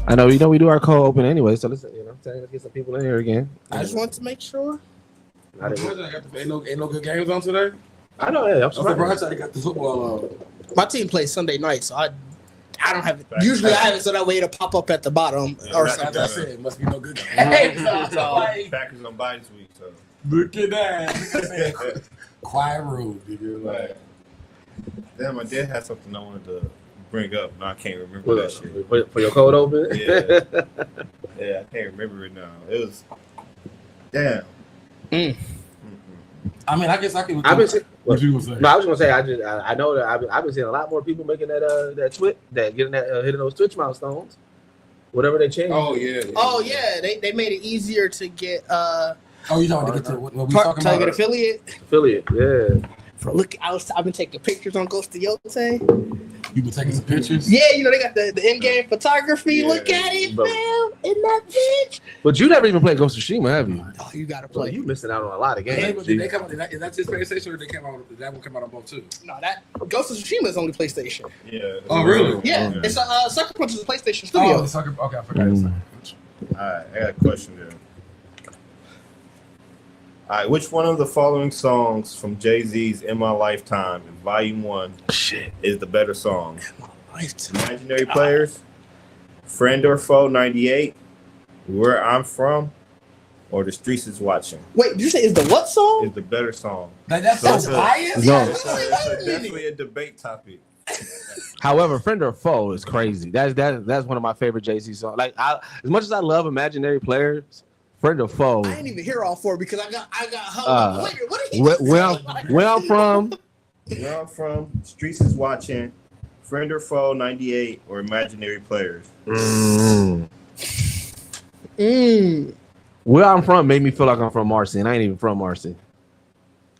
I know, we do our cold open anyway, so let's get some people in here again. I just want to make sure. Ain't no good games on today. I know. Yeah, I'm surprised I got the football on. My team plays Sunday night, so I don't have it. Usually I have it so that way it'll pop up at the bottom or something. That's it. Must be no good games. Packers on bye this week, so look at that. Quiet room, nigga. Like, damn, I did have something I wanted to bring up. No, I can't remember that shit. For your cold open? Yeah, I can't remember it now. It was damn. I mean, I guess I can. What you gonna say? No, I was gonna say I know that I've been seeing a lot more people making that twit, that getting that hitting those Twitch milestones, whatever they changed. Oh yeah, they made it easier to get. You talking to get to what we talking about? To get affiliate, yeah. I've been taking pictures on Ghost of Yote. You been taking some pictures? Yeah, they got the in-game photography. Yeah, look at it, fam, in that bitch. But you never even played Ghost of Tsushima, have you? Oh, you gotta play. Well, you missing out on a lot of games. Did they come out? Is that just PlayStation, or did that one come out on both too? No, that Ghost of Tsushima is only PlayStation. Yeah. Oh, really? Yeah, it's Sucker Punch is a PlayStation studio. Oh, Sucker. Okay, I forgot. All right, I got a question there. All right, which one of the following songs from Jay-Z's "In My Lifetime" in Volume 1 is the better song? Imaginary Players, Friend or Foe 98, Where I'm From, or The Streets Is Watching? Wait, did you say is the what song? Is the better song. That's biased? No. It's definitely a debate topic. However, Friend or Foe is crazy. That's one of my favorite Jay-Z songs. Like, as much as I love Imaginary Players, Friend or Foe. I didn't even hear all four because I got what did he where I'm from. Where I'm From, Streets Is Watching, Friend or Foe 98, or Imaginary Players? Where I'm from made me feel like I'm from Marcy, and I ain't even from Marcy.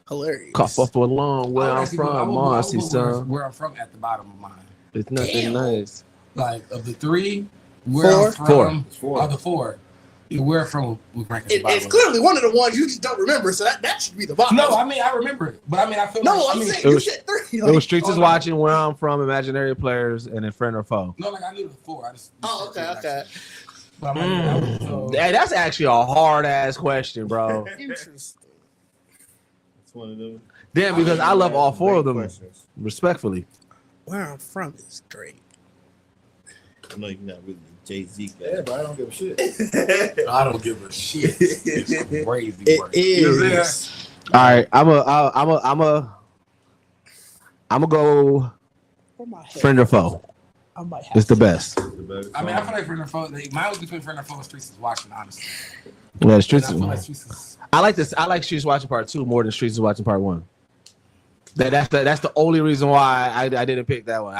Hilarious. Cough off for long. Where I'm from, Marcy, son. Where I'm from at the bottom of mine. It's nothing nice. Like of the three, where I'm from, four. The four. Where from? It's clearly one of the ones you just don't remember, so that should be the bottom. No, I mean I remember it, but I mean I feel I'm saying you said three. It was Streets Is Watching, Where I'm From, Imaginary Players, and then Friend or Foe. No, like I knew the four. I just. Okay. But I'm Hey, that's actually a hard ass question, bro. Interesting. It's one of them. Damn, because I love all four of them. Respectfully. Where I'm From is great. I know you're not really Jay-Z guy. Yeah, but I don't give a shit. I don't give a shit. It's crazy. It is. All right, I'm a go Friend or Foe. I might have it's the best. I mean, I feel like Friend or Foe. Mine was between Friend or Foe and Streets Is Watching, honestly. Yeah, Streets Is Watching. I like Streets Is Watching Part 2 more than Streets Is Watching Part 1. That's the only reason why I didn't pick that one.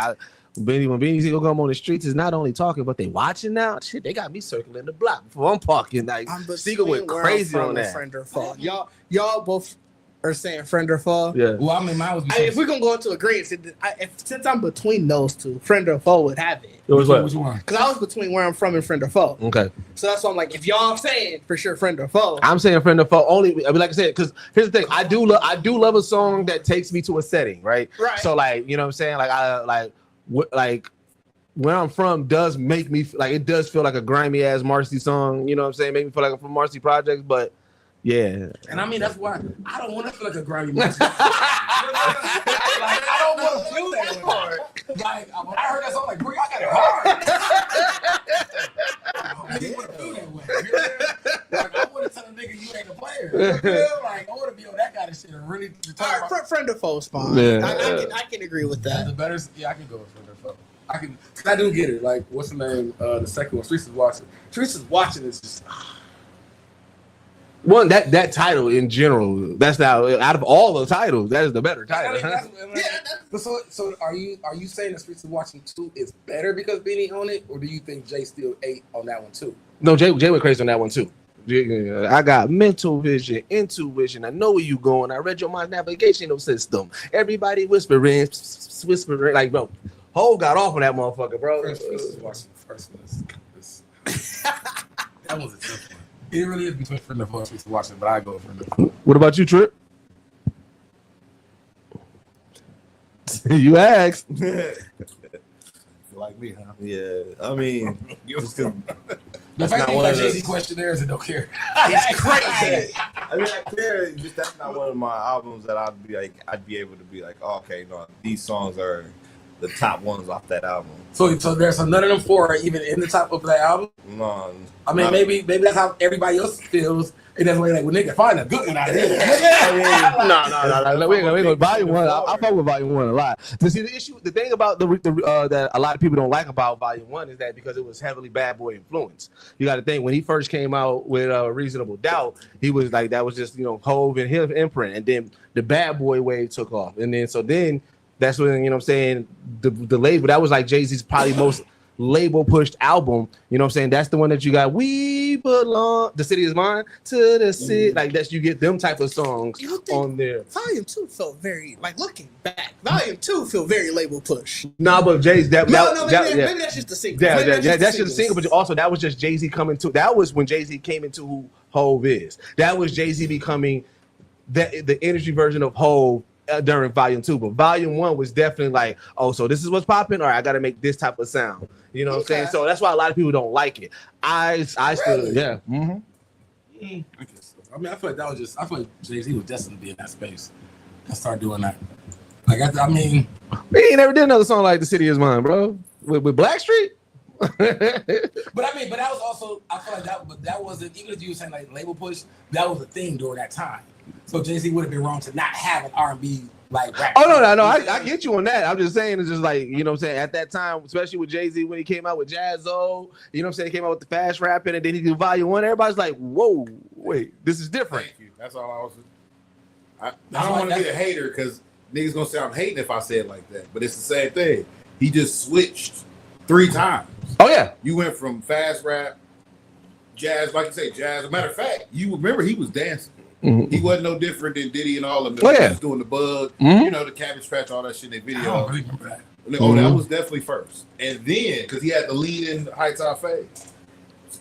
When Beanie Siegel come on the streets is not only talking, but they watching now. Shit, they got me circling the block before I'm parking. Like Siegel went crazy on that. Friend or Foe. Y'all both are saying Friend or Foe. Yeah. Well, I mean, mine was. If we're gonna go into agreement, since I'm between those two, Friend or Foe would have it. It was what? Which one? Because I was between Where I'm From and Friend or Foe. Okay. So that's why I'm like, if y'all saying for sure Friend or Foe, I'm saying Friend or Foe only. I mean, like I said, because here's the thing, I do love a song that takes me to a setting, right? Right. So like, you know what I'm saying, like Where I'm From does make me like it does feel like a grimy ass Marcy song. You know what I'm saying? Make me feel like I'm from Marcy Projects, but yeah. And I mean that's why I don't want to feel like a grimy Marcy. Like I don't want to feel that way. Like when I heard that song, like, bro, y'all got it hard. I didn't want to feel that way. Like I want to tell a nigga you ain't a player. You feel? Like I want to be on that kind of shit and really. All right, Friend or Foe is fine. Yeah. I can agree with that. The better, I can go with Friend or Foe. Cause I do get it. Like, what's the name? The second one, Streets Is Watching. Streets Is Watching is just. One that title in general, that's now out of all the titles, that is the better title. So are you saying that Streets Is Watching 2 is better because Beanie on it, or do you think Jay still ate on that one too? No, Jay went crazy on that one too. I got mental vision, intuition. I know where you going. I read your mind navigational system. Everybody whispering, like bro. Hov got off on that motherfucker, bro. First was that was a tough one. It really is between Friend of Voice to watch it, but I go Friend of. What about you, Trip? You asked. Like me, huh? Yeah, I mean, just 'cause The fact that you got Jay-Z questionnaires and don't care. it's crazy. I mean, I care. Just that's not one of my albums that I'd be able to be like, oh, okay, no, these songs are the top ones off that album. So there's none of them four are even in the top of that album. No, I mean, maybe that's how everybody else feels. And that's why like, well, nigga, find a good one out here. No. We ain't gonna Volume 1. I fuck with Volume 1 a lot. To see the thing about that a lot of people don't like about Volume 1 is that because it was heavily Bad Boy influence. You got to think when he first came out with Reasonable Doubt, he was like that was just Hov and his imprint, and then the Bad Boy wave took off, and then that's when what I'm saying the label that was like Jay-Z's probably most label pushed album, what I'm saying? That's the one that you got. We belong. The City Is Mine to the city. Like that's you get them type of songs on there. Volume 2 felt very looking back. Volume 2 feel very label push. Nah, but Jay's maybe that's just the single. Yeah, that's just the single. But also that was just Jay-Z coming to. That was when Jay-Z came into who Hov is. That was Jay-Z becoming the industry version of Hov. During Volume 2, but Volume 1 was definitely like, oh, so this is what's popping. All right, I got to make this type of sound. You know what I'm saying? So that's why a lot of people don't like it. I still, yeah. Mm-hmm. I guess so. I mean, I feel like Jay-Z was destined to be in that space and start doing that. Like, I mean, we ain't never did another song like The City Is Mine, bro. With Blackstreet. but that was also, I feel like that wasn't, even if you were saying like label push, that was a thing during that time. So Jay-Z would have been wrong to not have an R&B like rap. Oh no, I get you on that. I'm just saying it's just like, what I'm saying, at that time, especially with Jay-Z when he came out with Jazzo, what I'm saying, he came out with the fast rapping and then he did Volume 1, everybody's like, whoa, wait, this is different. Thank you. That's all I was. I don't want to be a hater because niggas gonna say I'm hating if I say it like that, but it's the same thing. He just switched 3 times. Oh yeah. You went from fast rap, jazz, like you say, jazz. As a matter of fact, you remember he was dancing. Mm-hmm. He wasn't no different than Diddy and all of them. Oh, yeah. He was doing the bug, the Cabbage Patch, all that shit in their video. I don't really remember that. Oh, that was definitely first. And then, because he had the lead in High Top Fade.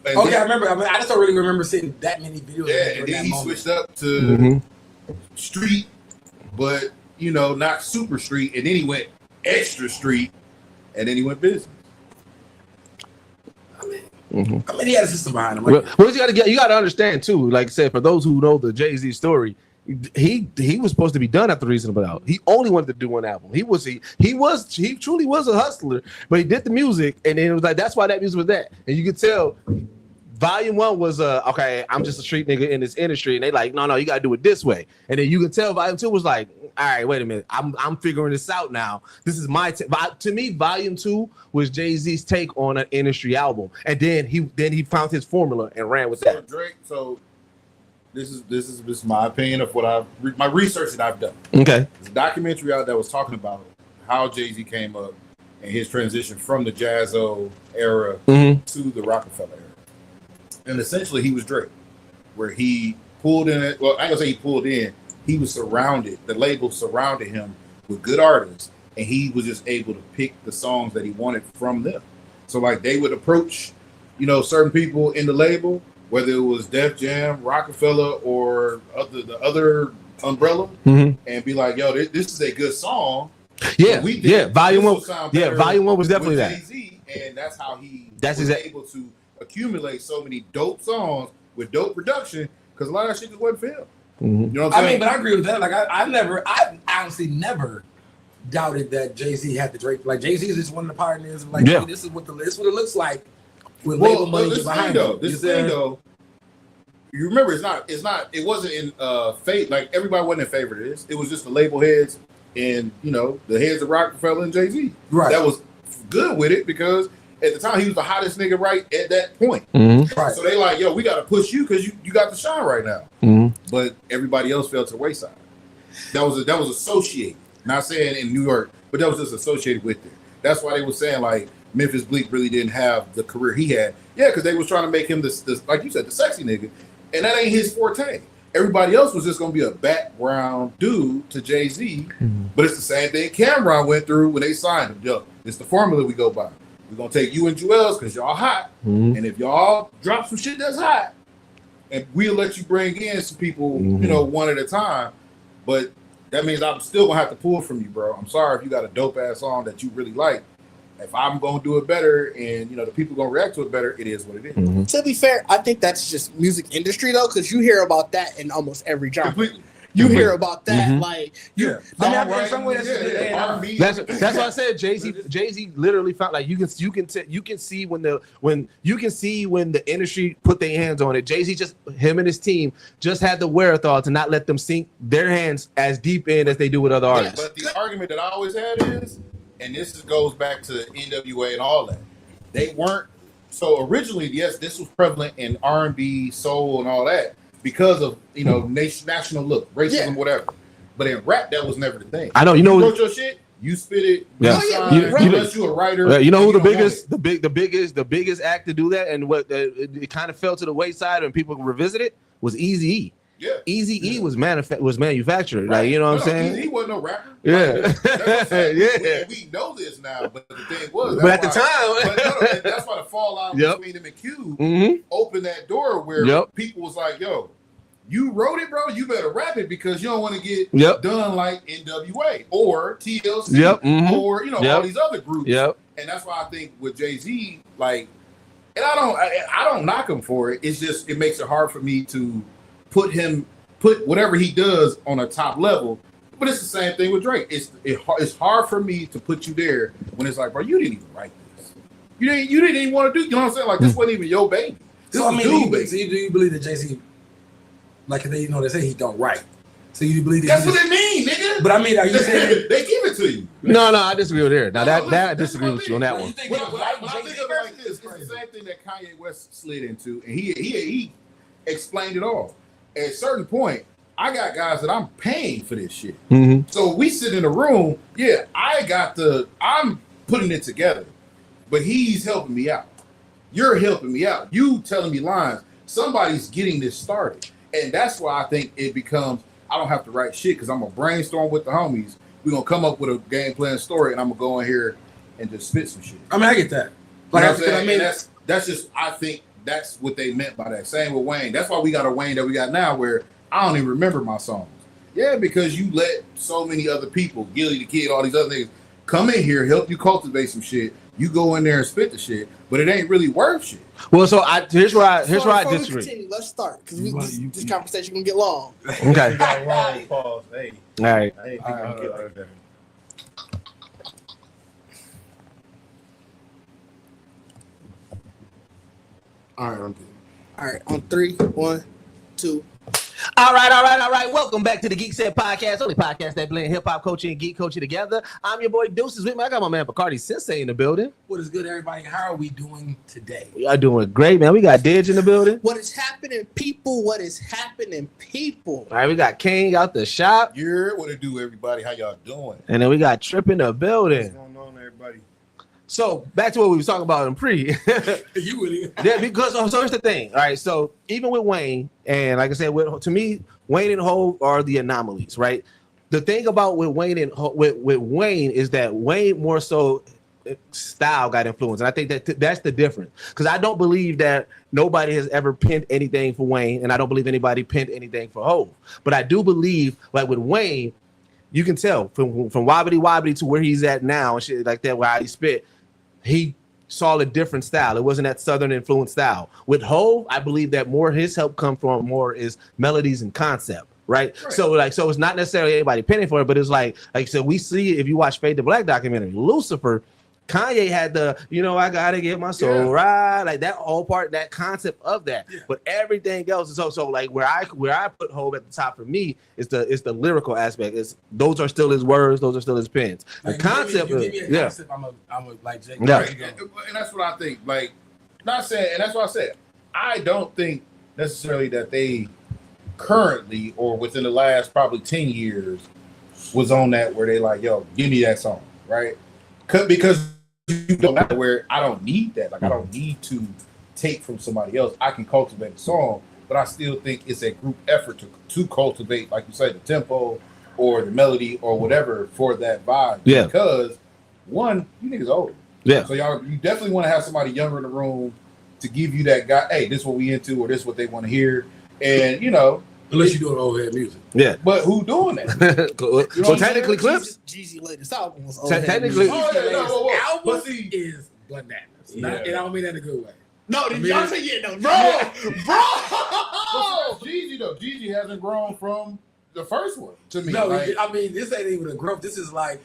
Okay, I remember. I just don't really remember seeing that many videos. Yeah, and then he switched up to street, but, not super street. And then he went extra street, and then he went business. I mean, he had a system behind him. Well, you got to understand too. Like I said, for those who know the Jay-Z story, he was supposed to be done after Reasonable Doubt. He only wanted to do one album. He truly was a hustler, but he did the music, and then it was like that's why that music was that. And you could tell Volume 1 was okay, I'm just a street nigga in this industry, and they like, no, you gotta do it this way. And then you can tell Volume 2 was like, all right, wait a minute, I'm figuring this out now. This is my to me, Volume 2 was Jay-Z's take on an industry album, and then he found his formula and ran with that. Drake. So this is my opinion of what my research that I've done. Okay, there's a documentary out that was talking about how Jay-Z came up and his transition from the Jazzo era to the Rockefeller era. And essentially, he was Drake, where he pulled in it. Well, I ain't gonna say he pulled in. He was surrounded. The label surrounded him with good artists, and he was just able to pick the songs that he wanted from them. So, like, they would approach, certain people in the label, whether it was Def Jam, Rockefeller, or the other umbrella, and be like, "Yo, this is a good song." Yeah, Volume 1. Yeah, Volume 1 was definitely that. Jay-Z, and that's how he was able to accumulate so many dope songs with dope production because a lot of that shit just wasn't film. You know what I'm saying? I mean, but I agree with that. Like, I honestly never doubted that Jay-Z had the Drake. Like, Jay-Z is just one of the pioneers. Like, hey, this is what it looks like with label money behind it. This thing though, you remember it wasn't in fate. Like, everybody wasn't in favor of this. It was just the label heads and the heads of Rockefeller and Jay-Z. Right. That was good with it because at the time he was the hottest nigga right at that point. Right. So they like, yo, we got to push you because you got the shine right now. But everybody else fell to the wayside. That was associated. Not saying in New York, but that was just associated with it. That's why they were saying like Memphis Bleak really didn't have the career he had. Yeah, because they was trying to make him this, like you said, the sexy nigga, and that ain't his forte. Everybody else was just gonna be a background dude to Jay-Z, but it's the same thing Cameron went through when they signed him. Yo, it's the formula we go by. We're gonna take you and Joel's because y'all hot, and if y'all drop some shit that's hot, and we'll let you bring in some people, you know, one at a time. But that means I'm still gonna have to pull from you, bro. I'm sorry if you got a dope ass song that you really like. If I'm gonna do it better, and you know the people gonna react to it better, it is what it is. To be fair, I think that's just music industry though, because you hear about that in almost every genre. Completely. You hear about that, like you. I mean, in some way, That's why I said Jay-Z literally found, like, you can see when the industry put their hands on it. Jay-Z just, him and his team just had the wherewithal to not let them sink their hands as deep in as they do with other artists. But the argument that I always had is, and this goes back to NWA and all that, they weren't, so originally, yes, this was prevalent in R&B, soul, and all that because of, you know, national look, racism, whatever. But in rap, that was never the thing. I know, you wrote your shit, you spit it, unless you're a writer. You know who the biggest act to do that, and what it kind of fell to the wayside and people revisit it, was Eazy-E. Yeah. Eazy-E was manufactured. Right. Like, you know what I'm saying? He wasn't no rapper. Yeah. Yeah. We know this now, but the thing was, but at the time, that's why the fallout between him and Q opened that door where people was like, yo, you wrote it, bro, you better rap it because you don't want to get done like NWA or TLC or, you know, all these other groups. And that's why I think with Jay-Z, like, and I don't knock him for it. It's just, it makes it hard for me to put whatever he does on a top level. But it's the same thing with Drake. It's hard for me to put you there when it's like, bro, you didn't even write this. You didn't even want to do. You know what I'm saying? Like, this wasn't even your baby. This was dude, baby. So do you believe that Jay-Z, like they say he don't write? So you believe that? That's what it mean, nigga. But I mean, are you saying they give it to you? No, I disagree with there. Now that I disagree with you on that one. When I think of it like this, it's the same thing that Kanye West slid into, and he explained it all. At a certain point, I got guys that I'm paying for this shit. So we sit in a room. Yeah, I'm putting it together, but he's helping me out. You're helping me out. You telling me lines. Somebody's getting this started, and that's why I think it becomes. I don't have to write shit because I'm gonna brainstorm with the homies. We're gonna come up with a game plan story, and I'm gonna go in here and just spit some shit. I mean, I get that. Like, you know what I'm saying? That's just, I think that's what they meant by that. Same with Wayne. That's why we got a Wayne that we got now where I don't even remember my songs. Yeah, because you let so many other people, Gilly the Kid, all these other niggas, come in here, help you cultivate some shit. You go in there and spit the shit, but it ain't really worth shit. Well, so here's where I disagree. Continue, let's start because this conversation gonna get long. Okay. Pause. Hey. All right. I ain't think I'm gonna get like that. All right, I'm good. All right, on 3, 1, 2. All right. Welcome back to the Geekset podcast, only podcast that blend hip hop culture and geek culture together. I'm your boy Deuces with me. I got my man Bacardi Sensei in the building. What is good, everybody? How are we doing today? We are doing great, man. We got Didge in the building. What is happening, people? What is happening, people? All right, we got King out the shop. Yeah, what it do, everybody? How y'all doing? And then we got Trip in the building. What's going on, everybody? So back to what we was talking about in pre. You really? Yeah, because so here's the thing. All right, so even with Wayne, and like I said, to me, Wayne and Hov are the anomalies, right? The thing about with Wayne and with Wayne is that Wayne more so style got influenced, and I think that's the difference. Because I don't believe that nobody has ever pinned anything for Wayne, and I don't believe anybody pinned anything for Hov. But I do believe, like with Wayne, you can tell from wobbly to where he's at now and shit like that, where he spit. He saw a different style. It wasn't that Southern influenced style. With Hov, I believe that more his help come from more is melodies and concept, right? So it's not necessarily anybody penning for it, but it's like so we see if you watch Fade to Black documentary, Lucifer, Kanye had the, I gotta get my soul right, like that whole part, that concept of that. Yeah. But everything else is so like where I put Hov at the top for me is the lyrical aspect. Those are still his words, those are still his pens. The concept, you give me a concept, I'm a like Jake. Yeah. And that's what I think. Like, not saying, and that's what I said. I don't think necessarily that they currently or within the last probably 10 years was on that where they like, yo, give me that song, right? Because you don't have to where I don't need that. Like I don't need to take from somebody else. I can cultivate a song, but I still think it's a group effort to cultivate, like you say, the tempo or the melody or whatever for that vibe. Yeah. Because one, you niggas old. Yeah. So you definitely want to have somebody younger in the room to give you that guy, hey, this is what we into or this is what they want to hear. And unless you're doing overhead music. Yeah. But who doing that? So technically, Clips. Jeezy latest album was Technically, Album But see, is bananas. Yeah. And I don't mean that in a good way. No, did y'all say bro? Jeezy though. Jeezy hasn't grown from the first one to me. No, like, I mean this ain't even a growth. This is like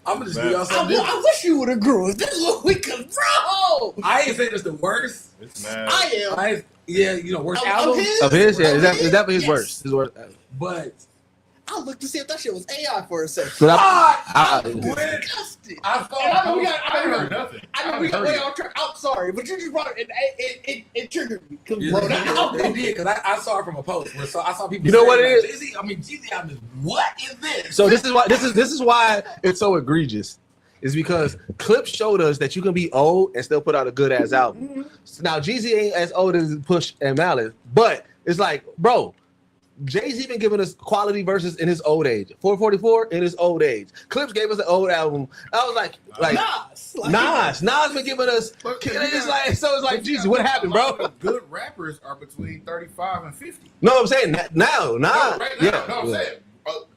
I'm gonna just Man. be on something. I wish you would have grew. This is what we could, bro. I ain't saying it's the worst. It's mad. I am. Worst Of album. of his, yeah, Of is that his yes. worst? His worst. But I looked to see if that shit was AI for a second. But Disgusted. I thought And I know we got. I haven't heard nothing. I know we got way off track. I'm sorry, but you just brought it. It triggered me. 'Cause, bro, that it album. did because I saw it from a post where I saw people. You know saying, what it like, Jeezy, I mean, Jeezy album is what is this? So this is why it's so egregious. Is because Clips showed us that you can be old and still put out a good ass album. So now Jeezy ain't as old as Push and Malice, but it's like, bro, Jay-Z been giving us quality verses in his old age. 444 in his old age. Clips gave us an old album. I was like Nas been giving us. It's like Jesus, what happened, bro? Good rappers are between 35 and 50. No, I'm saying now. Right now, Yeah. I'm saying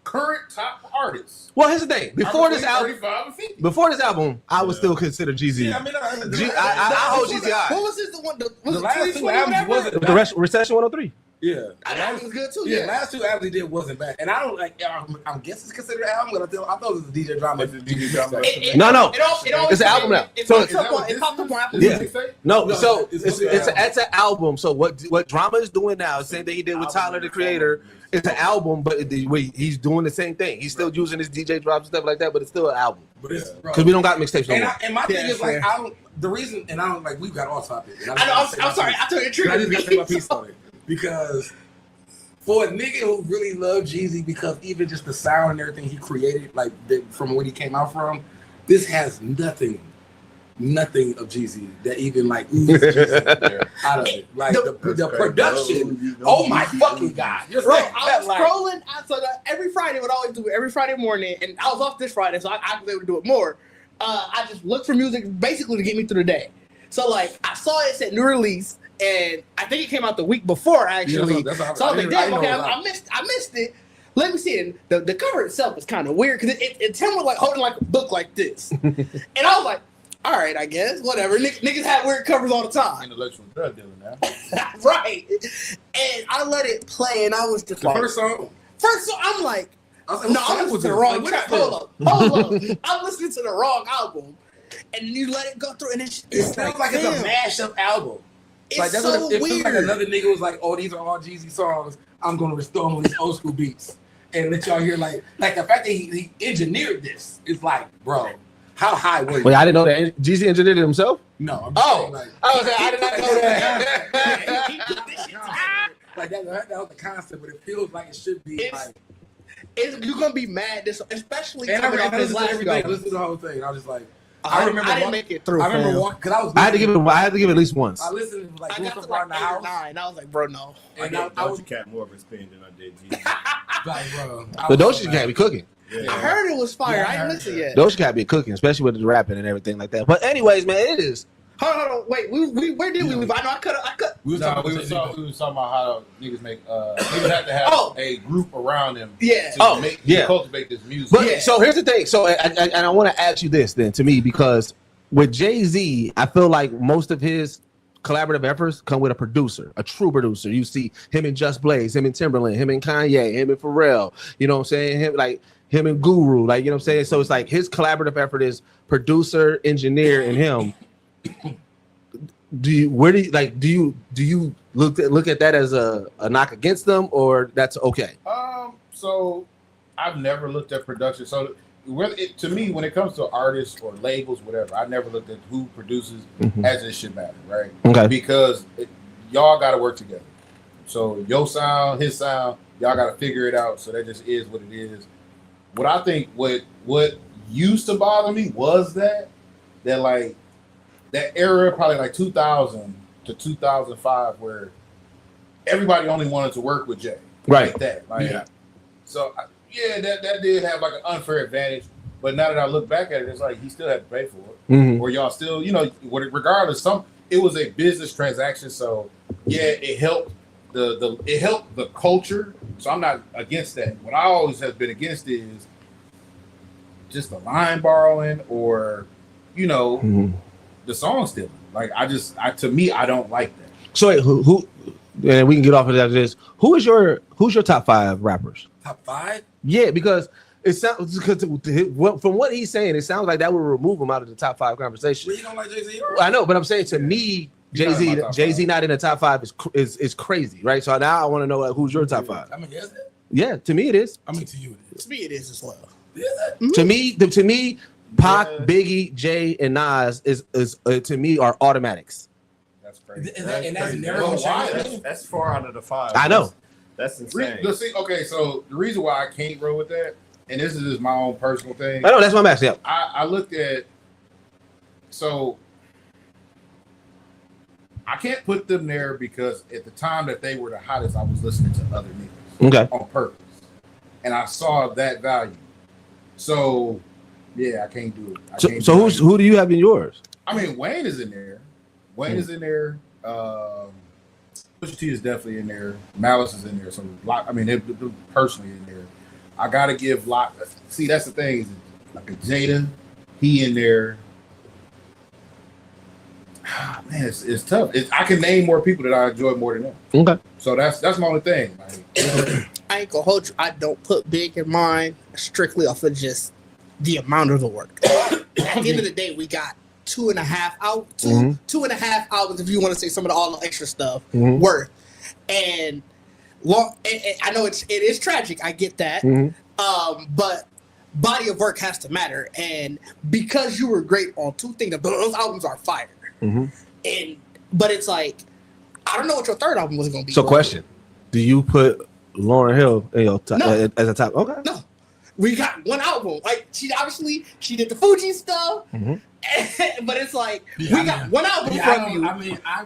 current top artists. Well, here's the thing. Before this album, 35 and 50. before this album, I would still consider Jeezy. Yeah, I mean, I hold Jeezy high. What was this? The one? Was The it last 2020 two albums whatever? wasn't The rest, Recession 103. Yeah, That was good too. yeah. Yeah. Last two albums he did wasn't bad, and I don't like. I guess it's considered an album, but I thought it was a DJ drama. It's a DJ drama. No. It's an album now. It So- popped up on Apple Yeah. Music. No, No, so it's it's an album. So what Drama is doing now, same thing he did with Tyler the Creator. It's an album, but he's doing the same thing. He's still using his DJ drops and stuff like that, but it's still an album But it's because we don't got mixtapes no more. and my thing Yeah, is like fair. the reason, and I don't like we got off topic. and I know. just I'm sorry. I told you I just got to say my triggered me. piece on it because for a nigga who really loved Jeezy, because even just the sound and everything he created, like from where he came out from, this has nothing of Jeezy that even like oozes Jeezy out of it. Like the production. Oh my fucking god! Just Bro, like I that, was like, scrolling. Every Friday, would always do it every Friday morning, and I was off this Friday, so I was able to do it more. I just looked for music basically to get me through the day. So like, I saw it said new release, and I think it came out the week before actually. that's what So I was like, damn, okay, I I missed it. Let me see it. The cover itself is kind of weird because it's him with like holding like a book like this, and I was like, all right, I guess whatever. Niggas have weird covers all the time, Intellectual drug dealer now. right? And I let it play, and I was just the like, first song. I'm like. I was like, No, what I'm song listening to the this? wrong Like, track. what Hold on. I'm listening to the wrong album. And you let it go through, and it's It sounds like it's a damn, mashup album. It's Like that's so what it feels weird. like. Another nigga was like, "Oh, these are all Jeezy songs. I'm gonna restore them with these old school beats and let y'all hear like the fact that he engineered this. It's like, bro, how high were you? Wait, I didn't know that Jeezy engineered it himself. No, I'm just saying, like, I was like, I did not know that. he put this shit together. Like that was the concept, but it feels like it should be. It's- Like, You're gonna be mad, especially and I coming off his listened to last everything. I album. listened to the whole thing. I was just like, I remember didn't one- make it through. I remember fam. one because I was. I had to give it at least once. I listened to like I doing got to something like around the 8 or house. 9. I was like, bro, no. I And gave I was Doja Cat more of a spin than I did Jeezy. like, bro, The Doja Cat be cooking. Yeah. I heard it was fire. Yeah, I I ain't heard listened that. yet. Doja Cat be cooking, especially with the rapping and everything like that. But anyways, man, it is. Hold on. Wait, where did we leave? I know I cut. we was No, talking we about was talking about how niggas make niggas have to have Oh. a group around them Yeah. to Oh, make yeah. to cultivate this music. But Yeah. so here's the thing. So and I want to ask you this then to me because with Jay-Z, I feel like most of his collaborative efforts come with a producer, a true producer. You see him and Just Blaze, him and Timberland, him and Kanye, him and Pharrell. You know what I'm saying? Him and Guru, like, you know what I'm saying? So it's like his collaborative effort is producer, engineer, and him. Do you look at that as a knock against them, or that's okay? So I've never looked at production. So to me, when it comes to artists or labels, whatever, I never looked at who produces as it should matter, right? Okay. Because y'all got to work together. So your sound, his sound, y'all got to figure it out. So that just is what it is. What I think, what used to bother me was that that like that era, probably like 2000 to 2005, where everybody only wanted to work with Jay. Right. Like that. Like, so that did have like an unfair advantage. But now that I look back at it, it's like he still had to pay for it, or y'all still, regardless. It was a business transaction, so it helped it helped the culture. So I'm not against that. What I always have been against is just the line borrowing or the song stealing. Like to me, I don't like that. So wait, who? And we can get off of that. This who's your top 5 rappers? Top 5? Yeah, because it sounds from what he's saying, it sounds like that would remove him out of the top 5 conversation. Well, you don't like Jay-Z? I know, but I'm saying to me, Jay-Z not in the top 5 is crazy, right? So now I want to know who's your top 5. I mean, is it? Yeah, to me it is. I mean, to you it is. To me, it is as well. Is it? Mm-hmm. To me, Pac, Biggie, Jay, and Nas is to me are automatics. That's crazy. And that's never Well, gonna why? change. That's 4 out of the 5. I know. That's insane. Okay, so the reason why I can't roll with that, and this is just my own personal thing. I know, that's what I'm asking. Yeah. I looked at, so I can't put them there because at the time that they were the hottest, I was listening to other niggas on purpose, and I saw that value. So I can't do it. So who do you have in yours? I mean, Wayne is in there. Wayne is in there. Pusha T is definitely in there. Malice is in there. So they're personally in there. I gotta give Lock. See, that's the thing. Like a Jada, he in there. Man, it's tough. I can name more people that I enjoy more than them. Okay. So that's my only thing. Like, I ain't gonna hold you. I don't put Big in mine strictly off of just the amount of the work. At the end of the day, we got 2.5 out, 2.5 hours, if you want to say some of all the extra stuff worth. And I know it is tragic. I get that. But body of work has to matter. And because you were great on 2 things, those albums are fire. But it's like, I don't know what your 3rd album was going to be. So question, do you put Lauryn Hill in your as a top? Okay. No. We got 1 album. Like, she did the Fuji stuff. But it's like, we got 1 album from you. I mean, I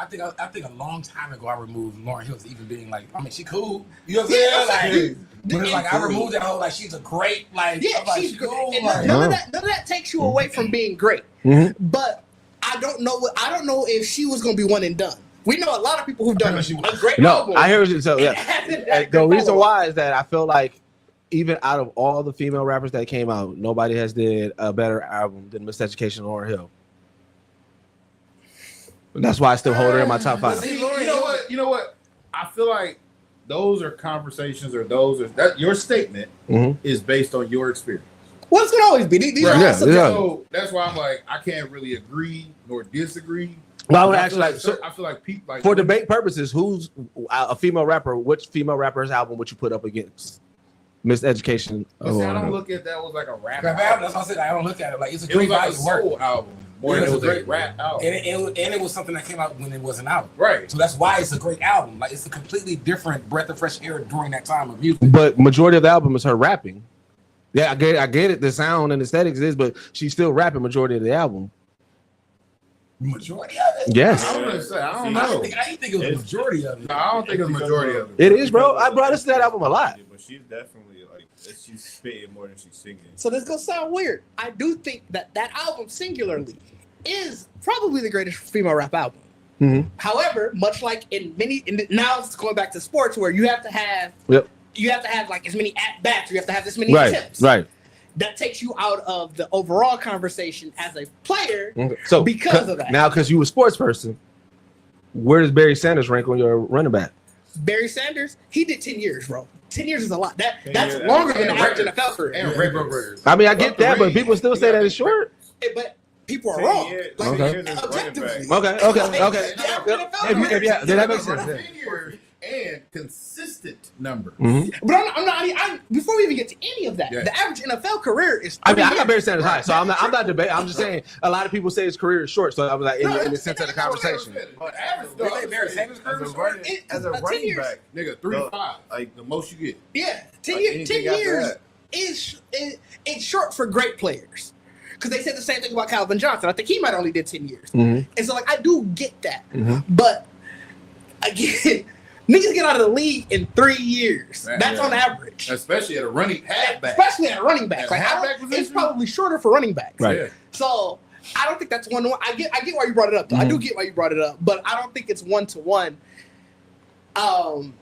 think a long time ago I removed Lauryn Hill as even being like, I mean, she cool. You know what I'm saying? Like, but it's like I removed that whole like she's a great like. Yeah, like, she's great. cool, And like, none of that takes you away from being great. But I don't know if she was gonna be one and done. We know a lot of people who've done a great album. I hear you. So the reason why is that I feel like even out of all the female rappers that came out, nobody has did a better album than Miseducation and Lauryn Hill. And that's why I still hold her in my top 5. See, you know what? I feel like those are conversations, or that your statement is based on your experience. Well, it's gonna always be. These are So that's why I'm like, I can't really agree nor disagree. Well, I would I actually feel like people like for debate purposes, who's a female rapper? Which female rapper's album would you put up against Miseducation? I don't look at that was like a rap album. That's what I said. I don't look at it like it's a great like value work album. More than it was a great rap album. And it was something that came out when it wasn't out. Right. So that's why it's a great album. Like it's a completely different breath of fresh air during that time of music. But majority of the album is her rapping. Yeah, I get it. The sound and aesthetics is, but she's still rapping majority of the album. Majority of it? Yes. I don't know. I didn't think it was majority of it. No, I don't think it's majority of it. It is, bro. I brought us to that album a lot. But she's definitely like she's spitting more than she's singing. So this gonna sound weird. I do think that album singularly is probably the greatest female rap album. However, much like now it's going back to sports where you have to have like as many at bats, you have to have this many attempts. Right. That takes you out of the overall conversation as a player. So because of that. Now, because you a sports person, where does Barry Sanders rank on your running back? Barry Sanders, he did 10 years, bro. 10 years is a lot. That's longer than the average NFL career. And records. I mean, I get that, but people still say that it's short. But people are wrong. Okay. Okay. Yeah, that makes sense. And consistent number. But I'm not. Before we even get to any of that, the average NFL career is. I got Barry Sanders high, so I'm not debating. I'm just saying a lot of people say his career is short, so I was like in the sense of the conversation. But average Barry Sanders career as a running back, nigga, 3 to 5, like the most you get. Yeah, 10 years is it's short for great players. because they said the same thing about Calvin Johnson. I think he might only did 10 years. Mm-hmm. And so, like, I do get that. Mm-hmm. But, again, niggas get out of the league in 3 years. That's on average. Especially at a running halfback. Especially at a running back. At Like, halfback it's position? probably shorter for running backs. Right. Yeah. So, I don't think that's one-to-one. I get why you brought it up, though. I do get why you brought it up. But I don't think it's one-to-one. I'm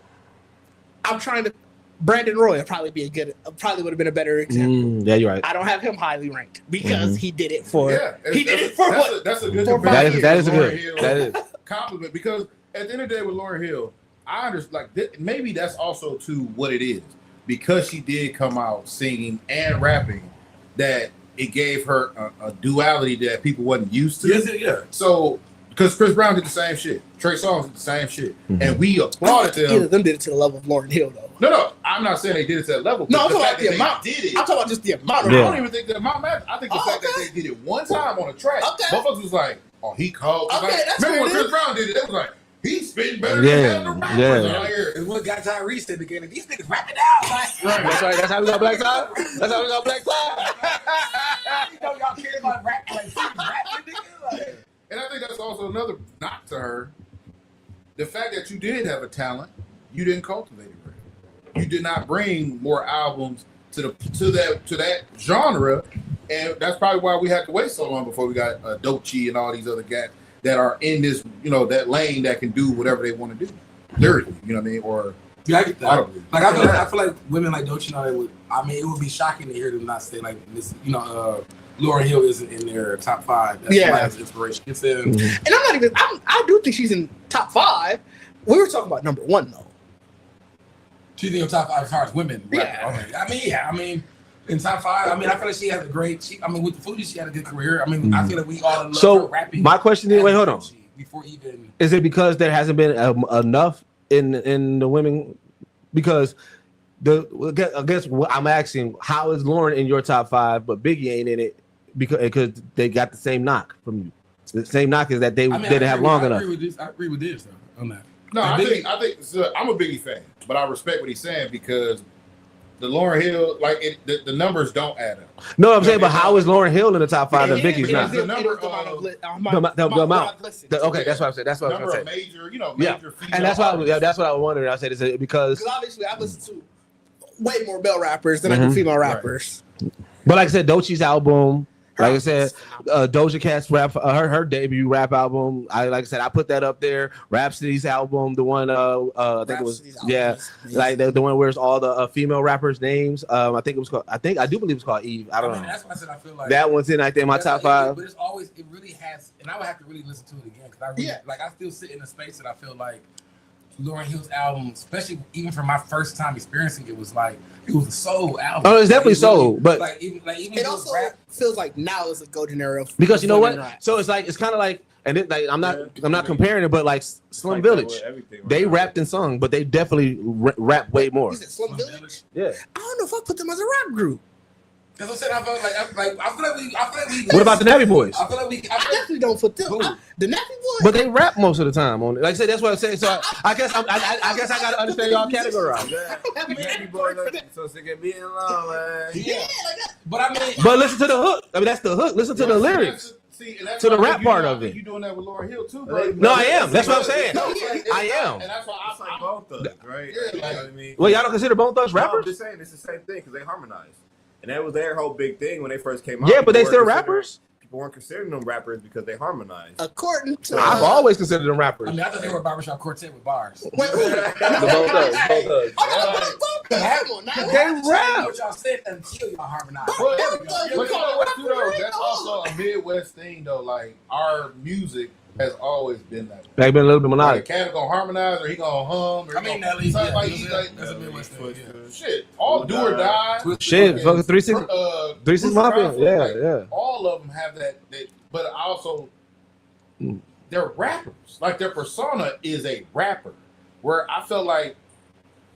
trying to... Brandon Roy would probably would have been a better example. Yeah, you're right. I don't have him highly ranked because he did it for. Yeah, he did it for what? That's a good For comparison. That is a Lauryn good. Hill That is. compliment, because at the end of the day with Lauryn Hill, I understand, like, maybe that's also to what it is, because she did come out singing and rapping, that it gave her a duality that people wasn't used to. Yes, yeah. So, because Chris Brown did the same shit, Trey Songz did the same shit, and we applauded Either of them. them did it to the level of Lauryn Hill, though. No, I'm not saying they did it to that level. No, I'm but talking about fact the that they amount. Did it. I'm talking about just the amount. I Yeah. don't even think the amount matters. I think the fact that they did it one time on a track, Okay. motherfuckers was like, "Oh, he called." Okay, Like, that's remember what when it Chris Brown did it? They was like, "He's spitting better Yeah, than the rappers yeah. out here." And what guy Tyrese said again, these niggas rapping out. Like, That's right. That's how we got Black Tie. That's how we got Black Tie. you know, y'all care about rap, like, rapping, nigga. Like, And I think that's also another knock to her. The fact that you did have a talent, you didn't cultivate it right. You did not bring more albums to that genre, and that's probably why we had to wait so long before we got Doechii and all these other guys that are in this, that lane that can do whatever they want to do lyrically. You know what I mean? Or yeah, I get that. audibly. Like, I feel like women like Doechii, it would be shocking to hear them not say, like, this, Lauryn Hill isn't in their top 5. That's Yeah. why it's inspiration. It's And I'm not even. I do think she's in top 5. We were talking about number 1 though. She's in your top 5 as far as women. Yeah. I mean, in top 5. I mean, I feel like she has a great. With the Fugees, she had a good career. I mean, I feel like we all love So, her rapping. my question is, wait, hold on. Before even. Is it because there hasn't been enough in the women? Because I guess what I'm asking, how is Lauren in your top 5, but Biggie ain't in it because they got the same knock from you. The same knock is that they didn't have long enough. I agree with this though, on that. No, Like, I think so I'm a Biggie fan, but I respect what he's saying, because the Lauryn Hill, the numbers don't add up. No, I'm saying, but how is Lauren Hill in the top 5 and Biggie's not? The number the amount. Okay, that's what I'm saying. That's what I'm Number saying. of major, Yeah, major female and that's why artists. that's what I wondered. I said, is it because? Because obviously I listen to way more male rappers than I do female rappers. But like I said, Doechii's album. Like I said, Doja Cat's rap, her debut rap album. Like I said, I put that up there. Rhapsody's album, the one I think it was, like the one where it's all the female rappers' names. I think it was called. I do believe it's called Eve. I don't know. That's why I said I feel like That one's in, I think, my top 5. But it's always, it really has, and I would have to really listen to it again, because I really, I still sit in a space that I feel like Lauryn Hill's album, especially even from my first time experiencing it, was a soul album. Oh, it's definitely soul, but even it also feels like now is a golden era of because you know what? rap. So it's kind of like, and it, like I'm not comparing it, but like Slim like Village, they rapped and sung, but they definitely rap way more. You said Slim Village? Yeah. I don't know if I put them as a rap group. That's what I said. I feel like we. What about the Nappy Boys? I feel like we. I definitely don't put them. The Nappy Boys. But they rap most of the time on it. Like I said, that's what I'm saying. So I guess I gotta understand y'all categorize. So sick of being alone, man. Yeah, but I mean, But listen to the hook. I mean, that's the hook. Listen to the lyrics. To the rap part of it. You doing that with Lauryn Hill too, bro? No, I am. That's what I'm saying. I am. And that's why It's like both of us, right? Yeah, You know what I mean? Well, y'all don't consider Bone Thugs No, I'm rappers? just saying it's the same thing because they harmonize, and that was their whole big thing when they first came out. Yeah, but they People still weren't rappers. People weren't considering them rappers because they harmonize. According to I've always considered them rappers. I mean, I thought they were a barbershop quartet with bars. Wait, who? The Bone Thugs. They rap. What y'all said until y'all harmonized. But There we go. you know what, too, though? That's also a Midwest thing, though. Like, our music has always been that way. They've been a little bit Like, melodic. a cat gonna harmonize, or he gonna hum, or I mean, gonna, Nelly, something yeah, like, that's a Midwest thing. Yeah. shit. All do or die. Shit, fucking 3 6 3 6 Mafia. Like, Yeah, yeah. all of them have that but also they're rappers. Like, their persona is a rapper. Where I feel like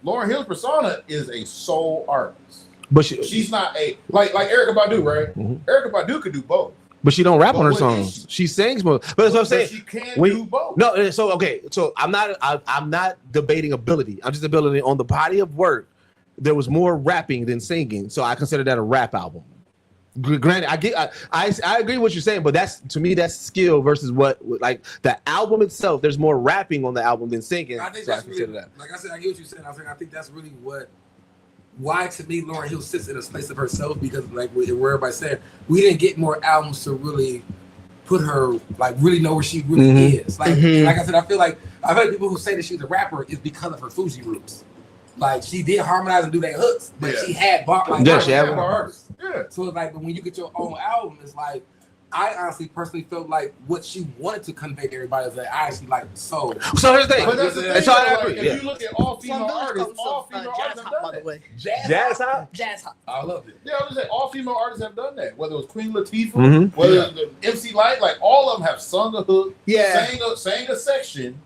Lauryn Hill's persona is a soul artist. But She's not a like Erykah Badu, right? Mhm. Erykah Badu could do both. But she don't rap on her But what songs. She sings more. But that's what I'm saying. She can When- do both. No, so okay, so I'm not debating ability. I'm just ability on the body of work. There was more rapping than singing, so I consider that a rap album. Granted, I agree with what you're saying, but that's to me that's skill versus what like the album itself. There's more rapping on the album than singing. I think so that's really, like I said, I get what you're saying. I think that's really why to me Lauryn Hill sits in a space of herself, because like where everybody said, we didn't get more albums to really put her like really know where she really is. Like like I said, I feel like people who say that she's a rapper is because of her Fuji roots. Like she did harmonize and do that hooks, but she had she had bars. Yeah. So it's like, but when you get your own album, it's like I honestly personally felt like what she wanted to convey to everybody is that I actually like soul. So here's the thing. But that's the thing. So Like, if you look at all female artists, all female artists have done that. Jazz hop. Jazz hop. I loved it. Yeah, I was just saying, all female artists have done that. Whether it was Queen Latifah, whether it was the MC Light, like all of them have sung a hook, sang a section,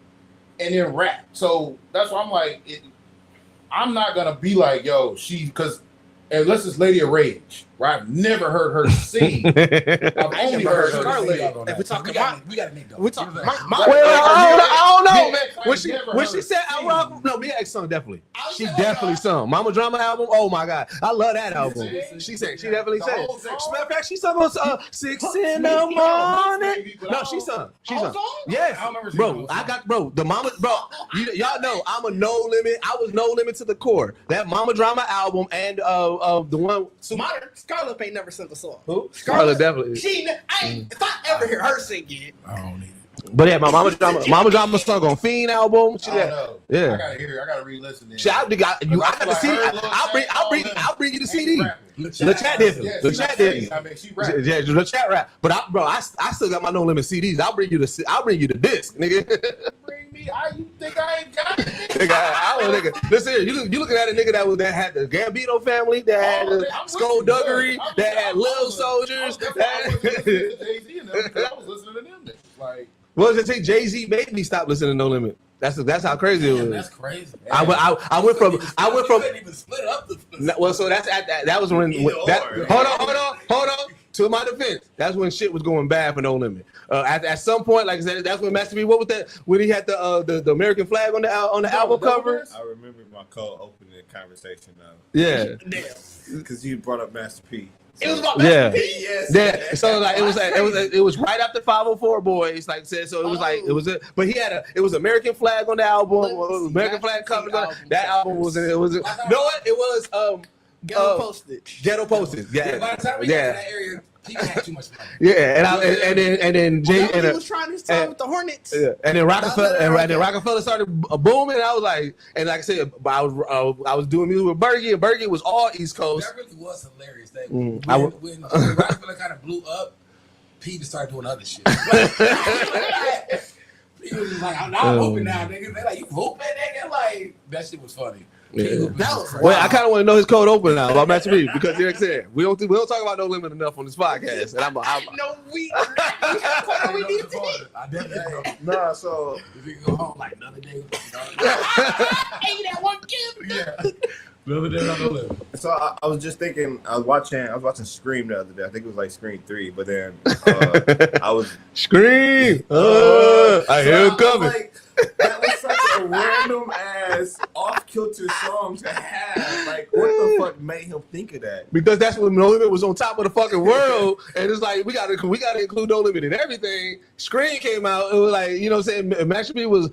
and then rap. So that's why I'm like, I'm not gonna be like, yo, because unless it's Lady of Rage, right? I've never heard her sing. I've only heard her Scarlet. sing. If we talking we gotta make those. we're talking I don't know, man. When she said I rock, no, Mia X sung definitely. She definitely sung. Mama Drama album. Oh my god, I love that album. She sang. She definitely sang. Matter of fact, she sung on 6 in the morning. No, she sung. She sung. Yes, bro. The Mama, bro. Y'all know I'm a No Limit. I was No Limit to the core. That Mama Drama album and the one. Scarlet ain't never sung a song. Who? Scarlet definitely. If I ever hear her sing it, I don't need it. But yeah, my Mama Drama sung on Fiend album. I don't know. Yeah. I gotta hear. I gotta re-listen. I got the CD. I'll bring you the CD. The chat did. The chat did. I mean, she rapped. Yeah, the chat rap. But I still got my No Limit CDs. I'll bring you the disc, nigga. Bring me. You think I ain't got it? Nigga, listen here. You looking at a nigga that had the Gambino family, that had the Skullduggery, that had Little Soldiers. I was listening to them. Like, well, I say Jay-Z made me stop listening to No Limit. That's how crazy it was. That's crazy. I went from. You couldn't even split up the. Well, so that was when. Hold on. To my defense, that's when shit was going bad for No Limit. At some point, like I said, that's when Master P. What was that? When he had the American flag on the album cover. I remember my co-opening conversation now. Yeah. Because you brought up Master P. it was about Master P. Yeah. So like it was right after 504 Boys, like said. So it was like but it was American flag on the album, American flag cover. That album was Ghetto Postage. Ghetto Postage. Yeah. By the time we got to that area, people had too much money. Yeah, and then Jay he was trying his time with the Hornets. Yeah, and then Rockefeller started booming. And I was like, and like I said, I was doing music with Bergie, and Bergie was all East Coast. That really was hilarious. That when Rockefeller kind of blew up, Pete started doing other shit. He was just like, I'm hoping now, nigga. They like, you hoping, nigga? Like, that shit was funny. Yeah. Well, I kind of want to know his code open now about Master P, because like I said, we don't talk about No Limit enough on this podcast, and I'm no, we need to hit. I definitely Nah, so if you go home like another day, Ain't that one kid? yeah. Another day, another Limit. So I was just thinking, I was watching Scream the other day. I think it was like Scream 3, but then I was Scream. I hear it coming. That was such a random ass off kilter song to have. Like, what the fuck made him think of that? Because that's when No Limit was on top of the fucking world, and it's like we gotta include No Limit in everything. Scream came out, it was like, you know what I'm saying, Master P was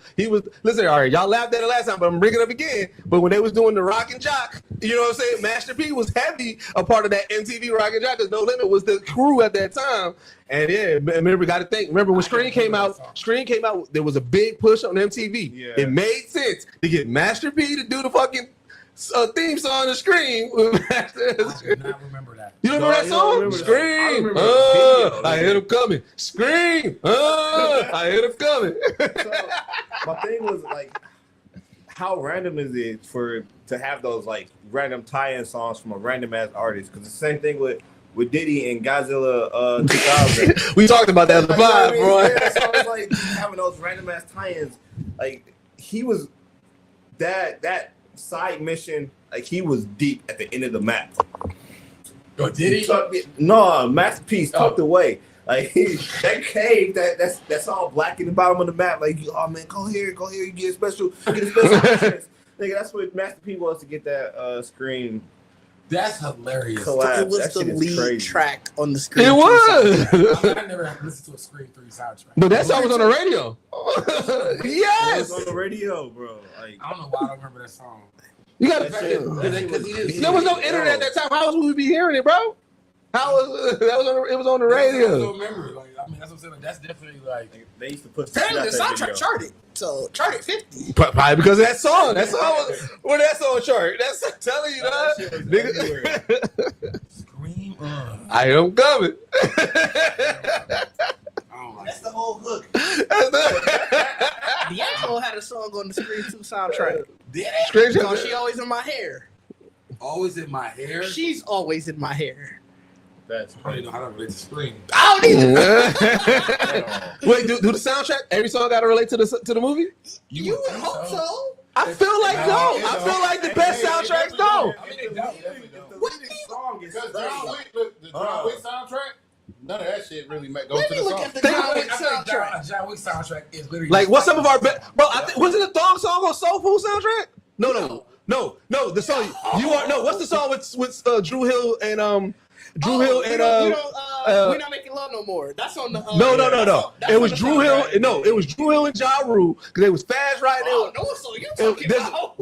listen, all right, y'all laughed at it last time, but I'm bringing it up again. But when they was doing the Rock and Jock, you know what I'm saying, Master P was heavy a part of that MTV Rock and Jock, because No Limit was the crew at that time. And yeah, remember when Scream came out, there was a big push on MTV. Yeah. It made sense to get Master P to do the fucking theme song to Scream. I do not remember that. You don't remember that song? Scream. I hear them coming. Scream. I hear them coming. So, my thing was like, how random is it to have those like random tie-in songs from a random ass artist? Because the same thing with Diddy and Godzilla 2000. We talked about that in the pod, bro. Yeah, so I was like having those random ass tie-ins. Like he was that side mission. Like he was deep at the end of the map. Oh, did he? No, Masterpiece tucked away. Like that cave that's all black in the bottom of the map. Like, oh man, go here, you get a special. Nigga, that's what Master P was to get that Scream That's hilarious. Collab. It was That the shit is lead crazy. track on the screen. It was. I never had listened to a Scream 3 soundtrack. But that song was on the radio. It Yes. was on the radio, bro. Like, I don't know why I don't remember that song. You gotta. that shit, There was no internet at that time. How else would we be hearing it, bro? How was that was on the, it was on the I radio. don't remember. Like, I mean, that's what I'm saying. Like, that's definitely like. they used to put Apparently, the that soundtrack video. charted. So charted 50. Probably because of that song. That song was where that song chart. That's I'm telling you, That dog. shit was Nigga. Scream. I am coming. That's the whole hook. D'Angelo had a song on the Scream 2 soundtrack. Did it? Strange. No, she always in my hair. Always in my hair. She's always in my hair. That's I don't even know how to relate to Scream. I don't either. Wait, do the soundtrack? Every song got to relate to the movie? You would think hope so. I feel like no. I feel like the best soundtracks don't. I mean, they don't. What do you- song is Because John Wick, look, the John Wick soundtrack, none of that shit really goes Let to me the look song. at the Think John about Wick I think soundtrack. John Wick soundtrack is literally Like, what's some of our best? Bro, was it a thong song on Soul Food soundtrack? No. The song you are no. What's the song with Drew Hill and Drew Hill and we're not making love no more. That's on the. No. That's It on was the Drew Hill. soundtrack. No, it was Drew Hill and Ja Rule because they was fast riding. Oh, no, so you talking about?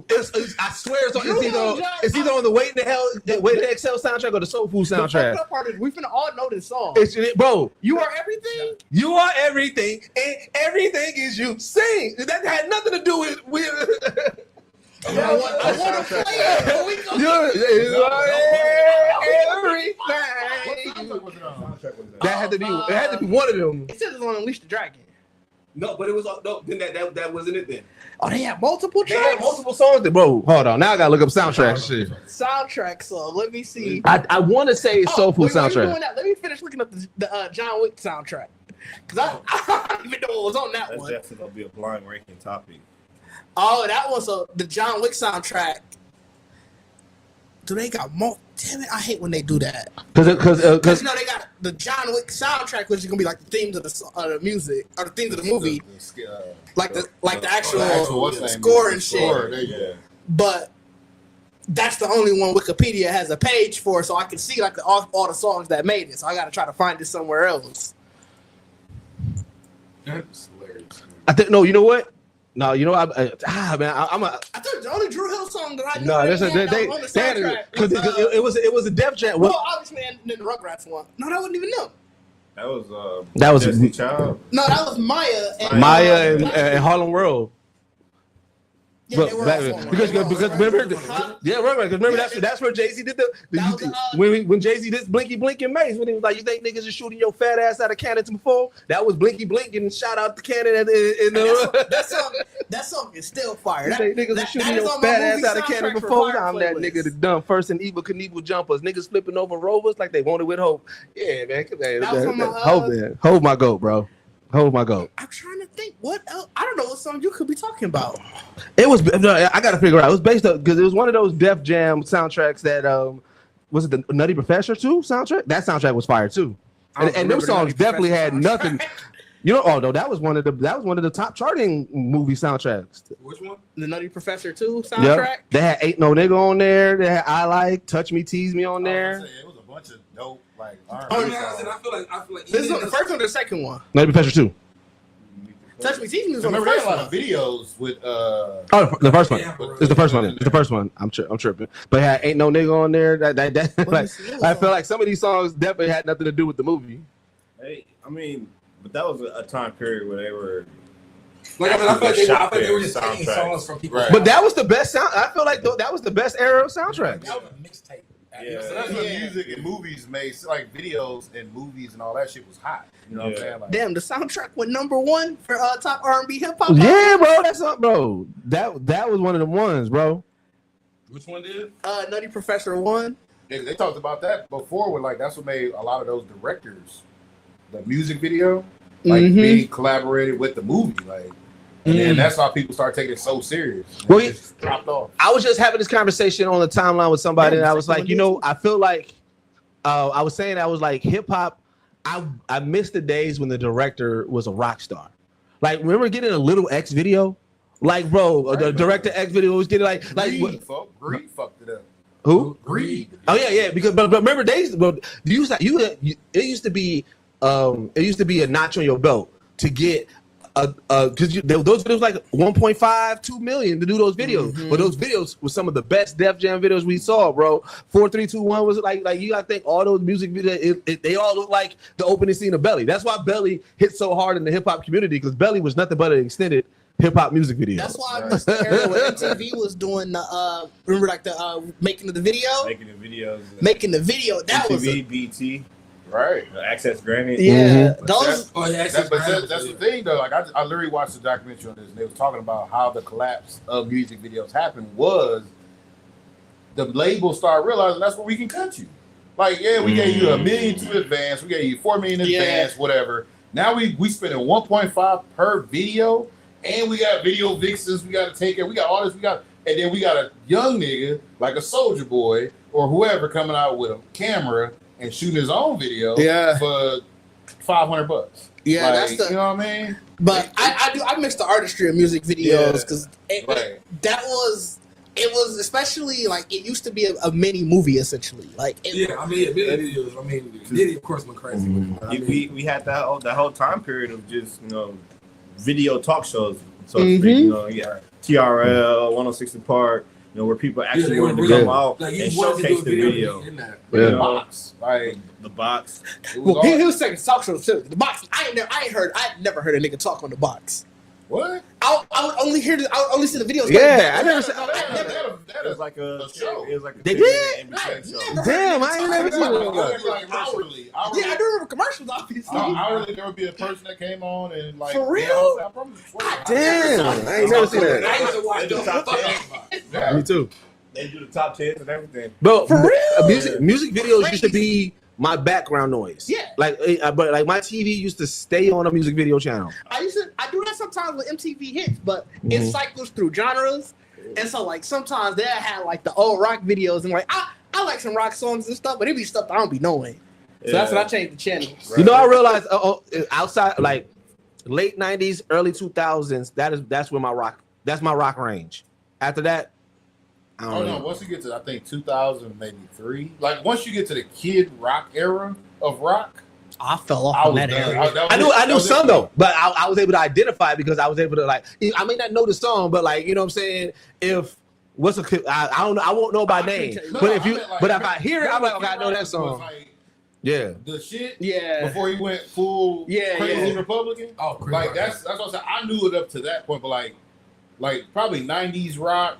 I swear it's Drew Hill and Ja- it's either on the Waiting to Excel soundtrack or the Soul Food The soundtrack. fucked up part is we finna all know this song. Bro, You are everything. you are everything, and everything is you. Sing. That had nothing to do with. I want to play it. But we gonna- You are everything. What was it on? That had to be. It had to be one of them. It says it's on Unleash the Dragon. No, but it was no. Then that wasn't it. Then Oh, they have multiple they tracks. had multiple songs. Bro, hold on. Now I gotta look up soundtrack shit. Soundtrack song. Let me see. I want to say it's Soul Food wait, while you're soundtrack. doing that, let me finish looking up the John Wick soundtrack because I don't even know what was on that That's one. definitely gonna be a blind ranking topic. Oh, that was the John Wick soundtrack. Do they got more? Damn it! I hate when they do that. Because Because they got the John Wick soundtrack, which is gonna be like the themes of the music or the themes of the movie, like the actual what's the name? score and shit. Score, there you go. Yeah. But that's the only one Wikipedia has a page for, so I can see like all the songs that made it. So I got to try to find it somewhere else. That's hilarious. I think no. You know what? No, you know I'm a. I thought the only Drew Hill song that I knew No, they there's a, had they on the soundtrack because was, it was a Def Jam. well, obviously, and then the Rugrats one. No, that wasn't even them. That was Destiny Child. No, that was Maya and Maya and Harlem World. Yeah, they were also on Because remember, Huh? right. Because remember that's where Jay-Z did That was, when Jay-Z did Blinky Blink and Mace when he was like, you think niggas are shooting your fat ass out of cannons before? That was Blinky Blink and shout out the cannon in the. that song is still fire. You think niggas are shooting your fat ass out of cannons before? I'm that nigga that done first and Evil Knievel jumpers. Niggas flipping over rovers like they wanted with hope. Yeah, man. That was on my, Hope, man. Hold my goat, bro. Hold my goat. I'm trying to think what else. I don't know what song you could be talking about. It was. No, I gotta figure out. It was based on because it was one of those Def Jam soundtracks that was it the Nutty Professor 2 soundtrack? That soundtrack was fire too, and them songs definitely had nothing. You know, oh no, that was one of the top charting movie soundtracks. Which one? The Nutty Professor 2 soundtrack. Yep. They had Ain't No Nigga on there. They had I Like, Touch Me, Tease Me on there. It was a bunch of dope like Oh, R&B yeah, songs. I feel like This is on the first one or the second one? Nutty Professor 2. Touch Me, Tease Me was on the Remember, they first had a lot of one. videos with Oh, the first one. Yeah, It's the first one. It's the first one. I'm tripping. But it had Ain't No Nigga on there. I feel like some of these songs definitely had nothing to do with the movie. Hey, I mean, but that was a time period where they were. Like, I feel like they were just taking Soundtrack. songs from people. Right. But that was the best sound. I feel like that was the best era of soundtracks. That was a mixtape. Yeah. So that's when music and movies made, like videos and movies and all that shit was hot. You know what I'm saying? Like, Damn, the soundtrack went #1 for top R&B hip hop. Yeah, bro, that's up, bro. That was one of the ones, bro. Which one did? Nutty Professor 1. they talked about that before. With like that's what made a lot of those directors the music video like being collaborated with the movie, like. And then that's why people start taking it so serious. Well, It just dropped off. I was just having this conversation on the timeline with somebody, and I was like, you know, I feel like I was saying I was like hip hop. I miss the days when the director was a rock star. Like, remember getting a Little X video? Like, bro, the director X video was getting like Greed fucked it up. Who? Greed. Oh yeah. Because but remember days. But it used to be a notch on your belt to get because those videos like 1.5, 2 million to do those videos. Mm-hmm. But those videos were some of the best Def Jam videos we saw, bro. 4, 3, 2, 1 was like you gotta think all those music videos. They all look like the opening scene of Belly. That's why Belly hit so hard in the hip hop community because Belly was nothing but an extended hip hop music video. That's why I missed the era when MTV was doing the remember like the making of the video, Making the videos. making the video. That MTV, was BT, Right. Access Granted. yeah. But Those that's the thing though. Like I literally watched the documentary on this, and they was talking about how the collapse of music videos happened was the label started realizing that's where we can cut you. Like, yeah, we gave you $1 million to advance, we gave you $4 million in advance, whatever. Now we spending 1.5 per video, and we got video vixens, we got to take care, we got all this, and then we got a young nigga like a Soldier Boy or whoever coming out with a camera and shooting his own video for $500. Yeah, like, that's the, you know what I mean? But I miss the artistry of music videos because it was especially like it used to be a mini movie essentially. Like Diddy, of course, went crazy. We had that whole time period of just video talk shows, so to speak. TRL, 106 Park. Where people actually wanted to come out and showcase the video. The box, like the box. Well, he was saying talk show too. The box. I never heard a nigga talk on the box. What? I would only hear. I would only see the videos. Yeah, I never. That is like a show. It was like a They did? show. Damn, I ain't never seen like hourly. Yeah, I do remember commercials, obviously. Hourly, there would be a person that came on and like For real? I promise you, Damn, I ain't never seen that. I used to watch They do those. top 10. Yeah. Me too. They do the top 10s and everything. But For real? music videos used to be my background noise. Yeah. But like my TV used to stay on a music video channel. I do that sometimes with MTV hits, but it cycles through genres, and so like sometimes they have like the old rock videos, and like I like some rock songs and stuff, but it be stuff I don't be knowing. So that's when I changed the channel. You know, I realized outside like late '90s, early 2000s, that's where my rock range. After that, I don't know. Once you get to I think 2000 maybe 3, like once you get to the Kid Rock era of rock, I fell off on that era. I knew some though, but I was able to identify because I was able to like. I may not know the song, but like you know what I'm saying. If I don't know, I won't know by name. But if I hear it, I'm like, okay, I know that song. Yeah, the shit. Yeah, before he went full crazy Republican. Oh, crazy. Like that's what I'm saying. I knew it up to that point, but like probably 90s rock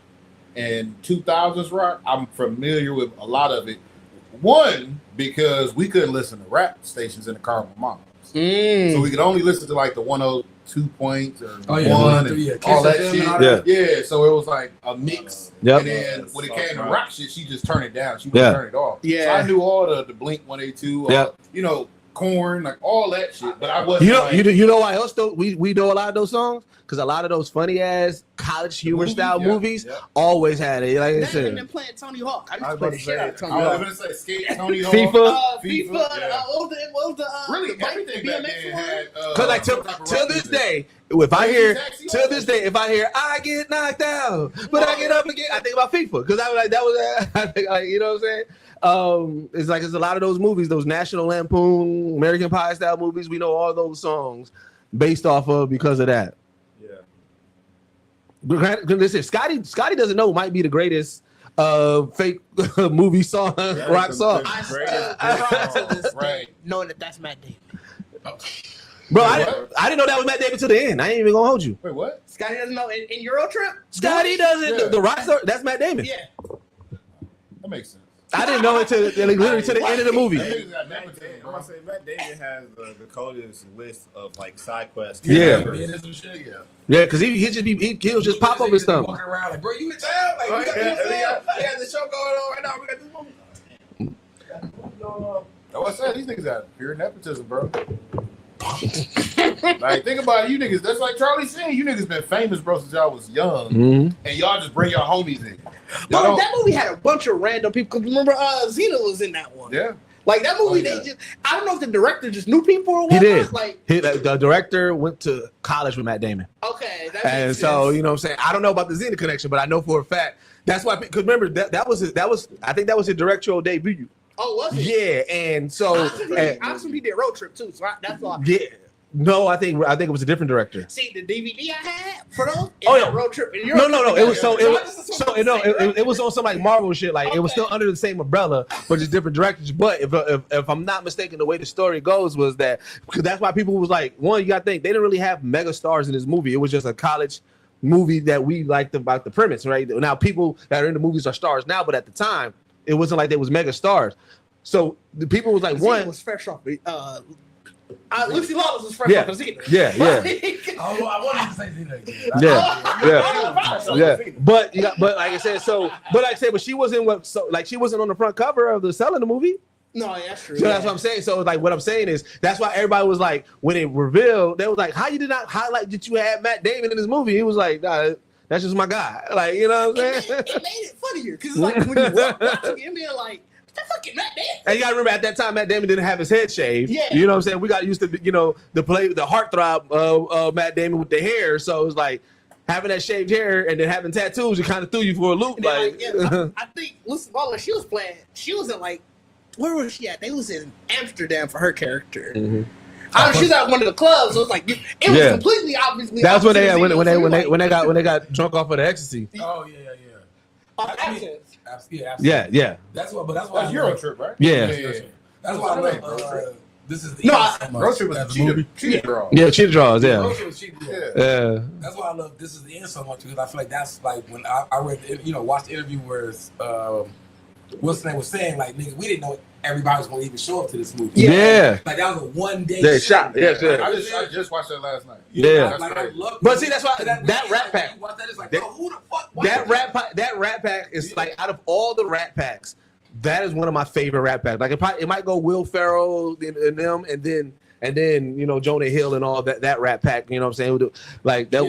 and 2000s rock, I'm familiar with a lot of it. One, because we couldn't listen to rap stations in the car with my mom. So we could only listen to like the 102 points or one and all that shit. Yeah, so it was like a mix. Yep. And then when it came to rock shit, she just turned it down. She wouldn't turn it off. Yeah. So I knew all the Blink 182, Corn, like all that shit. But I wasn't you know why else though? We know a lot of those songs because a lot of those funny ass college humor style movies always had it. Like I they've said, been playing Tony Hawk. I used to play the shit out of Tony I Hawk. was going to say skate, Tony Hawk, FIFA. Yeah. What was the Really, everything back then had. because like till this day, if I hear I get knocked out, but I get up again, I think about FIFA because I was like that was I think like you know what I'm saying. It's like it's a lot of those movies, those National Lampoon, American Pie style movies. We know all those songs based off of because of that. Yeah. Listen, Scotty doesn't know might be the greatest fake movie song, rock song. I still to this Right. day knowing that's Matt Damon. Bro, I didn't know that was Matt Damon to the end. I ain't even gonna hold you. Wait, what? Scotty doesn't know in Euro Trip. Scotty doesn't. Yeah. The rock star, that's Matt Damon. Yeah. That makes sense. I didn't know it literally to the end of the movie. Niggas got never I'm taken, gonna say Matt Damon has the coldest list of like side quests. Yeah. Yeah. Yeah, because he'll just pop up his thumb. Walking around like, bro, you in town? Like, we got the show going on right now. We got this movie. I said these niggas got pure nepotism, bro. Like, think about it, you niggas. That's like Charlie saying, you niggas been famous, bro, since y'all was young, and y'all just bring your homies in. Bro, that movie had a bunch of random people. Cause remember, Xena was in that one. Yeah. Like that movie, Oh, yeah. they just I don't know if the director just knew people or He what. did. Like The director went to college with Matt Damon. okay, that And makes so, sense. you know what I'm saying? I don't know about the Xena connection, but I know for a fact that's why. Because remember that was I think that was his directorial debut. Oh, was it? Yeah, and so I assumed he did Road Trip too. So that's why. yeah, no, I think it was a different director. See the DVD I had for those. Oh, It yeah. had Road Trip. And No. It was so it it was on some like Marvel shit. Like it was still under the same umbrella, but just different directors. But if I'm not mistaken, the way the story goes was that because that's why people was like, one, you got to think they didn't really have mega stars in this movie. It was just a college movie that we liked about the premise. Right now, people that are in the movies are stars now, but at the time, it wasn't like they was mega stars. So the people was like, one was fresh off. Lucy Lawless was fresh Yeah. off the Xena. Yeah. Oh, I wanted to say Xena again. Yeah. But like I said, but she wasn't she wasn't on the front cover of the selling the movie. No, that's true. So that's what I'm saying. So like what I'm saying is that's why everybody was like when it revealed, they was like, how you did not highlight that you had Matt Damon in this movie? He was like, nah, that's just my guy. Like, you know what I'm saying? It made it funnier because like when you watch it, and being like, that fucking Matt Damon. And you gotta remember at that time Matt Damon didn't have his head shaved. Yeah. You know what I'm saying? We got used to the heartthrob Matt Damon with the hair. So it was like having that shaved hair and then having tattoos, it kind of threw you for a loop. And then, I think Lucy Lawless, she was in like, where was she at? They was in Amsterdam for her character. Mhm. She was at one of the clubs. So it was like it was completely obviously. That's when opposite they of Xena, when they got drunk off of the ecstasy. Oh yeah. Accents. Yeah. That's why. That's Euro Trip, right? Yeah. That's why I love. This is the Road Trip was a cheetah girl. Yeah, cheetah draws, yeah. Road Trip was cheap, yeah. Yeah. That's why I love This Is the End so much because I feel like that's like when I read, watched the interview where what's the name was saying like, nigga, we didn't know everybody was gonna even show up to this movie. Yeah. Like that was a one day. They shot. Yeah. I just watched that last night. Yeah. Like, I love But see, that's why that Rat Pack. You watch that, it's like, That- bro, who the fuck? That Rat Pack is like out of all the Rat Packs, that is one of my favorite Rat Packs. Like it might go Will Ferrell and them, and then Jonah Hill and all that Rat Pack. You know what I'm saying? Like that.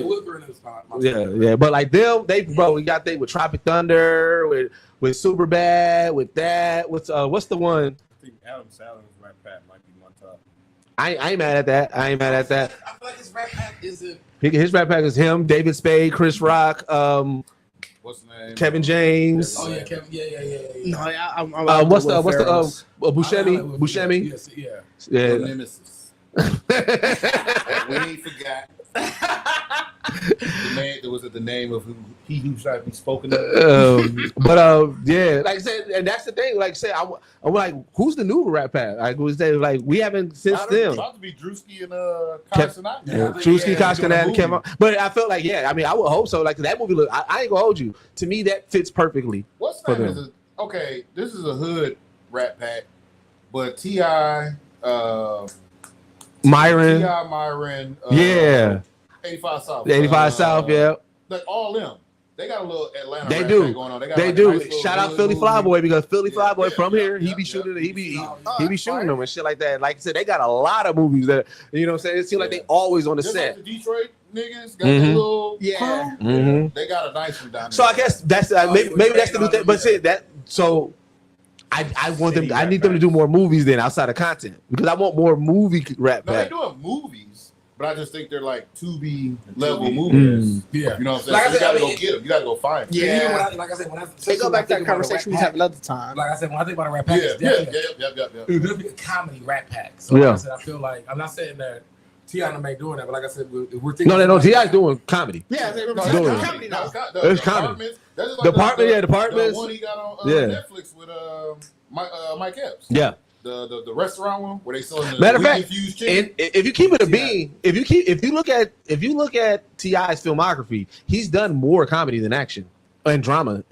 Yeah. But like them, we got they with Tropic Thunder, with Superbad, with that. What's the one? I think Adam Sandler's Rat Pack might be one top. I ain't mad at that. I feel like his Rat Pack isn't. His Rat Pack is him, David Spade, Chris Rock, What's the name? Kevin James. Oh yeah, Kevin. Yeah. No, I'm What's the Buscemi? Buscemi. Yes, yeah. Yeah. Nemesis. We ain't forgot. The name of he who shall be spoken of. Yeah, like I said, and that's the thing. Like I said, I'm like, who's the new Rat Pack? Like we haven't since them. About to be Drewski and Consonant. Drewski, Koskinen, and Kevin. But I felt like, I mean, I would hope so. Like that movie, look, I ain't gonna hold you. To me, that fits perfectly. What's for name them. is okay? This is a hood Rat Pack, but T.I. Myron. Myron. 85 South. 85 South, yeah. Like all them. They got a little Atlanta They Rat do. Pack going on. They got They like a do. nice little Shout out hood Philly movie. Flyboy because Philly Flyboy Yeah, from yeah, here, he yeah, be yeah. shooting. He be Fire. shooting them and shit like that. Like I said, they got a lot of movies that you know what I'm saying. It seems like they always on the Just set. like the Detroit niggas got Mhm. the little Yeah. crew. Mhm. They got a nice one down there. So I guess that's maybe that's the new thing. But see that so. I want them. I need them to do more movies then outside of content because I want more movie Rat no, they're Pack. doing movies, but I just think they're like 2B level movies. Yeah. You know what I'm saying? Like I So you said, gotta I mean, go get them. You gotta go find them. Yeah. Even when I They go back to that conversation we have another time. Like I said, when I think about a Rat Pack, Yeah, it's yeah, definitely yep. it's definitely a comedy Rat Pack. So Yeah. like I said, I feel like I'm not saying that T.I. may doing that, but like I said, we're thinking. No, they don't. T.I.'s doing comedy. Yeah, they No, were that's Doing comedy. comedy now. It's comedy. That's just Department, yeah, the Departments. one he got on Yeah. Netflix with Mike Epps. Yeah. The restaurant one where they selling the Matter of wheat fact, infused chicken. and if you keep it a bean, if you look at T.I.'s filmography, he's done more comedy than action and drama.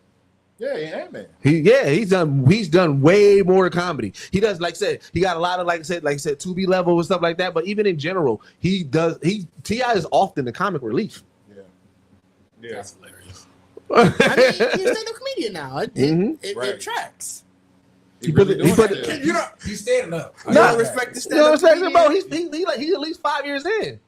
Yeah, Ant-Man. He's done way more comedy. He does, like I said, he got a lot of like I said 2B level and stuff like that. But even in general, T.I. is often the comic relief. Yeah. That's hilarious. I mean, he's a stand-up comedian now. It Right. tracks. He put really it- he doing put that it- shit. He's standing up. You Nah. don't respect the You know what stand-up I'm saying, bro? comedian. He's at least 5 years in.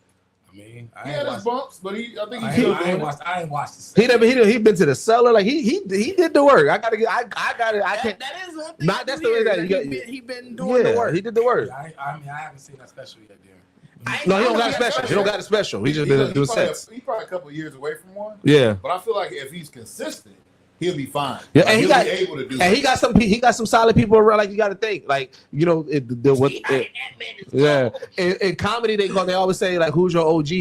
Me, He had his bumps, but I think I he's still ain't doing it. watched. I ain't watched this. He been to the cellar. Like he did the work. I got it. I can't. That is one thing. Not that's the way that he been doing the work. He did the work. I mean, I haven't seen that special yet, dude. No, he don't got a special. He don't got a special. He just been doing sets. He's probably a couple of years away from one. Yeah. But I feel like if he's consistent, he'll be fine. Yeah, Like, and he'll be able to do. he got some solid people around. Like you got to think, like you know, in comedy they always say like who's your OG,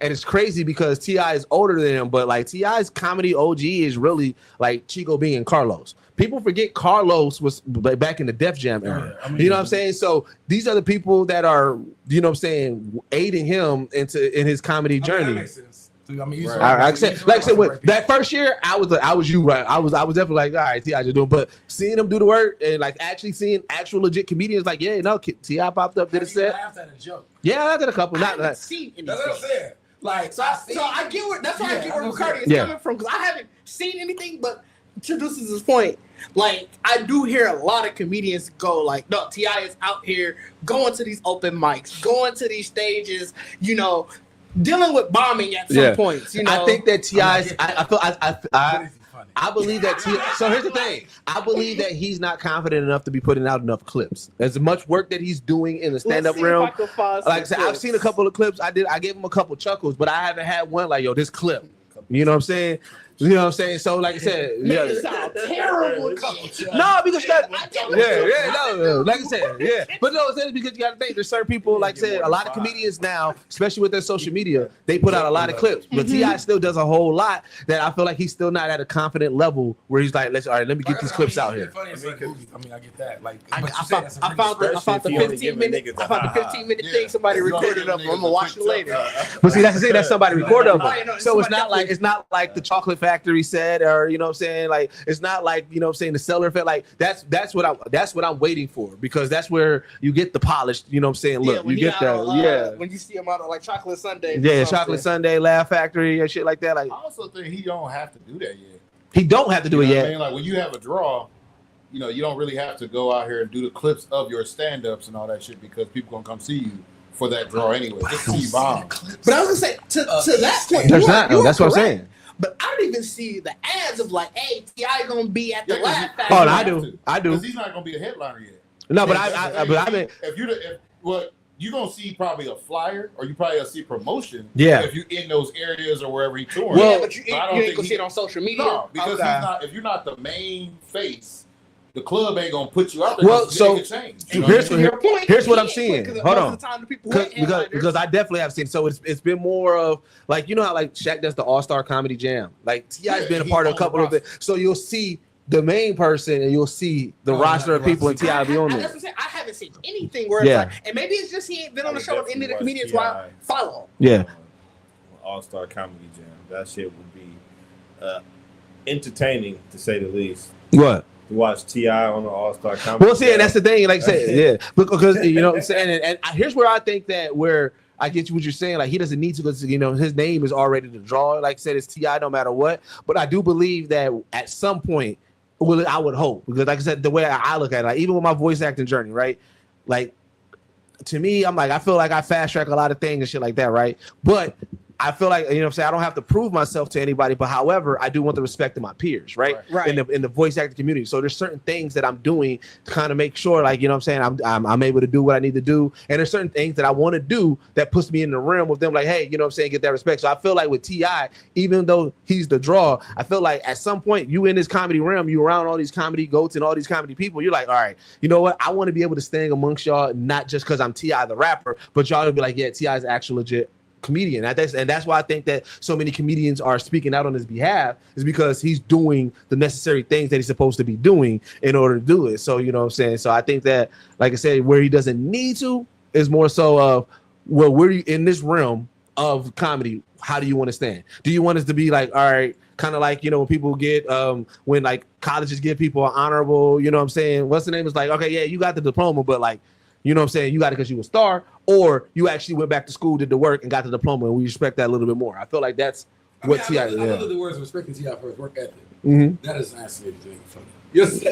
and it's crazy because T.I. is older than him, but like T.I.'s comedy OG is really like Chico Bean and Carlos. People forget Carlos was back in the Def Jam era. Yeah, I mean, you know what I'm saying? So these are the people that are, you know what I'm saying, aiding him in his comedy journey. That makes sense. I mean, Right. Like I said, with that first year, I was you right. I was definitely like, all right, T.I. just doing. But seeing him do the work and like actually seeing actual legit comedians, like yeah, no, T.I. popped up, did a set. laughed at a joke. Yeah, I did a couple. I Not haven't like, seen anything. That's what I'm saying. Like, So I get where that's why I get where Ricardo is coming from, because I haven't seen anything. But to Deuce's point, like I do hear a lot of comedians go like, no, T.I. is out here going to these open mics, going to these stages, you know, dealing with bombing at some points. You know, I think that T.I.'s. I believe that T.I. So here's the thing. I believe that he's not confident enough to be putting out enough clips. As much work that he's doing in the stand-up realm. Like I said, I've seen a couple of clips. I gave him a couple chuckles, but I haven't had one like, yo, this clip. You know what I'm saying? You know what I'm saying? So like I said, it sound terrible. no, because like I said, yeah. But no, it's because you got to think there's certain people, like I said, a lot of comedians now, especially with their social media, they put out a lot of clips. But T.I. still does a whole lot that I feel like he's still not at a confident level where he's like, let me get these clips out here. I mean, I get that. Like, I found the 15-minute thing somebody recorded up. I'm gonna watch it later. But see, that's the thing, that's somebody recorded of it. So it's not like the Chocolate Factory said, or you know what I'm saying, like it's not like, you know what I'm saying, the Cellar Effect. Like that's what I'm waiting for, because that's where you get the polished, you know what I'm saying, look, you get that, when you see him out on like Chocolate Sunday. Yeah, Chocolate Sunday, Laugh Factory and shit like that. Like I also think he don't have to do that yet. He don't have to do it yet. I mean, like when you have a draw, you know, you don't really have to go out here and do the clips of your stand-ups and all that shit, because people gonna come see you for that draw anyway. Just see you bomb. But I was gonna say to that point, there's not. No, that's what I'm saying. But I don't even see the ads of like, hey, T.I. gonna be at the Laugh Factory. Oh, no, I do. Because he's not gonna be a headliner yet. No, but I mean, you're gonna see probably a flyer, or you probably gonna see promotion. Yeah. If you're in those areas or wherever he's touring. Well, but you ain't gonna see it on social media. No, because he's not. If you're not the main face, the club ain't gonna put you out there. Well, so change. here's what I'm seeing. Hold on, because because I definitely have seen. So it's been more of like, you know how like Shaq does the All-Star Comedy Jam. Like T.I.'s been a part of a couple of it. So you'll see the main person and you'll see the roster of people, and T.I. be on there. I haven't seen anything where it's like, and maybe it's just he ain't been on the show with any of the comedians who I follow. Yeah. All-Star Comedy Jam. That shit would be entertaining, to say the least. What? To watch T.I. on the All-Star Comedy Well, see, and that's the thing, like I said, yeah. Because, you know what I'm saying, and here's where I think that where I get you what you're saying, like he doesn't need to, because, you know, his name is already the draw. Like I said, it's T.I. no matter what. But I do believe that at some point, well, I would hope, because like I said, the way I look at it, like even with my voice acting journey, right? Like to me, I'm like, I feel like I fast track a lot of things and shit like that, right? But I feel like, you know what I'm saying, I don't have to prove myself to anybody, but however, I do want the respect of my peers, right? In the voice acting community. So there's certain things that I'm doing to kind of make sure, like, you know what I'm saying, I'm able to do what I need to do. And there's certain things that I want to do that puts me in the realm with them, like, hey, you know what I'm saying, get that respect. So I feel like with T.I., even though he's the draw, I feel like at some point you in this comedy realm, you around all these comedy goats and all these comedy people, you're like, all right, you know what, I want to be able to stand amongst y'all, not just because I'm T.I. the rapper, but y'all will be like, yeah, T.I. is actual legit comedian. And that's why I think that so many comedians are speaking out on his behalf, is because he's doing the necessary things that he's supposed to be doing in order to do it. So, you know what I'm saying? So I think that, like I said, where he doesn't need to is more so of, well, we're in this realm of comedy. How do you want to stand? Do you want us to be like, all right, kind of like, you know, when people get, when like colleges give people an honorable, you know what I'm saying? What's the name? It's like, okay, yeah, you got the diploma, but like, you know what I'm saying, you got it because you a star, or you actually went back to school, did the work, and got the diploma, and we respect that a little bit more. I feel like that's what T.I. I love the words respecting T.I. for his work ethic. Mm-hmm. That is actually funny. Yes.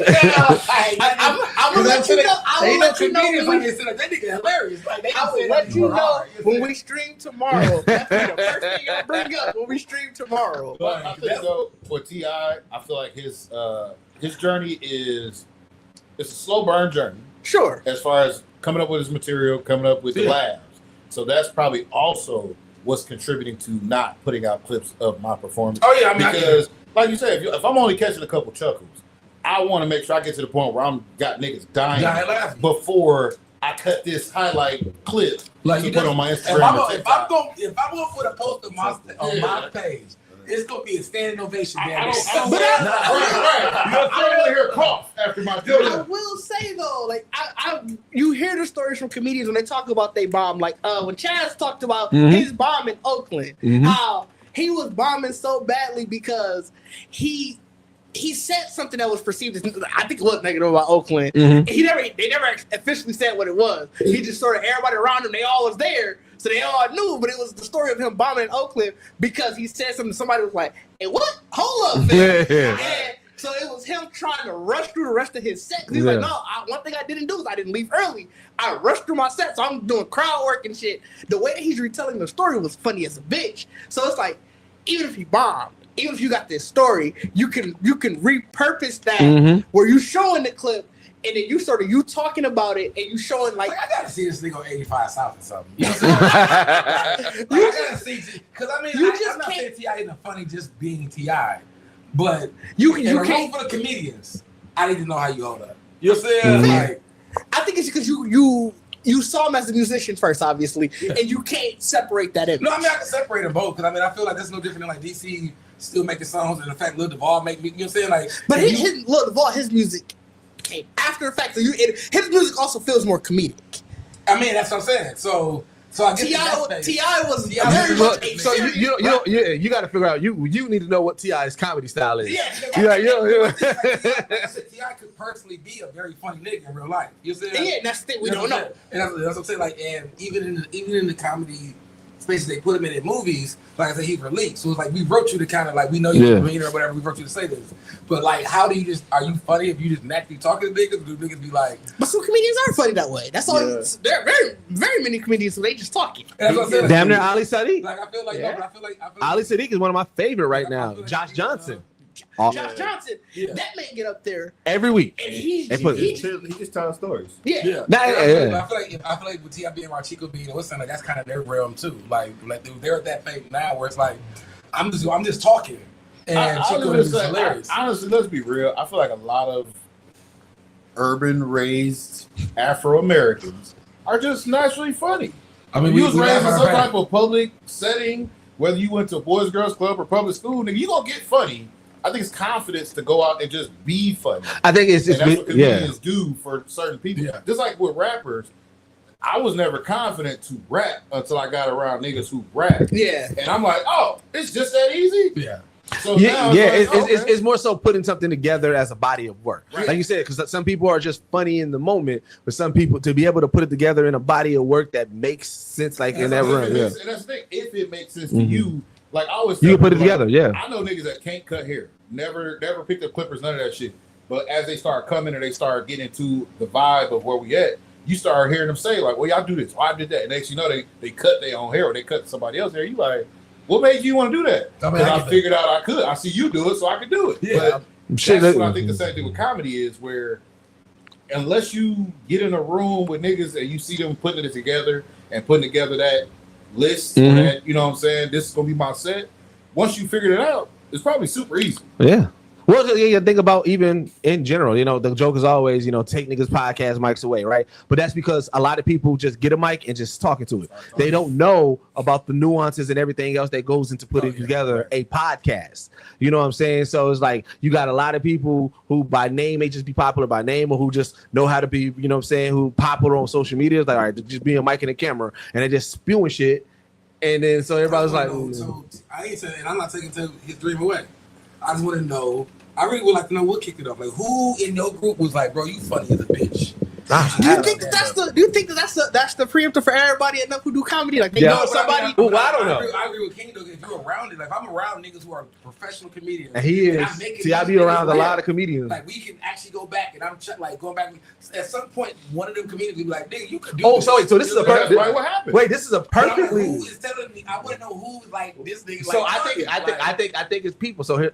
I'm gonna let you know. I will let you know when we. That nigga hilarious. Like, I will let you know when we stream tomorrow. That's the first thing I'll bring up when we stream tomorrow. But I think though for T.I., I feel like his journey it's a slow burn journey. Sure. As far as coming up with his material, coming up with the labs. So that's probably also what's contributing to not putting out clips of my performance. Oh yeah, because like you said, if I'm only catching a couple chuckles, I want to make sure I get to the point where I'm got niggas dying before I cut this highlight clip like to put on my Instagram. If I'm going to put a post on my page, it's gonna be a standing ovation. I don't want to hear a cough after my video. I will say though, like you hear the stories from comedians when they talk about they bomb. Like when Chaz talked about his bomb in Oakland, how he was bombing so badly because he said something that was perceived as, I think it was negative about Oakland. They never officially said what it was. He just sort of, everybody around him, they all was there, so they all knew, but it was the story of him bombing in Oakland because he said something, somebody was like, hey, what? Hold up, man. And so it was him trying to rush through the rest of his set. He's like, no, one thing I didn't do is I didn't leave early. I rushed through my set, so I'm doing crowd work and shit. The way that he's retelling the story was funny as a bitch. So it's like, even if you bombed, even if you got this story, you can repurpose that where you showing the clip and then you talking about it and you showing like I gotta see this thing on 85 South or something. You know what I'm saying? I gotta see, because I mean, I'm not saying T.I. isn't funny just being T.I., but you can't for the comedians. I need to know how you hold up. You know what I'm saying? Like, I think it's because you saw him as a musician first, obviously, and you can't separate that in. No, I mean I can separate them both because I mean I feel like that's no different than like DC still making songs and the fact Lil Duval make me, you know what I'm saying? Like, but Lil Duval, his music came after the fact. So his music also feels more comedic. I mean that's what I'm saying. So I guess T.I. was very much a so you got to figure out you need to know what T.I.'s comedy style is. T.I. could personally be a very funny nigga in real life. You know what I'm saying? Yeah, that's the thing we don't know. And that's what I'm saying. Like, and even in the comedy spaces they put him in movies, like I said, he's released. So it's like we wrote you to kind of like we know you're a comedian or whatever. We wrote you to say this, but like, how do you are you funny if you just naturally talking to niggas? Do niggas be like? But some comedians are funny that way. That's all. Yeah. There are very, very many comedians who they just talking. Damn near Ali Sadiq. Like I feel like I feel like Ali Sadiq is one of my favorite right now. Like Josh Johnson. Josh Johnson, that man get up there every week. And he just telling stories. Yeah. I feel like with T.I. being Chico being what's like that's kind of their realm too. Like they're at that phase now where it's like I'm just talking. And Chico is hilarious. Honestly, let's be real. I feel like a lot of urban raised Afro Americans are just naturally funny. I mean, you was raised in some type of public setting, whether you went to a boys girls club or public school, nigga, you gonna get funny. I think it's confidence to go out and just be funny. I think it's that's what comedians do for certain people. Yeah. Just like with rappers, I was never confident to rap until I got around niggas who rap. Yeah. And I'm like, oh, it's just that easy? Yeah. So it's more so putting something together as a body of work. Right. Like you said, because some people are just funny in the moment, but some people to be able to put it together in a body of work that makes sense, like in that room. And that's the thing. If it makes sense to you, like I always you can put it together. Yeah. I know niggas that can't cut hair, never picked up clippers, none of that shit. But as they start coming and they start getting into the vibe of where we at, you start hearing them say like, "Well, y'all do this, well, I did that," and next you know they cut their own hair or they cut somebody else's hair. You like, what made you want to do that? I figured out I could. I see you do it, so I could do it. Yeah. But that's what I think the same thing with comedy is, where unless you get in a room with niggas and you see them putting it together and putting together that list, that, you know what I'm saying, this is going to be my set. Once you figured it out, it's probably super easy. Yeah. Well, you think about even in general, the joke is always, take niggas podcast mics away, right? But that's because a lot of people just get a mic and just talking to it. They don't know about the nuances and everything else that goes into putting together a podcast. You know what I'm saying? So it's like you got a lot of people who by name may just be popular by name or who just know how to be, you know what I'm saying, who popular on social media. It's like, all right, just be a mic and a camera and they just spewing shit. And then so everybody's like, so I ain't saying, and I'm not taking his dream away. I just want to know. I really would like to know what kicked it off. Like, who in your group was like, bro, you funny as a bitch? Do you think that's the preemptor for everybody enough who do comedy? Like they know somebody. Well, I don't know. I agree with King though. If you're around it, like if I'm around niggas who are professional comedians, And he is. See, I be around a lot of comedians. Like we can actually go back, and I'm like going back. At some point, one of them comedians will be like, "Nigga, you could do." Oh, this. so wait, so this is a That's right. What happened? Wait, this is a perfectly. Who is telling me? I want to know who's like this nigga. So like, I think it's people. So here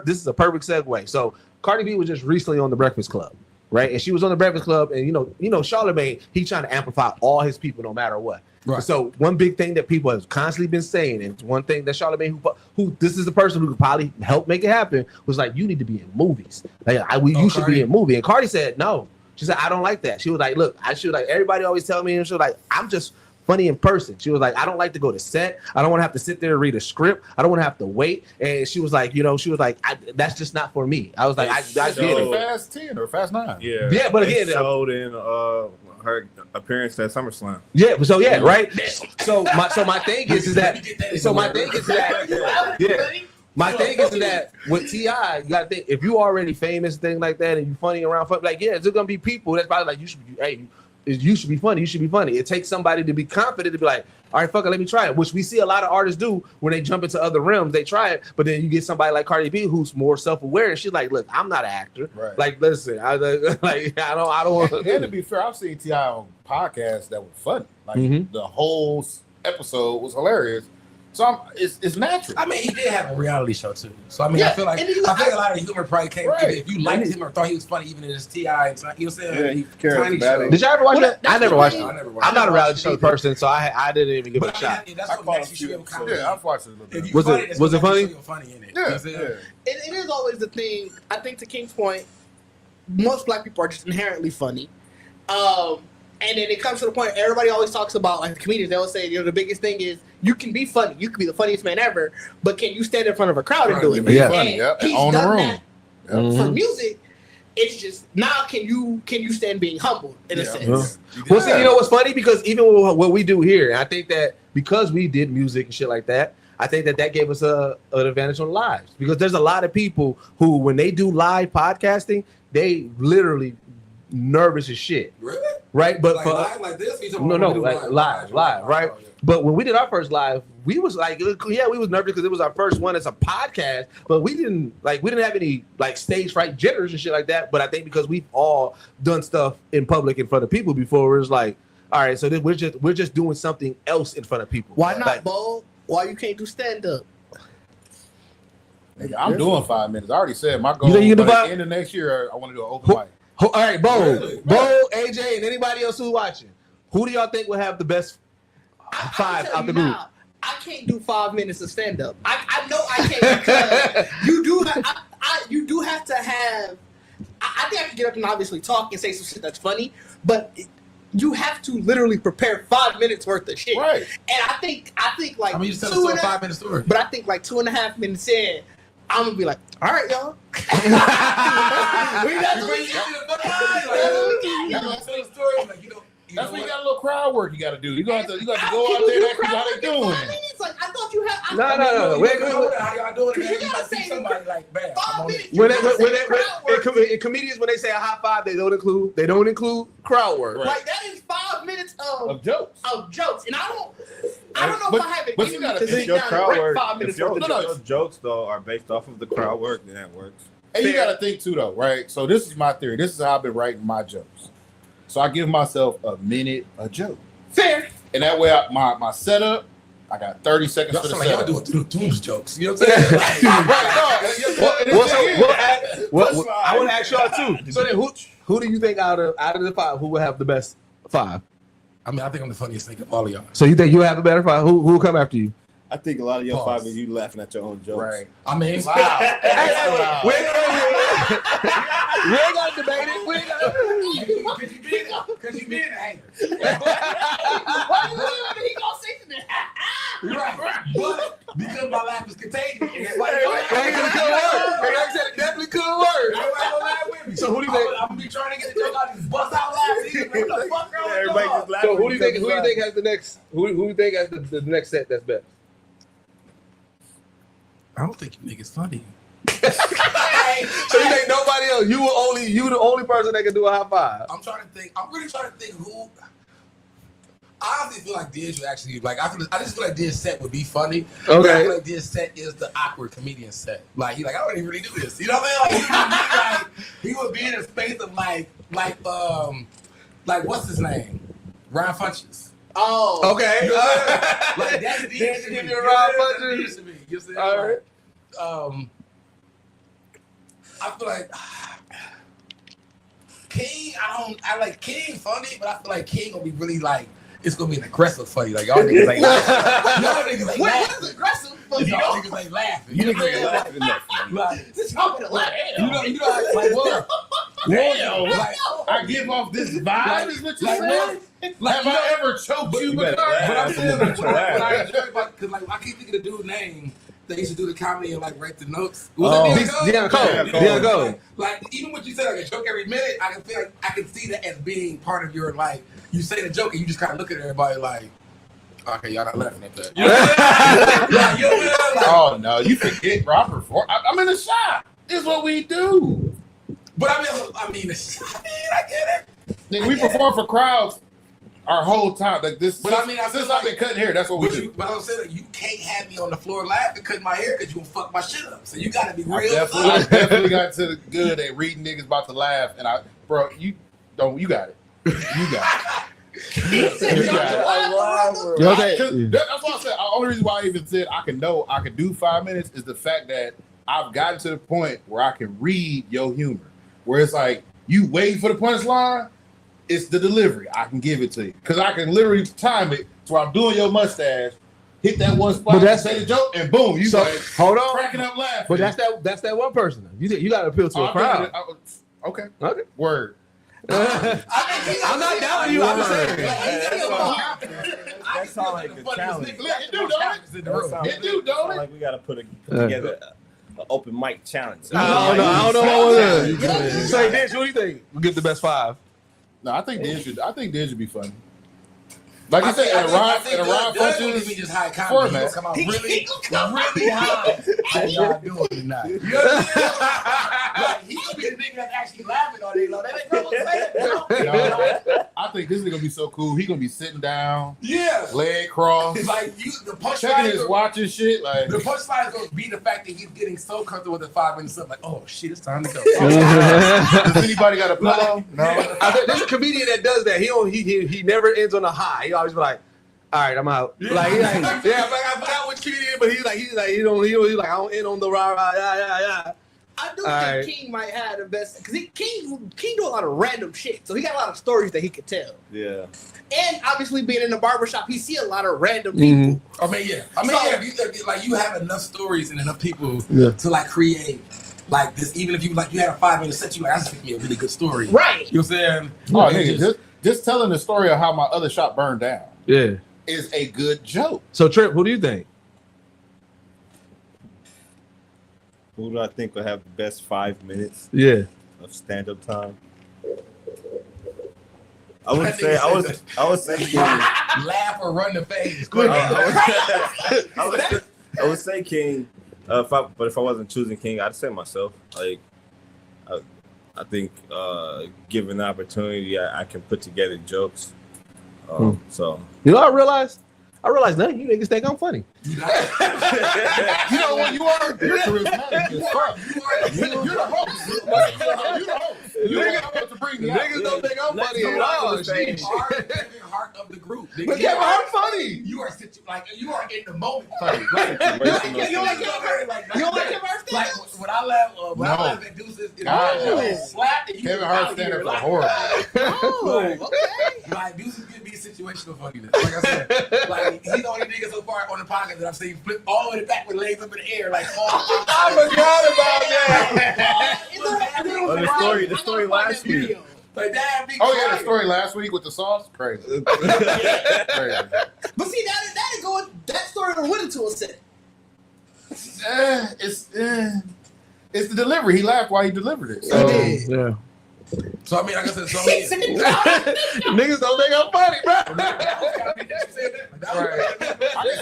this is a perfect segue. So Cardi B was just recently on the Breakfast Club, right? And she was on the Breakfast Club, and you know Charlamagne, he's trying to amplify all his people no matter what. Right. So one big thing that people have constantly been saying, and one thing that Charlamagne, who this is the person who could probably help make it happen, was like, you need to be in movies. Like you should be in a movie. And Cardi said no. She said, I don't like that. She was like, look, everybody always tell me, and she was like, I'm just funny in person. She was like, I don't like to go to set. I don't want to have to sit there and read a script. I don't want to have to wait. And she was like, that's just not for me. I was like, I get it. Fast 10 or Fast 9. Yeah, but again, showed in her appearance at SummerSlam. Yeah, so yeah, right. So my thing is that my thing is that with T.I., you gotta think, if you already famous, thing like that, and you funny around, like, yeah, there's gonna be people that's probably like, you should be funny. You should be funny. It takes somebody to be confident to be like, all right, fuck it, let me try it. Which we see a lot of artists do when they jump into other realms. They try it, but then you get somebody like Cardi B who's more self-aware, and she's like, look, I'm not an actor. Right. Like, listen, I don't want. And to be fair, I've seen T.I. on podcasts that were funny. Like the whole episode was hilarious. So it's natural. I mean, he did have a reality show too. So I mean, I feel like a lot of humor probably came. Right. If you liked him or thought he was funny, even in his T.I., you know what I'm saying? Yeah, he cares about it. Did y'all ever watch that? I never watched it. I'm not a reality show either. person, so I didn't even give it a shot. That's what makes you show comedy. Yeah, I've watched it a little bit. Was it funny? Funny in it. Yeah, It is always the thing. I think to King's point, most black people are just inherently funny. And then it comes to the point everybody always talks about, like the comedians, they always say, the biggest thing is you can be funny. You can be the funniest man ever, but can you stand in front of a crowd and do it? Yeah. Funny, And he's on the done room. that. For music, it's just now can you stand being humble in a sense? Well, see, you know what's funny? Because even with what we do here, and I think that because we did music and shit like that, I think that gave us an advantage on lives. Because there's a lot of people who, when they do live podcasting, they literally nervous as shit. Really? Right? But like for live like this? live, right? Oh, yeah. But when we did our first live, we was like, yeah, we was nervous because it was our first one as a podcast, but we didn't have any like stage fright jitters and shit like that. But I think because we've all done stuff in public in front of people before, it's like, all right, so we're just doing something else in front of people. Why not, Bo? Why you can't do stand up? I'm doing 5 minutes. I already said my goal You think you can do by the 5? end of next year, I want to do an open mic. All right, Bo, Really? Bo, AJ, and anybody else who's watching, who do y'all think will have the best 5 out the group? I can't do 5 minutes of stand up. I know I can't because you do have to have. I think I can get up and obviously talk and say some shit that's funny, but you have to literally prepare 5 minutes worth of shit. Right. And I think like You just tell us a 5 minute story. But I think like 2.5 minutes in, I'm gonna be like, all right, y'all. That's when you got a little crowd work you got to do. You got to go out there and ask people how they doing. Like, I thought you had. No. Wait, how y'all doing it? You gotta say somebody like, man, In comedians, when they say a high five, they don't include crowd work. Right. Like that is 5 minutes Of jokes. And I don't know if I have it but in you me gotta to think sit Your down and crowd write work, 5 minutes if your worth of jokes. jokes though are based off of the crowd work, then that works. And you got to think too, though, right? So this is my theory. This is how I've been writing my jokes. So I give myself a minute a joke. Fair. And that way, my setup, I got 30 seconds for the Y'all setup. doing through the Tooms jokes. You know what I'm saying? I want to ask y'all too. So then, who do you think out of the 5 who will have the best 5? I mean, I think I'm the funniest thing of all of y'all. So you think you have a better 5? Who will come after you? I think a lot of your Pause. 5 is you laughing at your own jokes. Right. I mean, Wow. Wait. We ain't got to debate it. We ain't got because you been angry. Why you looking he gonna say something? Right. But because my laugh is contagious, and that's why it definitely could work. So who do you think? I'm gonna be trying to get the joke out and bust out laughing. What the fuck wrong with Everybody y'all? just laughing. So who do you think has the next? Who do you think has the next set that's best? I don't think you niggas funny. So you think nobody else? you the only person that can do a high five. I'm trying to think. I'm really trying to think who. I honestly feel like Diz would actually I just feel like Diz set would be funny. Okay. I feel like Diz set is the awkward comedian set. Like I don't even really do this. You know what I mean? He would be in a space of like what's his name? Ryan Funches. Oh, Okay. Like that's Diz to me. Ryan Funches. Diz to me. You see? All right. I feel like King. I like King funny, but I feel like King will be really like. It's gonna be an aggressive funny, like y'all niggas ain't laughing. Y'all niggas ain't laughing. What is aggressive funny? Y'all niggas ain't laughing. You niggas ain't laughing. Like, This y'all gonna laugh. you know, like what? Damn. Like, I give off this vibe. Is what you like, saying? like, Have I ever choked you? better Bernard? laugh. But I'm saying, like, But I- because like I keep thinking of the dude's name. They used to do the comedy and like write the notes. Oh, it Deon Cole. Deon Cole. Like even what you said, like a joke every minute, I can feel like I can see that as being part of your like. You say the joke and you just kind of look at everybody like, okay, y'all not laughing at that. Like, you know, like, Oh no, you forget Robert. I'm in the shop. This is what we do. but I mean, I get it. Nigga, we perform for crowds our whole time. Like this. But I mean, I feel since like- I've been cutting hair, that's what we do. But I'm saying you can't have me on the floor laughing cutting my hair because you gonna fuck my shit up. So you gotta be I real. definitely got to the good at reading niggas about to laugh, and you got it. You got it. You got it. Okay. That's what I said. The only reason why I even said I can do 5 minutes is the fact that I've gotten to the point where I can read your humor. Where it's like you waiting for the punchline, it's the delivery. I can give it to you because I can literally time it to where I'm doing your mustache, hit that one spot, But that's- say the joke, and boom, you So like hold on. cracking up laughing. But that's that one person. You got to appeal to Oh, a crowd. Okay. Okay. Word. I'm not doubting you. I'm just saying. That sounds like a challenge. It do, don't it? That sounds It do, don't it? like we gotta put together an open mic challenge. I don't know what it is. Say this. What do you think? We'll get the best five. No, I think Diz should be funny. Like you said, at a Ron Funches just high comedy. format. He's gonna come out really high than y'all doing tonight. You know what I'm saying? Like he gonna be the nigga that's actually laughing all day long. That ain't no saying. No, I think this is gonna be so cool. He gonna be sitting down, Yeah. leg crossed, Like the checking punchline his watch and shit. Like the punchline is gonna be the fact that he's getting so comfortable with the 5 minutes stuff. Like, oh shit, it's time to go. does anybody got a pillow? No. I think there's a comedian that does that. He never ends on a high. He always be like, all right, I'm out. Like, yeah, I forgot what comedian, but he's like, I don't end on the rah, yeah. I do All think right. King might have the best because King do a lot of random shit, so he got a lot of stories that he could tell. Yeah. And obviously, being in the barbershop, he see a lot of random people. I mean, yeah. If you have enough stories and enough people Yeah. to like create like this, even if you like you had a 5 minute set, you like that's gonna be a really good story. Right. You know what I'm saying? Oh, Like, nigga, just telling the story of how my other shop burned down Yeah. is a good joke. So Trip, who do you think? Who do I think will have the best 5 minutes Yeah. of stand-up time? I would say King. laugh or run the face. I would say King. If I wasn't choosing King, I'd say myself. Like, I think given the opportunity, I can put together jokes. So You know what I realized? None of you niggas think I'm funny. You know what you are? You're charismatic as fuck. You're the host. You're the host. You're the one to bring the Niggas don't think I'm funny at all. You are Kevin Hart of the group. But Kevin Hart funny. You are you are in the moment funny. Like, You don't like Kevin Hart? You don't like Kevin Hart? Like when I laugh at Deuces, slap and you Kevin get Hart out of stand here, up for like, horrible. Oh, okay. Like Deuces can be situational funniness. Like I said, like he's the only nigga so far on the podcast that I've seen flip all the way back with legs up in the air, like I forgot about that. the story last week. Like that. Oh yeah, the story last week with the sauce, crazy. Crazy. But see, that story went into a set. It's the delivery. He laughed while he delivered it. So, Yeah. So I mean, like I said, Niggas don't think I'm funny, bro. right. I can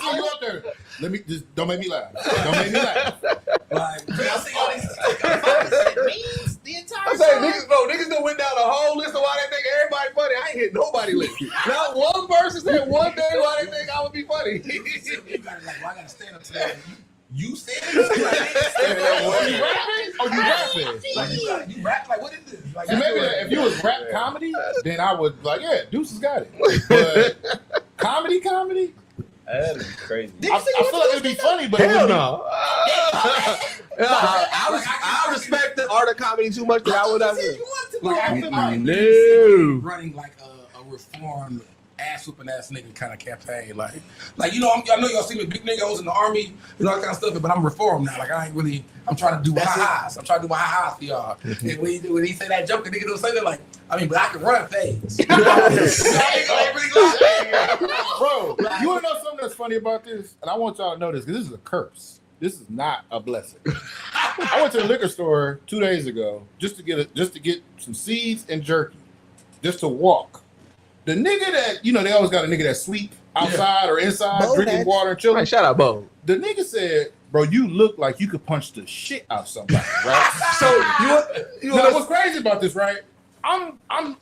see you up there. Let me just don't make me laugh. Don't make me laugh. Like, I see all these memes the entire ain't hit nobody lick. Not one person said one day why they think I would be funny. You gotta like, well, I gotta stand up to that. You standing up? Like, you rapping? Oh, you rapping? Like, you rap? Like, what is this? Like, See, maybe if you was rap comedy, then I would like, yeah, Deuce has got it. But comedy? That'd be crazy. I feel like it'd be funny, but Hell it no. I respect the art of comedy too much that I would have. Like, I feel like No. running like a reformed ass whooping ass nigga kind of campaign. Like you know, I know y'all see me big nigga. I was in the army and all that kind of stuff, but I'm reformed now. Like I ain't really. I'm trying to do my highs. I'm trying to do my highs for y'all. And when he say that joke, the nigga don't say that like. I mean, but I can run fast. Bro, you wanna know something that's funny about this? And I want y'all to know this because this is a curse. This is not a blessing. I went to the liquor store 2 days ago just to get some seeds and jerky, just to walk. The nigga that they always got a nigga that sleep outside or inside drinking water and chilling. Right, shout out, Bo. The nigga said, "Bro, you look like you could punch the shit out of somebody." Right? So you know what's crazy about this, right? I'm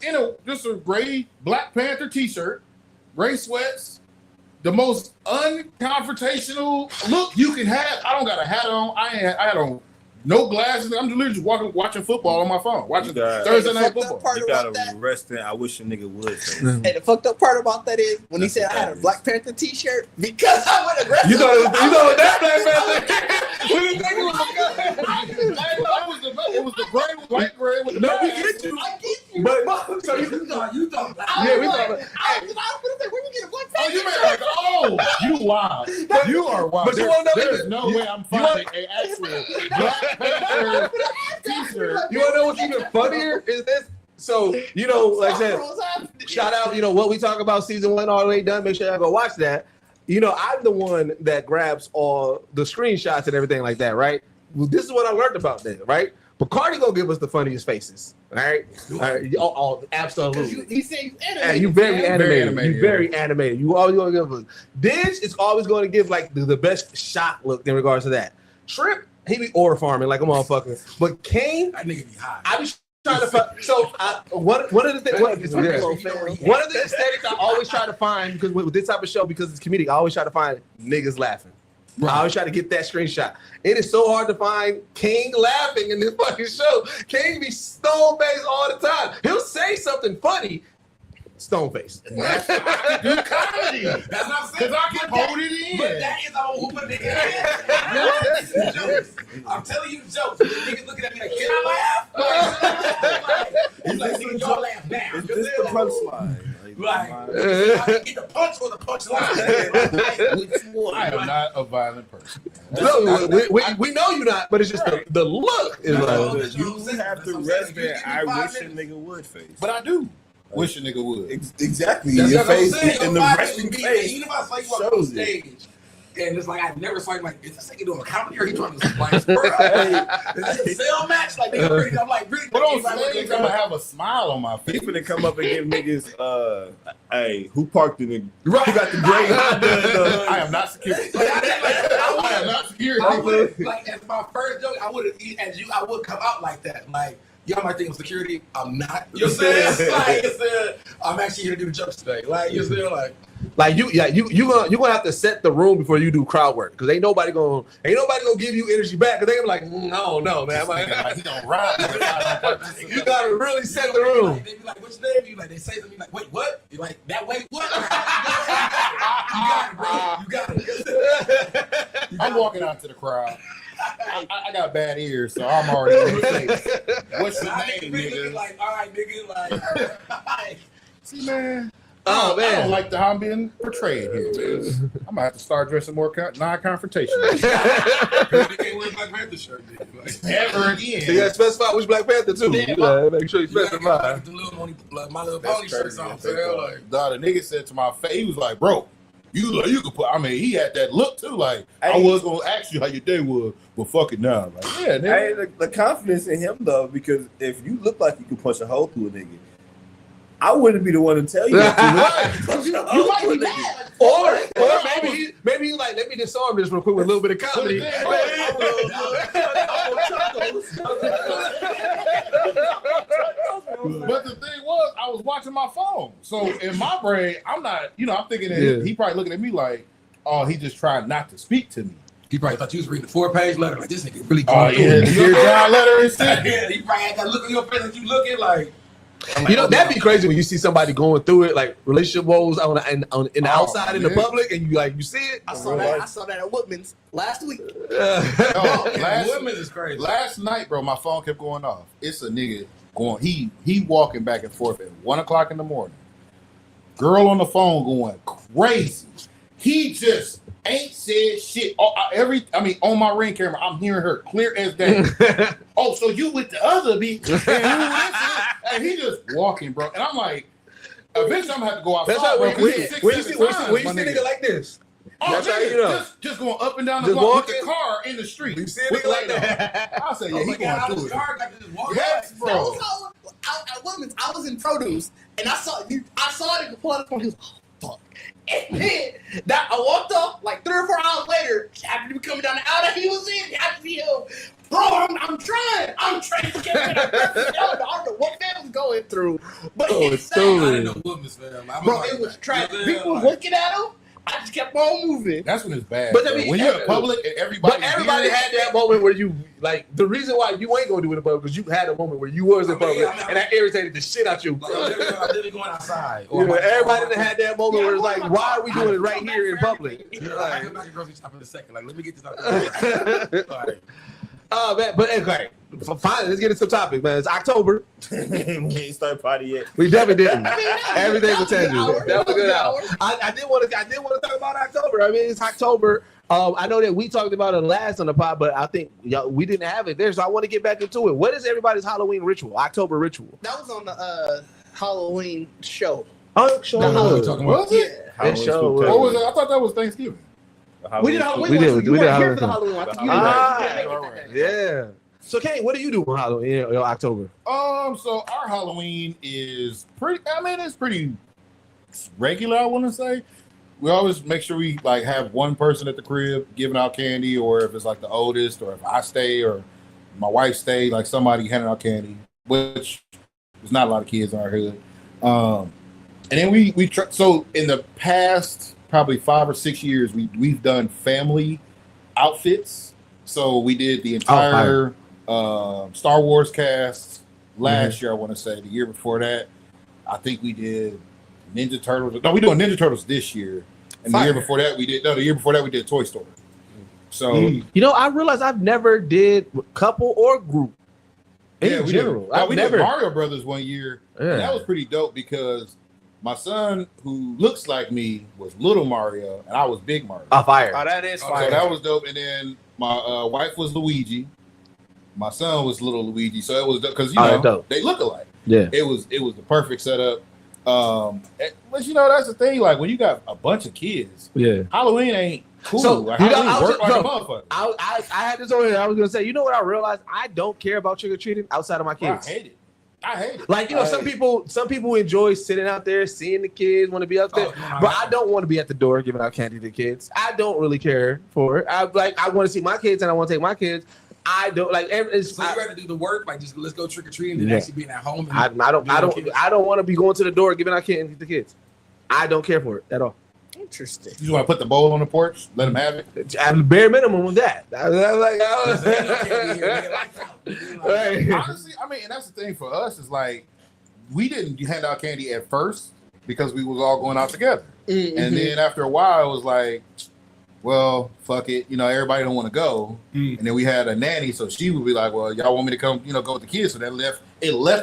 in just a gray Black Panther t-shirt, gray sweats, the most unconfrontational look you can have. I don't got a hat on. I had on no glasses. I'm literally just watching football on my phone, watching Thursday night football. You gotta rest in. I wish a nigga would. And the fucked up part about that is when he said I had a Black Panther t-shirt because I went aggressive. You know that Black Panther. It was the gray with white gray with the No, we mask. get you. I get you. But so you thought. Yeah, we thought. I was gonna say, where you get a Black Oh, Panther? you mean like, you wild. You are wild. But you wanna know There's what- no way I'm finding an actual Black Panther t-shirt. You wanna know what's even funnier is this? So like I said, shout out, what we talk about season 1 all the way done. Make sure y'all go watch that. I'm the one that grabs all the screenshots and everything like that, right? Well, this is what I learned about that, right? Bacardi gonna give us the funniest faces, all right? Oh, absolutely. He said you animated. Yeah, you very animated. animated, You very animated. You always gonna give us. Didge is always going to give like the best shot look in regards to that. Trip, he be ore farming like a motherfucker. But Kane, That nigga be high. I be trying to find. So one of the things, one of the aesthetics I always try to find because with this type of show, because it's comedic, I always try to find niggas laughing. Right. I always try to get that screenshot. It is so hard to find King laughing in this fucking show. King be stone faced all the time. He'll say something funny, stone faced. That's good comedy. That's what I'm saying. Because I can hold it in. But that is a whooping nigga. Jokes. I'm telling you jokes. Niggas looking at me like, can I laugh? He's like, nigga, y'all laugh now. Is this the punchline? Like, I can get the punch or the punchline. Which one? I am not a violent person. No, we know you're not, but it's just the look is like. You have to rest there. I wish a nigga would face. But I do wish a nigga would. Exactly. That's Your what I'm face saying. and the Your resting body face. even if I saw you walk on shows it. stage, and it's like I never saw you like, is this nigga doing a comedy or he trying to like, is this a sale match? Like, I'm like, really? But on stage, I'm gonna have a smile on my face. He's gonna come up and give niggas, hey, who parked the nigga? Right. Who got the gray Honda? I am not security. I I am not security. would, like, as my first joke, I would come out like that. Like, y'all might think I'm security. I'm not. You know what I'm saying? Like, I'm actually here to do the jokes today. Like, you're still like you gonna have to set the room before you do crowd work because ain't nobody gonna give you energy back because they gonna be like, I don't know, man. Like, he gonna ride. You gotta really set the room. Like, they be like, what's your name? You like, they say to me like, wait, what? You like that way? What? You got it. I'm walking out to the crowd. I got bad ears, so I'm already in the face. What's your name, nigga? Like, all right, nigga. Like, See, man. Oh, I man. don't like how I'm being portrayed here. Man. I'm gonna have to start dressing more non-confrontational you can't wear a Black Panther shirt, dude. Like, ever again. You gotta specify which Black Panther too. Yeah, You gotta make sure you you gotta get, specify. like, the little My Little That's Pony shirts crazy. on, so like, Nah, the nigga said to my face, he was like, bro, you could put, I mean, he had that look too, like, I Hey. was gonna ask you how your day was, but fuck it now. Like, yeah, nigga. Hey, the confidence in him though, because if you look like you can punch a hole through a nigga, I wouldn't be the one to tell you. That you might be mad. Or maybe he like, let me disarm this real quick with a little bit of comedy. But the thing was, I was watching my phone. So in my brain, I'm not, I'm thinking that Yeah. he probably looking at me like, oh, he just tried not to speak to me. He probably thought you was reading the 4-page letter. Like, this nigga really Oh, going through yeah, it. the Dear John letter and shit. Yeah, he probably had that look on your face that you looking like. That'd be crazy when you see somebody going through it, like relationship woes in the outside, in the man. public, and you see it. I saw that at Woodman's last week. Women is crazy. Last night, bro, my phone kept going off. It's a nigga going, he walking back and forth at 1 o'clock in the morning. Girl on the phone going crazy. He just ain't said shit. On my Ring camera, I'm hearing her clear as day. Oh, so you with the other bitch? And he just walking, bro. And I'm like, eventually I'm gonna have to go outside. That's how bro, when 6, you 7 see times, when you my see nigga. nigga like this. Oh, That's how nigga, you know. just going up and down the Just block with walking? the car in the street. You see a with nigga the like light that? on. I say, yeah, he going through it. Yes, That bro. was how at Woodman's, I was in produce and I saw it pull out his phone. He was, oh, fuck. And then I walked off like 3 or 4 hours later, after me coming down the aisle that he was in, after him. Bro, I'm trying to get rid of it. I don't know what man was going through, but Oh, it's it's so I didn't know women's fam. bro, it was trash. People was looking at him. I just kept on moving. That's when it's bad. But I bro. mean, when you're in public and everybody had that moment where you like the reason why you ain't gonna do it in public because you had a moment where you was in public and that irritated the shit out you. I'm literally going outside. Everybody that had that moment where it's like, why are we doing it right here in public? I come back and grocery shop in a second. Like, let me get this out the way. Oh man, but okay, finally, let's get into the topic, man. It's October. We ain't started party yet. We definitely didn't. that Everything was was a good tangible. hour. That was a good That hour. was a I did want to talk about October. I mean, it's October. I know that we talked about it last on the pod, but I think we didn't have it there, so I want to get back into it. What is everybody's Halloween ritual? October ritual? That was on the Halloween show. Oh, sure. The Halloween talking about. Was it? That show was- What was it? I thought that was Thanksgiving. We did Halloween. We did- one, so we you did weren't here for the Halloween. Halloween. I think you Ah, didn't make it that day. Yeah. So, Kane, what do you do on Halloween? October. So our Halloween is pretty. I mean, it's pretty regular. I want to say. We always make sure we like have one person at the crib giving out candy, or if it's like the oldest, or if I stay, or my wife stay, like somebody handing out candy. Which there's not a lot of kids in our hood. And then we try. So in the past, probably 5 or 6 years, we've done family outfits. So we did the entire Star Wars cast last year. I want to say the year before that, I think we did Ninja Turtles. No, we doing Ninja Turtles this year, and the year before that we did. No, the year before that we did Toy Story. So I realized I've never did couple or group. In we general, did. I've We never. did Mario Brothers one year, and that was pretty dope because my son, who looks like me, was Little Mario, and I was Big Mario. Fire. Oh, that is So fire. that was dope. And then my wife was Luigi. My son was little Luigi. So it was because dope. they look alike. Yeah. It was the perfect setup. But that's the thing. Like when you got a bunch of kids, Yeah. Halloween ain't cool. So, like, I Halloween was work like no, a motherfucker. I had this over here. I was gonna say, you know what I realized? I don't care about trick or treating outside of my Bro, kids. I hate it. Like some people enjoy sitting out there, seeing the kids, want to be out there. But I don't want to be at the door giving out candy to kids. I don't really care for it. I want to see my kids and I want to take my kids. I don't like. So you rather do the work, like just let's go trick or treating, than Yeah. actually being at home. I don't want to be going to the door giving out candy to kids. I don't care for it at all. Interesting. You just want to put the bowl on the porch, let them have it. At the bare minimum with that. Right. Honestly, I mean, and that's the thing for us is like we didn't hand out candy at first because we was all going out together, and then after a while it was like, well, fuck it, everybody don't want to go, and then we had a nanny, so she would be like, well, y'all want me to come, go with the kids, so that left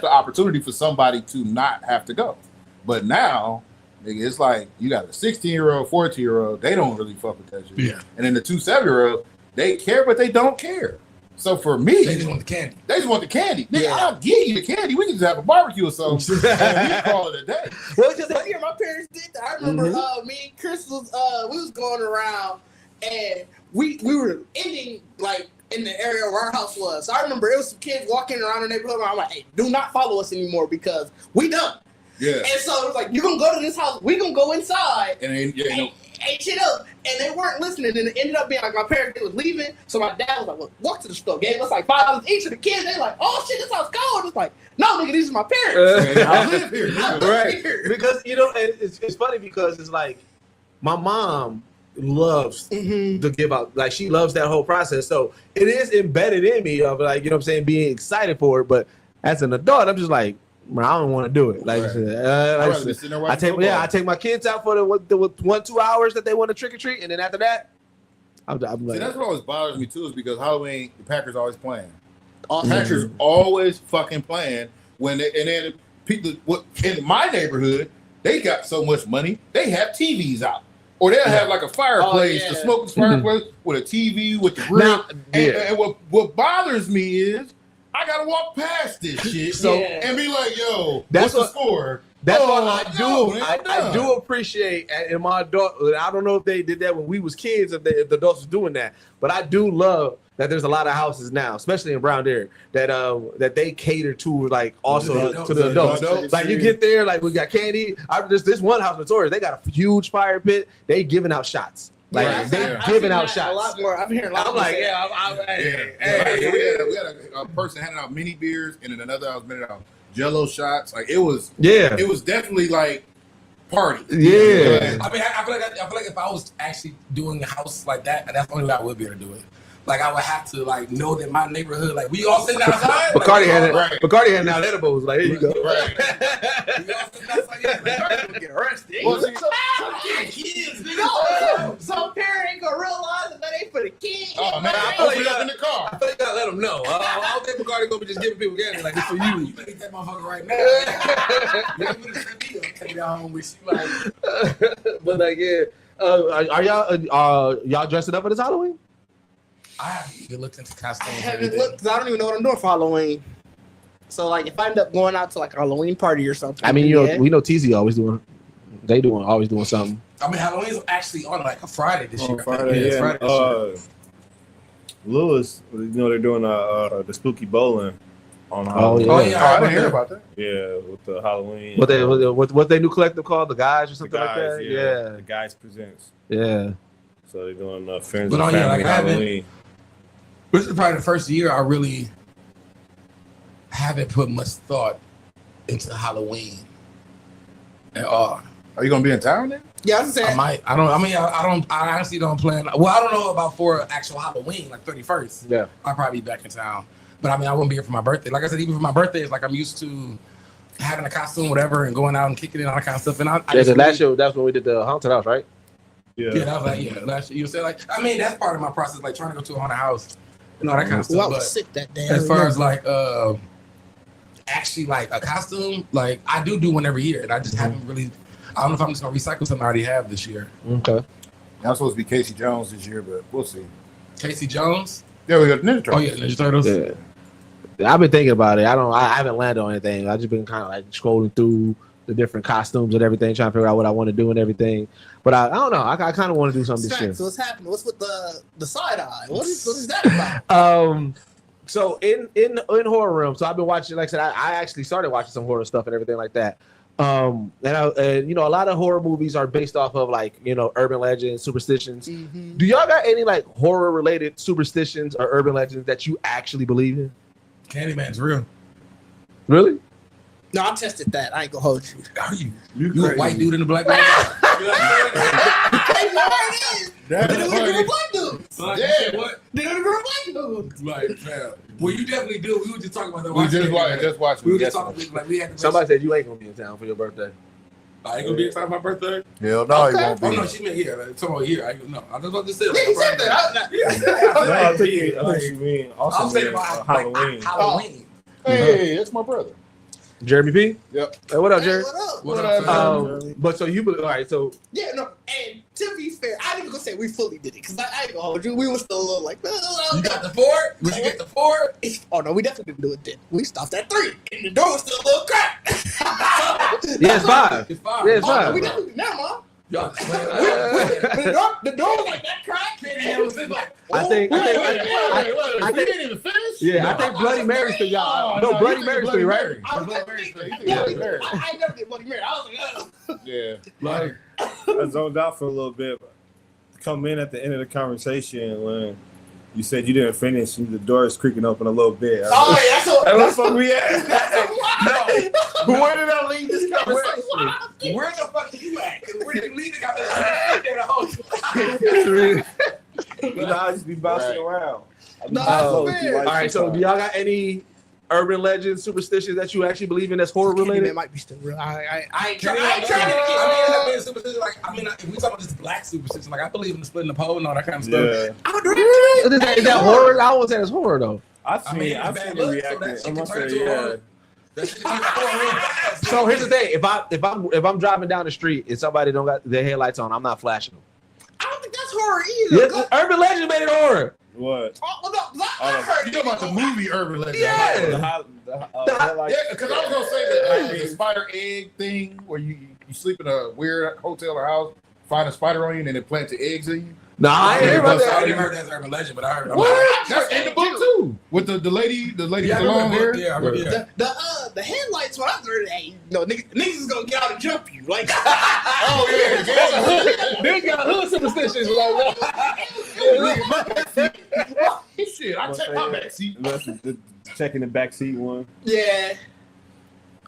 the opportunity for somebody to not have to go, but now. It's like you got a 16-year-old, 14-year-old. They don't really fuck with that shit. Yeah. And then the 2 7-year-old, they care, but they don't care. So for me, They just want the candy. They just want the candy. Nigga, I'll give you the candy. We can just have a barbecue or something. And we call it a day. Well, because my parents did that. I remember me and Chris was we was going around and we were ending like in the area where our house was. So I remember it was some kids walking around the neighborhood. And I'm like, hey, do not follow us anymore because we done. Yeah. And so it was like, you're gonna go to this house, we're gonna go inside. And then, ate shit up, and they weren't listening, and it ended up being like my parents was leaving, so my dad was like, well, walk to the store, gave us like $5 each of the kids. They like, oh shit, this house cold. It's like, no, nigga, these are my parents. I live here. Right. Because it's funny because it's like my mom loves to give out, like she loves that whole process. So it is embedded in me of like, you know what I'm saying, being excited for it. But as an adult, I'm just like, I don't want to do it. Like, I take my kids out for the 1-2 hours that they want to trick or treat, and then after that, I'm like, see, that's what always bothers me too, is because Halloween, the Packers always playing. Packers always fucking playing and then people in my neighborhood, they got so much money, they have TVs out. Or they'll have like a fireplace, the smokeless fireplace with a TV with the grill. And what bothers me is I gotta walk past this shit and be like, yo, what's the score? That's what I do appreciate in my adult. I don't know if they did that when we was kids, if the adults was doing that, but I do love that there's a lot of houses now, especially in Brown Deer, that they cater to like also to the adults. Like you get there, like we got candy. This one house, Notorious, they got a huge fire pit. They giving out shots. Like they giving out shots. A lot more. I'm hearing a lot. I'm like, we had a person handing out mini beers, and then another I was handing out Jello shots. Like it was definitely like party. Yeah. I mean, I feel like if I was actually doing a house like that, that's the only way I would be able to do it. Like I would have to like know that my neighborhood, like we all sitting outside. Bacardi had now edibles. Like here you go. Right. We all sitting outside. Yeah, like, Get arrested. Well, Some parent ain't gonna realize that ain't for the kids. Oh man, I I feel put like it up in the car. I think I let them know. I don't think Bacardi gonna be just giving people candy like it's for you. You better get that motherfucker right now. You better set me up, take y'all home with you. Like, But like, are y'all dressing up for this Halloween? I haven't even looked into costumes. I haven't looked 'cause I don't even know what I'm doing for Halloween. So like, if I end up going out to like a Halloween party or something, I mean, we know TZ always doing something. I mean, Halloween's actually on like a Friday this year. Friday, It's Friday this year. Lewis, they're doing the spooky bowling on Oh, Halloween. yeah. Oh yeah, I didn't hear about that. Yeah, with the Halloween. What they new collective called the guys or something like that? The Guys Presents. Yeah. So they're doing Friends But and yeah, Family like, I haven't- Halloween. This is probably the first year I really haven't put much thought into Halloween at all. Are you gonna be in town then? Yeah, I was saying. I might. I don't. I mean, I honestly don't plan. Well, I don't know about for actual Halloween, like 31st. Yeah. I'll probably be back in town. But I mean, I won't be here for my birthday. Like I said, even for my birthday, it's like I'm used to having a costume, whatever, and going out and kicking it and all that kind of stuff. And Last year, that's when we did the haunted house, right? Yeah, that was like, last year. You said like, I mean, that's part of my process, like trying to go to a haunted house and all that kind of stuff. Well, I was But sick that day. as far as like, actually like a costume, like I do one every year, and I just haven't really. I don't know if I'm just gonna recycle something I already have this year. Okay. I'm supposed to be Casey Jones this year, but we'll see. Casey Jones. Yeah, we got Ninja Turtles. Oh yeah, Ninja Turtles. Yeah. I've been thinking about it. I haven't landed on anything. I've just been kind of like scrolling through the different costumes and everything, trying to figure out what I want to do and everything. But I don't know. I kind of want to do something this year. So what's happening? What's with the side eye? What is that about? So in horror room, so I've been watching. Like I said, I actually started watching some horror stuff and everything like that. And a lot of horror movies are based off of like urban legends, superstitions. Mm-hmm. Do y'all got any like horror related superstitions or urban legends that you actually believe in? Candyman's real. Really? No, I tested that. I ain't gonna hold you. Are you? You a white dude in a black man? That's They don't funny. give a black dude. Yeah. What? They don't give a black dude. Like, fam. Well, you definitely do. We were just talking about that. We just watched. We were just talking. Like, we had to. Somebody said you ain't gonna be in town for your birthday. I ain't gonna be in time for my birthday. Hell no, he Okay. won't Oh be. no, she meant here. Like, talking about here. No, I was about to say. Yeah, he said that. I think you mean also I'm saying mean, about Halloween. Halloween. Hey, that's my brother. Jeremy P. Yep. Hey, what up, Jerry? What up? What up? But so you believe? All right. So Yeah, no, and to be fair, I ain't even gonna say we fully did it because I ain't gonna hold you. We were still a little like, You got the 4? Did you get the 4? oh no, we definitely didn't do it then. We stopped at 3, and the door was still a little cracked. yeah, it's 5. It's 5. Yeah, it's Oh, no, fine. we definitely now, mom. Y'all, The door was like that cracked. it was like, I think Wait, we didn't even finish? yeah, I think Bloody Mary's the y'all. No, Bloody Mary's the right. I never did Bloody Mary. I was like, Yeah. Like, I zoned out for a little bit. Come in at the end of the conversation when you said you didn't finish and the door is creaking open a little bit. oh yeah, That's what we at. No, But where did I leave this conversation? where the fuck are you at? Where did you leave the conversation? There the whole time. You know, I just be bouncing around. No, All that's fair. all right, so do y'all got any urban legends, superstitions that you actually believe in that's horror That related? might be still real. I ain't I trying. ain't trying to I mean, superstition, like, I mean, if we talk about this black superstition, like, I believe in splitting the pole and all that kind of stuff. Yeah. Is that horror? I won't say it's horror though. I've I seen, mean, I've bad seen luck, it so that reacting. shit I'm can gonna turn say, into a yeah. horror. That shit can turn into a horror. So here's the thing: if I'm driving down the street and somebody don't got their headlights on, I'm not flashing them. I don't think that's horror either. Yeah, urban legend made it horror. What? Oh, no, I heard You talking about the movie Urban Legend? Yeah. Like, Yeah, because I was gonna say that like, the spider egg thing where you sleep in a weird hotel or house, find a spider on you, and then it plants the eggs in you. Nah, I ain't hear about I that. didn't heard that's urban legend, but I heard. What? That's in the book too. With the lady with the Yeah, I long remember. hair. Yeah, I remember. Yeah. the headlights. When I heard, hey, no, niggas is gonna get out and jump you. Like, Oh yeah, They got hood superstitions like shit. I checked my back seat. that's the checking the backseat one. yeah,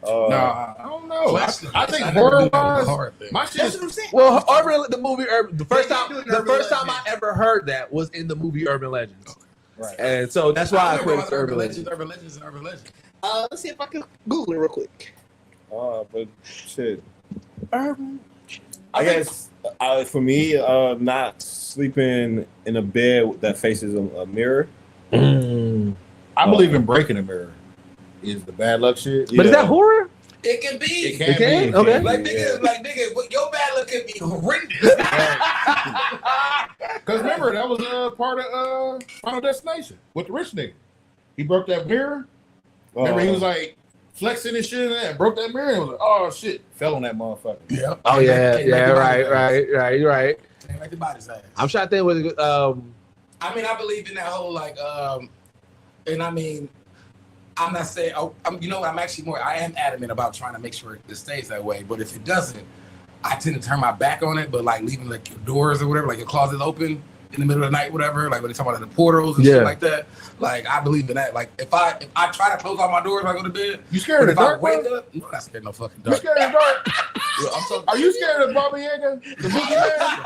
Nah, I don't know. I think I never horror do that with wise, the horror thing. my shit that's is what I'm saying. Well, the movie Urban. The first They time, do it in the Urban first time I Legends. ever heard that was in the movie Urban Legends, right. and so that's why I remember quit about Urban Legends. Urban legends, and urban legends. Let's see if I can Google it real quick. But shit. Urban. I guess for me, not sleeping in a bed that faces a mirror. I believe in breaking a mirror. Is the bad luck shit? But is that horror? It can be. It can It can? be. Okay. Like nigga, what your bad luck can be horrendous. Because remember, that was part of Final Destination with the rich nigga. He broke that mirror. Remember, he was like flexing and shit and broke that mirror and was like, oh shit, fell on that motherfucker. Yeah. Oh yeah, right. Ain't like the body's ass. I'm trying to think with I mean, I believe in that whole like, and I mean, I'm not saying. Oh, you know what? I am adamant about trying to make sure it stays that way. But if it doesn't, I tend to turn my back on it. But like leaving like your doors or whatever, like your closet open in the middle of the night, whatever. Like when they talk about the portals and shit like that. Like I believe in that. Like if I try to close all my doors when I go to bed, You scared of if the I dark? wake bro? up, I'm not scared of no fucking You dark. scared of the dark? Are you scared of Baba Yaga? The boogeyman?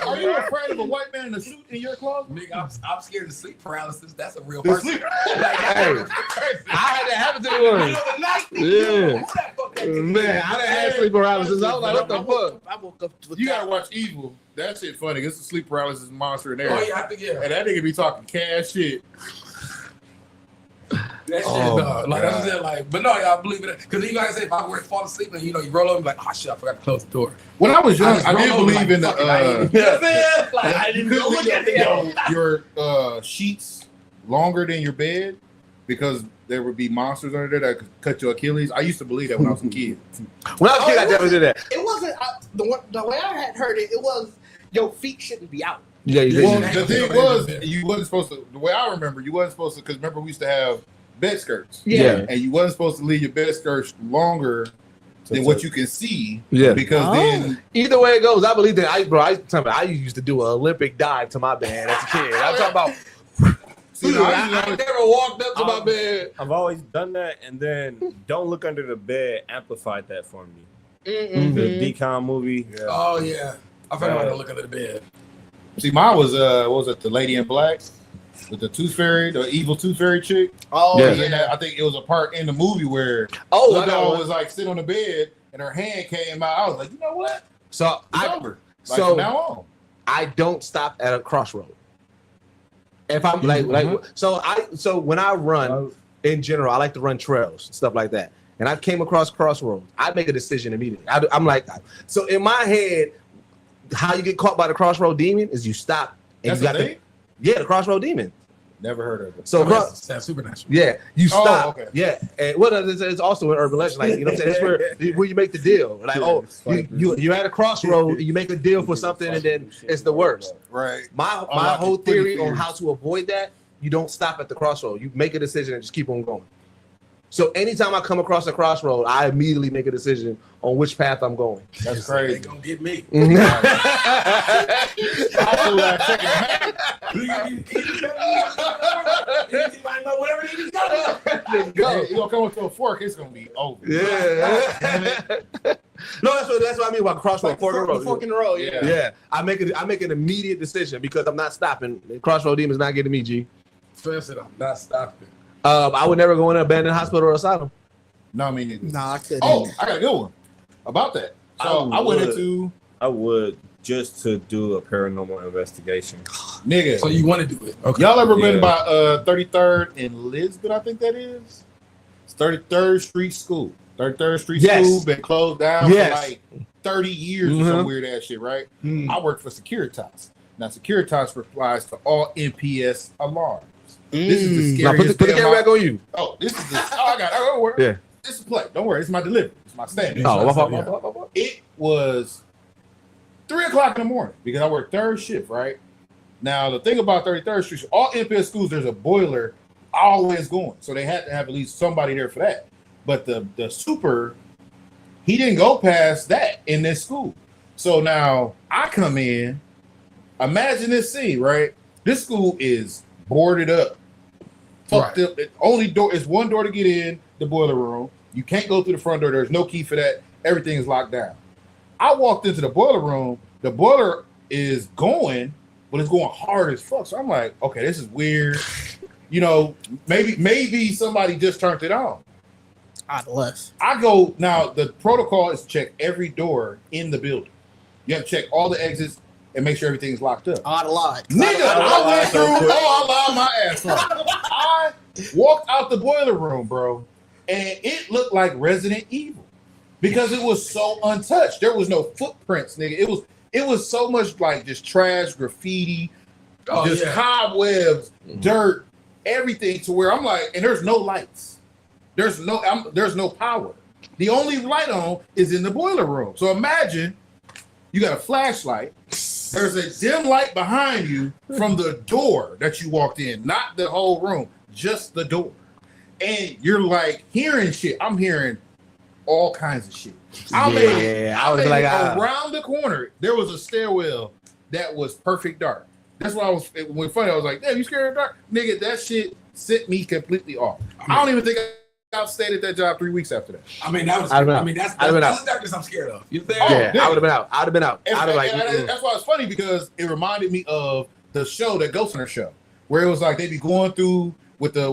Are you afraid of a white man in a suit in your closet? Nigga, I'm scared of sleep paralysis. That's a real The person. sleep- Hey, I had that happen to the one. Yeah. Man, I done had sleep paralysis. I was like, what the fuck? I woke up with You that. gotta watch Evil. That shit funny. It's a sleep paralysis monster in there. Oh yeah, I think yeah. And that nigga be talking cash shit. That shit, Oh, dog. Like that's just like, but no, y'all believe it because you guys say if I were to fall asleep and you roll over, like, oh shit, I forgot to close the door. When I was young, just I did roll over believe like, in fuck it, I ain't- the Like, I didn't you go look at could your sheets longer than your bed because there would be monsters under there that could cut your Achilles. I used to believe that when I was a kid. When I was a kid, I definitely did that. It wasn't the way I had heard it. It was your feet shouldn't be out. Yeah, you Well, did. the thing was, you wasn't supposed to. The way I remember, you wasn't supposed to. Because remember, we used to have bed skirts. Yeah. And you wasn't supposed to leave your bed skirts longer than what you can see. Yeah. Because then Either way it goes, I believe that. I used to do an Olympic dive to my bed as a kid. I'm talking about. see, I never walked up to my bed. I've always done that, and then Don't Look Under the Bed amplified that for me. Mm-hmm. The decom movie. Oh yeah, I forgot to look under the bed. see, mine was what was it, the Lady in Black with the Tooth Fairy, the evil Tooth Fairy chick. Oh Yeah. And then I think it was a part in the movie where Oh, the I got dog one. was like sitting on the bed and her hand came out. I was like, you know what? So It's I over. Like so- from now on. I don't stop at a crossroad. If I'm like so when I run in general, I like to run trails, stuff like that. And I came across crossroads. I make a decision immediately. I'm like, so in my head, how you get caught by the crossroad demon is you stop and That's you the got thing? the crossroad demon. Never heard of it. So That's supernatural. yeah, you Oh, stop. okay. Yeah, and what it's also an urban legend, like you know what I'm saying. That's where you make the deal. Like you're at a crossroad, and you make a deal for something, and then it's the worst. Right. My like whole these pretty theory on theories. how to avoid that, you don't stop at the crossroad. You make a decision and just keep on going. So anytime I come across a crossroad, I immediately make a decision on which path I'm going. That's They crazy. gonna get me. Whatever they just got. Just go. Hey, you gonna come into a fork, it's gonna be over. Yeah. No, that's what I mean by crossroad. Fork in the road. Fork in the road, yeah. Yeah, I make an immediate decision because I'm not stopping. Crossroad Demon's not getting me, G. First, I'm not stopping. I would never go in an abandoned hospital or asylum. No, I mean, Nah, I couldn't. oh, I got a good one about that. So I went would. into I would just to do a paranormal investigation. nigga. So you want to do it? Okay. Y'all ever been Yeah. by 33rd in Lisbon? I think that is. It's 33rd Street School. 33rd Street Yes. School been closed down Yes. for like 30 years or some weird ass shit, right? I work for Securitas. Now Securitas replies to all NPS alarms. This is the Now scariest put the damn camera back on you. Oh, this is the, oh, I got it. Don't worry. Yeah. This is play. Don't worry. It's my delivery. It's my stand. Oh, my fault. Yeah. It was 3:00 in the morning because I work third shift, right? Now, the thing about 33rd Street, all NPS schools, there's a boiler always going. So they had to have at least somebody there for that. But the super, he didn't go past that in this school. So now I come in, imagine this scene, right? This school is boarded up. Fucked up. The only door is one door to get in, the boiler room. You can't go through the front door. There's no key for that. Everything is locked down. I walked into the boiler room. The boiler is going, but it's going hard as fuck. So I'm like, okay, this is weird. You know, maybe somebody just turned it on. I'd left. I go now. The protocol is to check every door in the building. You have to check all the exits and make sure everything's locked up. I'd lied. Nigga, I went through. Oh, I lied my ass off. I walked out the boiler room, bro, and it looked like Resident Evil because it was so untouched. There was no footprints, nigga. It was so much like just trash, graffiti, just cobwebs, dirt, everything. To where I'm like, and there's no lights. There's no power. The only light on is in the boiler room. So imagine you got a flashlight. There's a dim light behind you from the door that you walked in, not the whole room, just the door. And you're like hearing shit. I'm hearing all kinds of shit. I was like, around the corner, there was a stairwell that was perfect dark. That's why when funny, I was like, damn, you scared of dark? Nigga, that shit sent me completely off. I don't even think I stayed at that job 3 weeks after that. I mean, that's I'd the darkness I'm scared of. You think? Yeah, nigga. I would have been out. I'd have been out. And, I'd have like. and that's why it's funny because it reminded me of the show, that Ghost Hunter show, where it was like they be going through with the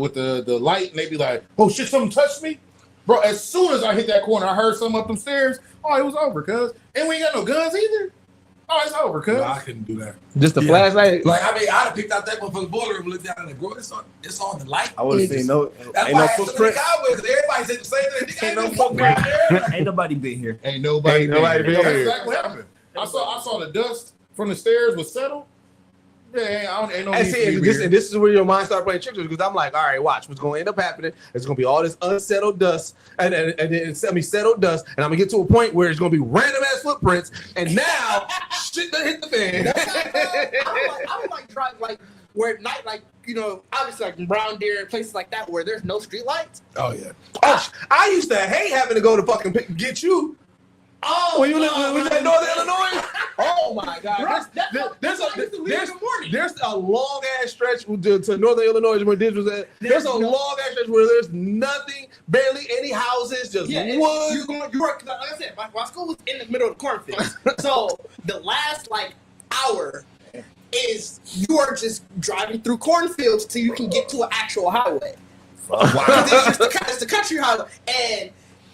light and they be like, oh shit, something touched me. Bro, as soon as I hit that corner, I heard something up them stairs. Oh, it was over, cuz. And we ain't got no guns either. Oh, it's over, cuz. No, I couldn't do that. Just the flashlight. Like, I mean, I'd have picked out that motherfucking boiler room, looked down in the grow. It's on the light. I would have seen no, That's ain't why no I had so many footprints. cowboys. Everybody said the same thing. Ain't no footprint there. Ain't nobody been here. Ain't nobody Ain't nobody been been here. here. That's exactly what happened. I saw the dust from the stairs was settled. Yeah, ain't no And need see, to be weird. this is where your mind starts playing tricks because I'm like, all right, watch what's going to end up happening. It's going to be all this unsettled dust, and then settled dust, and I'm gonna get to a point where it's going to be random ass footprints, and now shit done hit the fan. I would like drive like where at night, like you know, obviously like in Brown Deer and places like that where there's no street lights. Oh, yeah. Oh, I used to hate having to go to fucking get you. Oh, When you live in Northern Illinois. oh my God! There's a long ass stretch to Northern Illinois where this was at. There's a long ass stretch where there's nothing, barely any houses, just wood. Like I said, my school was in the middle of the cornfield. So the last like hour is you are just driving through cornfields till you can get to an actual highway. It's the country highway, and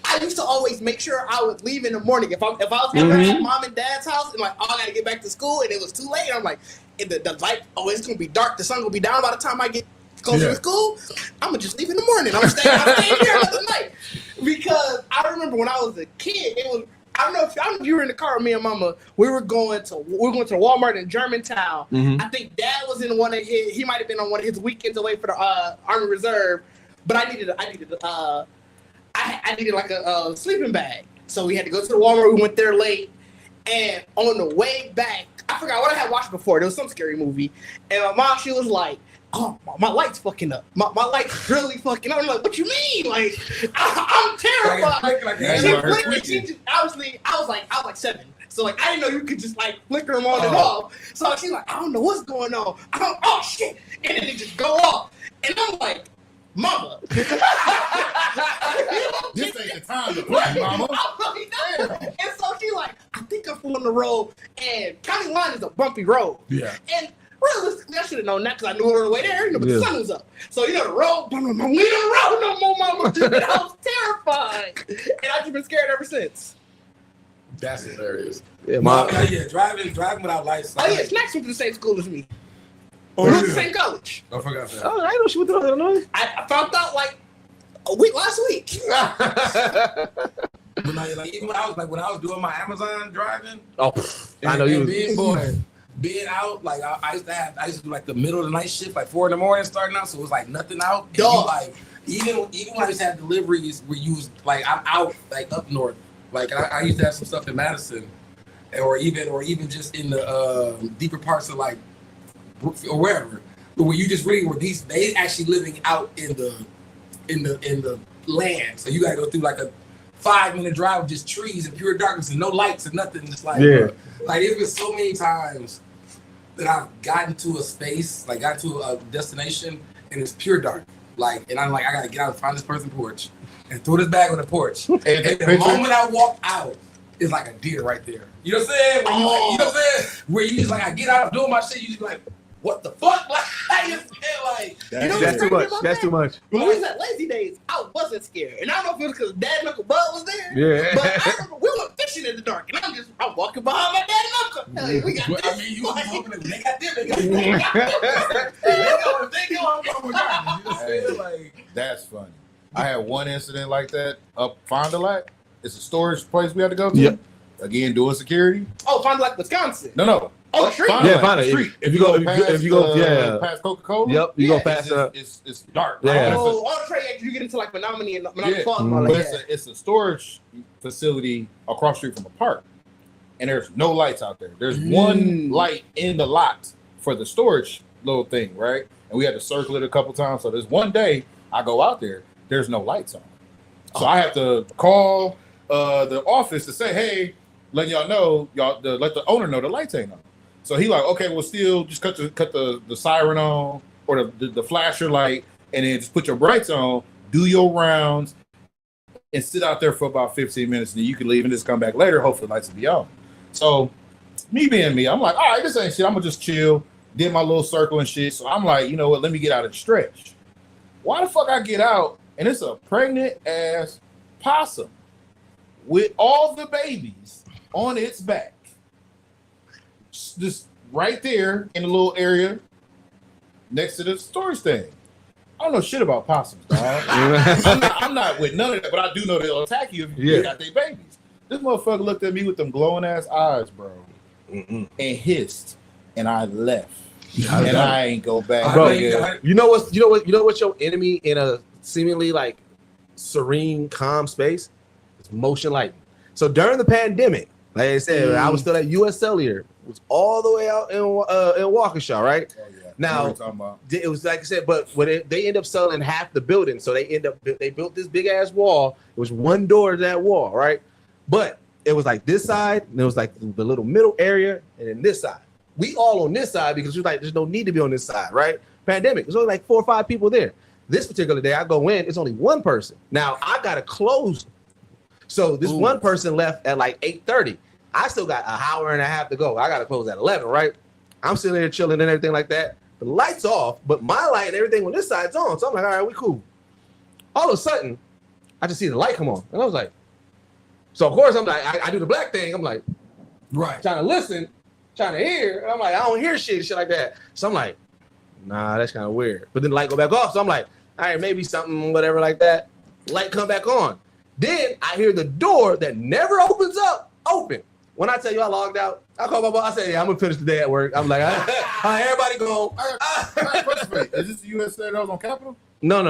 I used to always make sure I would leave in the morning. If I was ever at mom and dad's house and like, oh, I gotta get back to school and it was too late, I'm like, the light, oh, it's gonna be dark, the sun gonna be down by the time I get closer to school. I'm gonna just leave in the morning. I'm staying here another night. Because I remember when I was a kid, I don't know if you were in the car with me and Mama. We were going to Walmart in Germantown. Mhm. I think Dad was in one of his. He might have been on one of his weekends away for the Army Reserve. But I needed like a sleeping bag. So we had to go to the Walmart. We went there late, and on the way back, I forgot what I had watched before. There was some scary movie, and my mom, she was like, "Oh, my light's fucking up. My light's really fucking up." I'm like, "What you mean? Like, I'm terrified." Obviously, I was like 7, so like I didn't know you could just like flicker them on and off. So she's like, "I don't know what's going on. Oh shit!" And then they just go off, and I'm like, "Mama, This ain't the time to play, mama. I'm like, no." And so she like, "I think I'm on the road, and County Line is a bumpy road." Yeah. And realistically, I should have known that because I knew it on the way there, but the sun was up. So, the road, we ain't on the road no more, Mama. And I was terrified. And I've just been scared ever since. That's hilarious. Yeah, Driving without lights. Oh, yeah, Snacks went to the same school as me. We went to the same college. I forgot that. Oh, I know she went to Illinois. I found out like last week. But like even when I was doing my Amazon driving. Oh, I know you. Being out, like I used to do like the middle of the night shift, like 4 a.m. starting out, so it was like nothing out. And like even when I used to have deliveries where you was like I'm out like up north, like I used to have some stuff in Madison, or even just in the deeper parts of like Brookfield or wherever, but where you just really were they actually living out in the land, so you gotta go through like a 5-minute drive with just trees and pure darkness and no lights and nothing. Just like like it's been so many times that I've gotten to a space, like got to a destination, and it's pure dark. Like, and I'm like, I gotta get out and find this person's porch and throw this bag on the porch. And the moment I walk out, it's like a deer right there. You know what I'm saying? Where you know what I'm saying? Where you just like, I get out doing my shit, you just be like, what the fuck? Like, I just feel like That's too much. That's too much. When we was at Lazy Days, I wasn't scared, and I don't know if it was because Dad and Uncle Bud was there. Yeah. But I remember we went fishing in the dark, and I'm walking behind my dad and uncle. Hey, we got this. I mean, you was hoping that they got them. They go. I'm going like That's funny. I had one incident like that up Fond du Lac. It's a storage place we had to go to. Yep. Again, doing security. Oh, Fond du Lac, Wisconsin. No. Oh, the street. Fond du Lac, Fond du Lac. street. If you go past Coca-Cola. Yep, you go past. It's dark. Yeah. Oh, all the trade you get into like Menominee and Falls. Mhm. But it's a storage facility across the street from a park, and there's no lights out there. There's one light in the lot for the storage little thing, right? And we had to circle it a couple times. So there's one day I go out there, there's no lights on. So I have to call the office to say, hey, letting y'all know, let the owner know the lights ain't on. So he like, okay, well, still just cut the siren on or the flasher light, and then just put your brights on, do your rounds, and sit out there for about 15 minutes, and then you can leave and just come back later. Hopefully the lights will be on. So me being me, I'm like, all right, this ain't shit. I'm gonna just chill, did my little circle and shit. So I'm like, you know what? Let me get out and stretch. Why the fuck I get out and it's a pregnant ass possum with all the babies on its back, just right there in the little area next to the storage thing. I don't know shit about possums, dog. I'm not with none of that, but I do know they'll attack you if you got their babies. This motherfucker looked at me with them glowing ass eyes, bro, and hissed, and I left. And I ain't go back. Bro, you know what's your enemy in a seemingly like serene, calm space? It's motion lightning. So during the pandemic, like I said, I was still at US Cellular. It was all the way out in Waukesha, right? Oh, yeah. Now it was like I said, but when they end up selling half the building, so they built this big ass wall. It was one door to that wall, right? But it was like this side, and it was like the little middle area, and then this side. We all on this side because we're like, there's no need to be on this side, right? Pandemic. There's only like 4 or 5 people there. This particular day, I go in, it's only one person. Now I gotta close. So this one person left at like 8:30. I still got an hour and a half to go. I gotta close at 11, right? I'm sitting there chilling and everything like that. The light's off, but my light and everything on this side's on. So I'm like, all right, we cool. All of a sudden, I just see the light come on, and I was like, so of course I'm like, I do the black thing. I'm like, right, trying to listen, trying to hear, and I'm like, I don't hear shit like that. So I'm like, nah, that's kind of weird. But then the light go back off, so I'm like, all right, maybe something, whatever like that. Light come back on. Then I hear the door that never opens up open. When I tell you I logged out, I call my boss. I say, "Yeah, I'm gonna finish the day at work." I'm like, "Everybody go." Is this the U.S. that was on Capitol? No,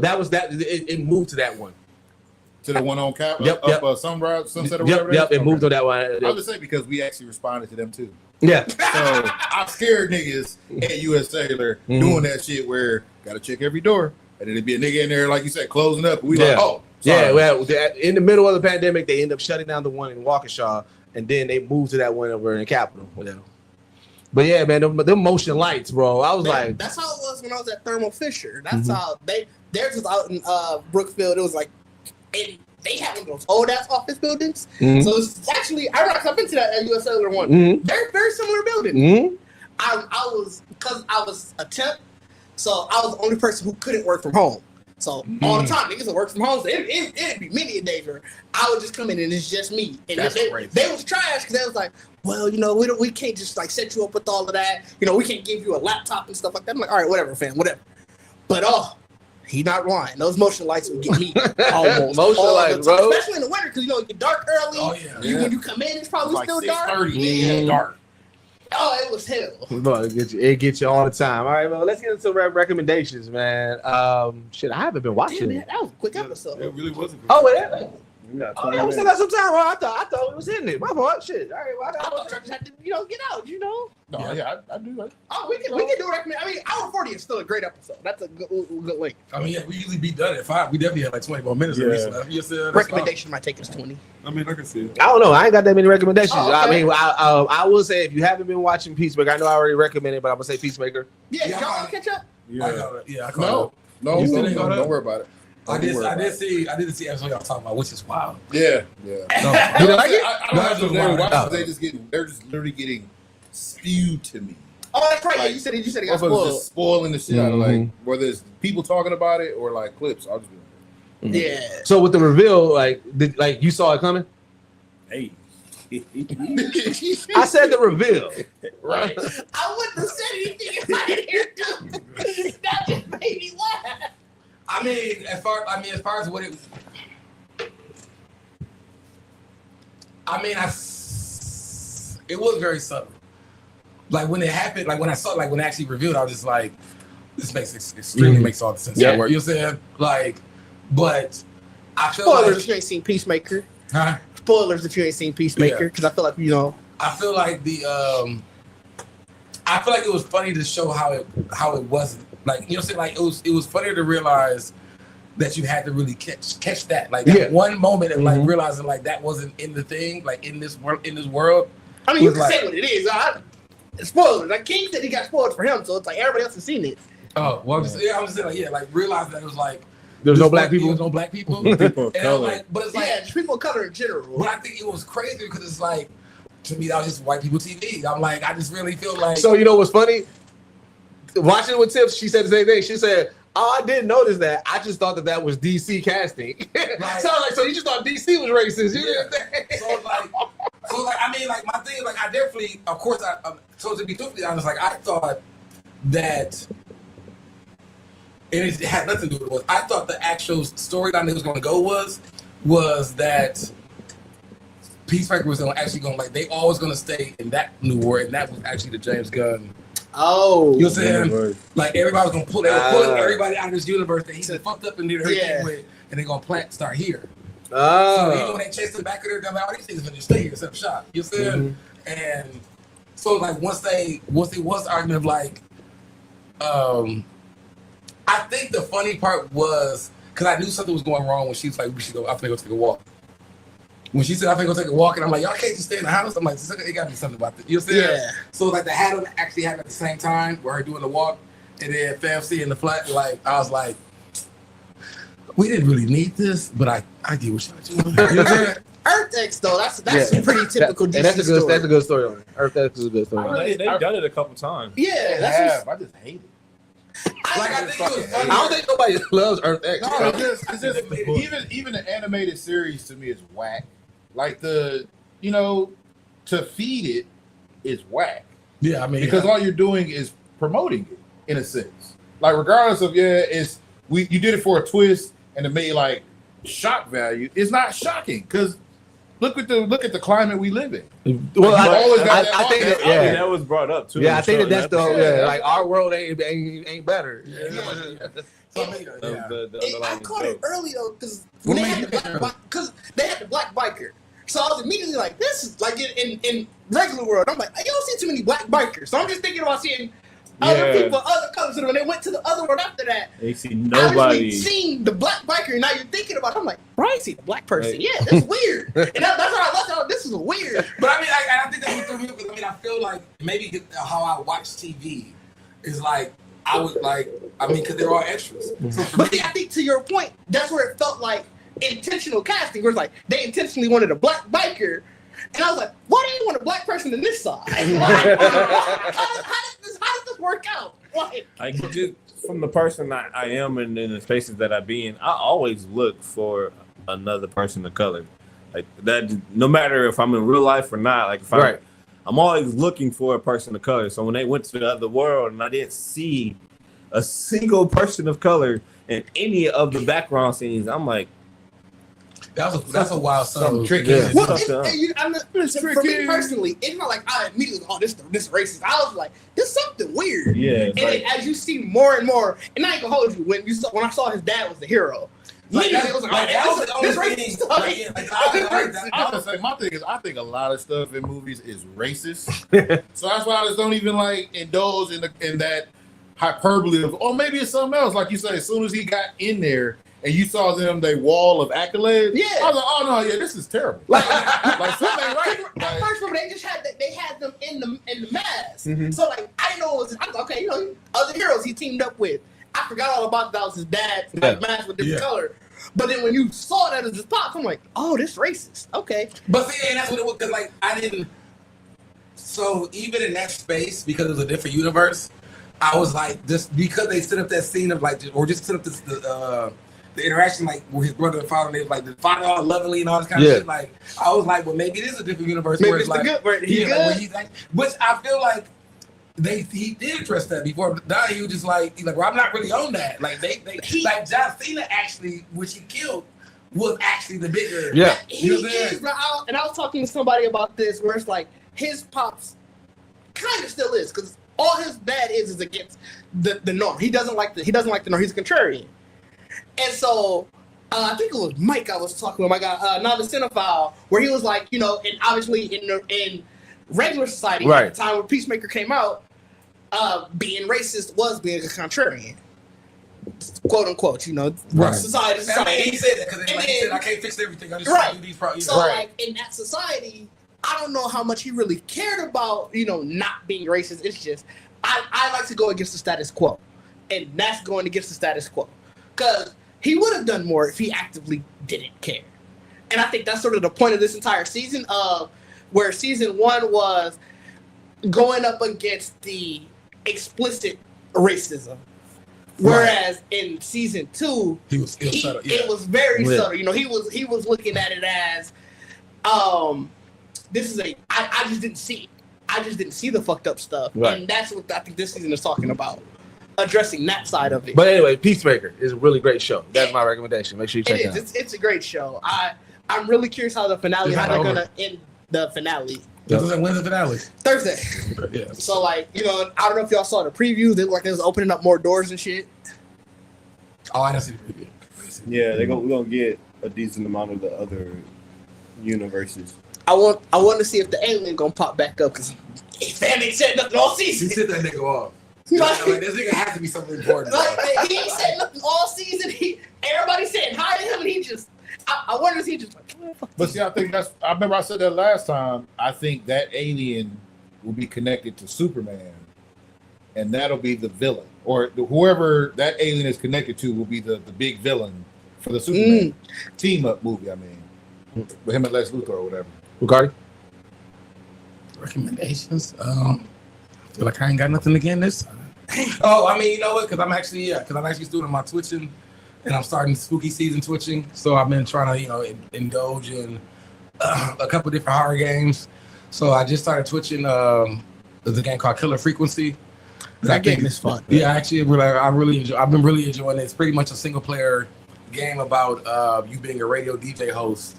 that was that. It moved to that one. To the one on Capitol? Yep. Sunrise, Sunset, or Yep, whatever. yep. It moved to that one. I was just saying because we actually responded to them too. Yeah. So I'm scared niggas at U.S. Cellular doing that shit where gotta check every door, and then it'd be a nigga in there like you said closing up. And we like, oh, sorry. Yeah. Well, in the middle of the pandemic, they end up shutting down the one in Waukesha, and then they moved to that one over in Capitol. Whatever. But yeah, man, them motion lights, bro. I was like, that's how it was when I was at Thermo Fisher. That's how theirs was out in Brookfield. It was like, and they have one of those old ass office buildings. So it's actually, I've been to that US Cellular one. They're very similar building. I was a temp, so I was the only person who couldn't work from home. So all the time, niggas would work from home. So it'd be many a day where I would just come in and it's just me. And they was trash because they was like, well, you know, we can't just like set you up with all of that. You know, we can't give you a laptop and stuff like that. I'm like, all right, whatever, fam, whatever. But he not lying. Those motion lights would get me almost motion lights, bro. Especially in the winter because you know it get dark early. Oh yeah. When you come in, it's probably Like still dark. 6:30, dark. Oh, it was hell. bro, it gets you all the time. All right, well, let's get into recommendations, man. Shit, I haven't been watching. Damn, man, that was a quick episode. It really wasn't. Oh, yeah. Oh, Yeah, we still got some time. Bro. I thought we was hitting it. My fault. Shit. All right, well, I thought you had to, get out, you know. No, I do. Like, We can do a recommend. I mean, hour 40 is still a great episode. That's a good link. I mean, yeah, we usually be done at 5. We definitely had like 20 more minutes. Yeah. Recommendation might take us 20. I mean, I can see it. I don't know. I ain't got that many recommendations. Oh, okay. I mean, I will say if you haven't been watching Peacemaker, I know I already recommended, but I'm gonna say Peacemaker. Yeah, y'all want to catch up? I caught it. No, You still ain't got don't worry about it. I did see episode y'all talking about, which is wild. Yeah. No, You know, I don't have to wild. watch. They're just literally getting spewed to me. Oh, that's right. Like, you said it got Motherfuckers spoiled. just spoiling the shit out of like whether it's people talking about it or like clips. I'll just be like, Yeah. So with the reveal, like you saw it coming. hey. I said the reveal. Right. I wouldn't have said anything if I didn't hear it. That just made me laugh. I mean, as far as what it, it was very subtle. Like when it happened, like when I saw, like when it actually revealed, I was just like, this extremely makes all the sense. Yeah. You know what I'm saying? Like, but I feel Spoilers like, if you ain't seen Peacemaker. huh? Spoilers if you ain't seen Peacemaker, because I feel like, you know. I feel like I feel like it was funny to show how it wasn't. Like, you know what I'm saying? Like it was funny to realize that you had to really catch that. Like that one moment of like realizing like that wasn't in the thing, like in this world. I mean, you was can like, say what it is. Spoilers. Like King said he got spoiled for him, so it's like everybody else has seen it. oh, well, I'm just saying, like realize that it was like There's no black people. There's no black people. People of And I'm color. like, but it's like, Yeah, just people of color in general. but I think it was crazy because it's like, to me, that was just white people TV. I'm like, I just really feel like. So you know what's funny? Watching it with Tips, she said the same thing. She said, "Oh, I didn't notice that. I just thought that was DC casting." Right. So you just thought DC was racist? You didn't think? So like, I mean, like my thing, like I definitely, of course, so to be totally honest, like I thought that, and it had nothing to do with it. I thought the actual storyline that was going to go was that Peacemaker was actually going like they always going to stay in that new world, and that was actually the James Gunn. Oh, You know what I'm saying? Like everybody was gonna pull, they were pulling everybody out of this universe that he said fucked up and did everything with, and they're gonna start here. So even when they chased him back of there, they're like, all these things are gonna stay here except shop. You know what I'm saying? And so like once it was the argument of like, I think the funny part was because I knew something was going wrong when she was like, we should go, I'm gonna go take a walk. When she said, I'm gonna go take a walk, and I'm like, y'all can't just stay in the house. I'm like, it gotta be something about this. You know what I'm saying? Yeah. So like the hat actually happened at the same time where her doing the walk, and then FMC in the flat, like I was like, we didn't really need this, but I get what y'all doing. You know what I'm saying? Earth X though, that's a pretty typical DC That's a good. story. That's a good story. Earth X is a good story. They've done it a couple times. Yeah, that's I just hate it. Like I think it was I funny. don't think nobody loves Earth X. No, it's just even the animated series to me is whack. Like to feed it is whack. Yeah, I mean, Because all you're doing is promoting it in a sense. Like regardless of you did it for a twist and it made like shock value, it's not shocking because look at the climate we live in. Well, You always got that I think thought. that, that was brought up too. I think that's the Yeah. like our world ain't better. I caught it early though because they had the black biker. So I was immediately like, this is like in regular world. I'm like, I don't see too many black bikers. So I'm just thinking about seeing other people, other colors. And when they went to the other world after that, They see I nobody. was seeing the black biker. And now you're thinking about it. I'm like, bro, I see the black person. Yeah, that's weird. And that's why I left out. This is weird. But I mean, I think that's what threw me up. I mean, I feel like maybe how I watch TV is like, I would like, I mean, because they're all extras. So But I think to your point, that's where it felt like intentional casting, where it's like they intentionally wanted a black biker, and I was like, why do you want a black person in this side? Like, how does this work out? Like just from the person I am and in the spaces that I be in, I always look for another person of color. Like that, no matter if I'm in real life or not. Like if I'm always looking for a person of color. So when they went to the other world and I didn't see a single person of color in any of the background scenes, I'm like, that's a wild song. tricky. Yeah. Well, for me personally, it's not like I immediately this racist. I was like, this is something weird. yeah. And then as you see more and more, and I ain't gonna hold you, when I saw his dad was the hero, Like, immediately it was like, that was the this only racist thing. stuff. Like, yeah, like, I was say my thing is I think a lot of stuff in movies is racist, so that's why I just don't even like indulge in that hyperbole of, or maybe it's something else. Like you say, as soon as he got in there and you saw them, they wall of accolades. Yeah. I was like, oh no, yeah, this is terrible. Like something ain't right. At first, remember they had them in the mask. So like I didn't know it was. I was like, okay, other heroes he teamed up with. I forgot all about that was his dad's mask with different color. But then when you saw that as his pops, I'm like, oh, this racist. Okay. But see, and that's what it was, because like I didn't. So even in that space, because it was a different universe, I was like, just because they set up that scene of like, or just set up the interaction, like with his brother and father, and they was like the father all lovingly and all this kind of shit. Like I was like, well, maybe it is a different universe. Maybe where it's like, the good. Where where he's like, which I feel like he did address that before. Now he was just like, he's like, well, I'm not really on that. Like they like John Cena actually, which he killed, was actually the bigger. Yeah. He is, bro. And I was talking to somebody about this, where it's like his pops kind of still is, because all his dad is against the norm. He doesn't like the norm. He's a contrarian. And so I think it was Mike I was talking with, my guy, Novice Cinephile, where he was like, and obviously in regular society at the time when Peacemaker came out, being racist was being a contrarian. Quote unquote, society. I mean, he said that because he said, I can't fix everything. I just do these problems. So like in that society, I don't know how much he really cared about, not being racist. It's just I like to go against the status quo. And that's going against the status quo. Because he would have done more if he actively didn't care. And I think that's sort of the point of this entire season, of where season 1 was going up against the explicit racism. Whereas in season 2, he was still subtle. Yeah. It was very subtle. He was looking at it as, this is I just didn't see it. I just didn't see the fucked up stuff. Right. And that's what I think this season is talking about. Addressing that side of it. But anyway, Peacemaker is a really great show. That's my recommendation. Make sure you check it out. It's a great show. I'm really curious how the finale, how they're gonna end the finale. When's the finale? Thursday. Yeah. So I don't know if y'all saw the previews. They look like they was opening up more doors and shit. Oh, I didn't see the preview. Yeah, we're gonna get a decent amount of the other universes. I want to see if the alien gonna pop back up, because Sam ain't said nothing all season. He set that nigga off. Like, this nigga has to be something important. He ain't said nothing all season. Everybody saying hi to him, and he just. I wonder if he just like. But see, I think I remember I said that last time. I think that alien will be connected to Superman, and that'll be the villain, or whoever that alien is connected to will be the big villain for the Superman team up movie. I mean, with him and Lex Luthor or whatever. Ricardo? Recommendations? I feel like I ain't got nothing again this time. Oh, I mean, you know what? Because I'm actually doing my twitching, and I'm starting spooky season twitching. So I've been trying to, indulge in a couple different horror games. So I just started twitching. There's a game called Killer Frequency. That game is fun. Yeah, actually, I've been really enjoying it. It's pretty much a single player game about you being a radio DJ host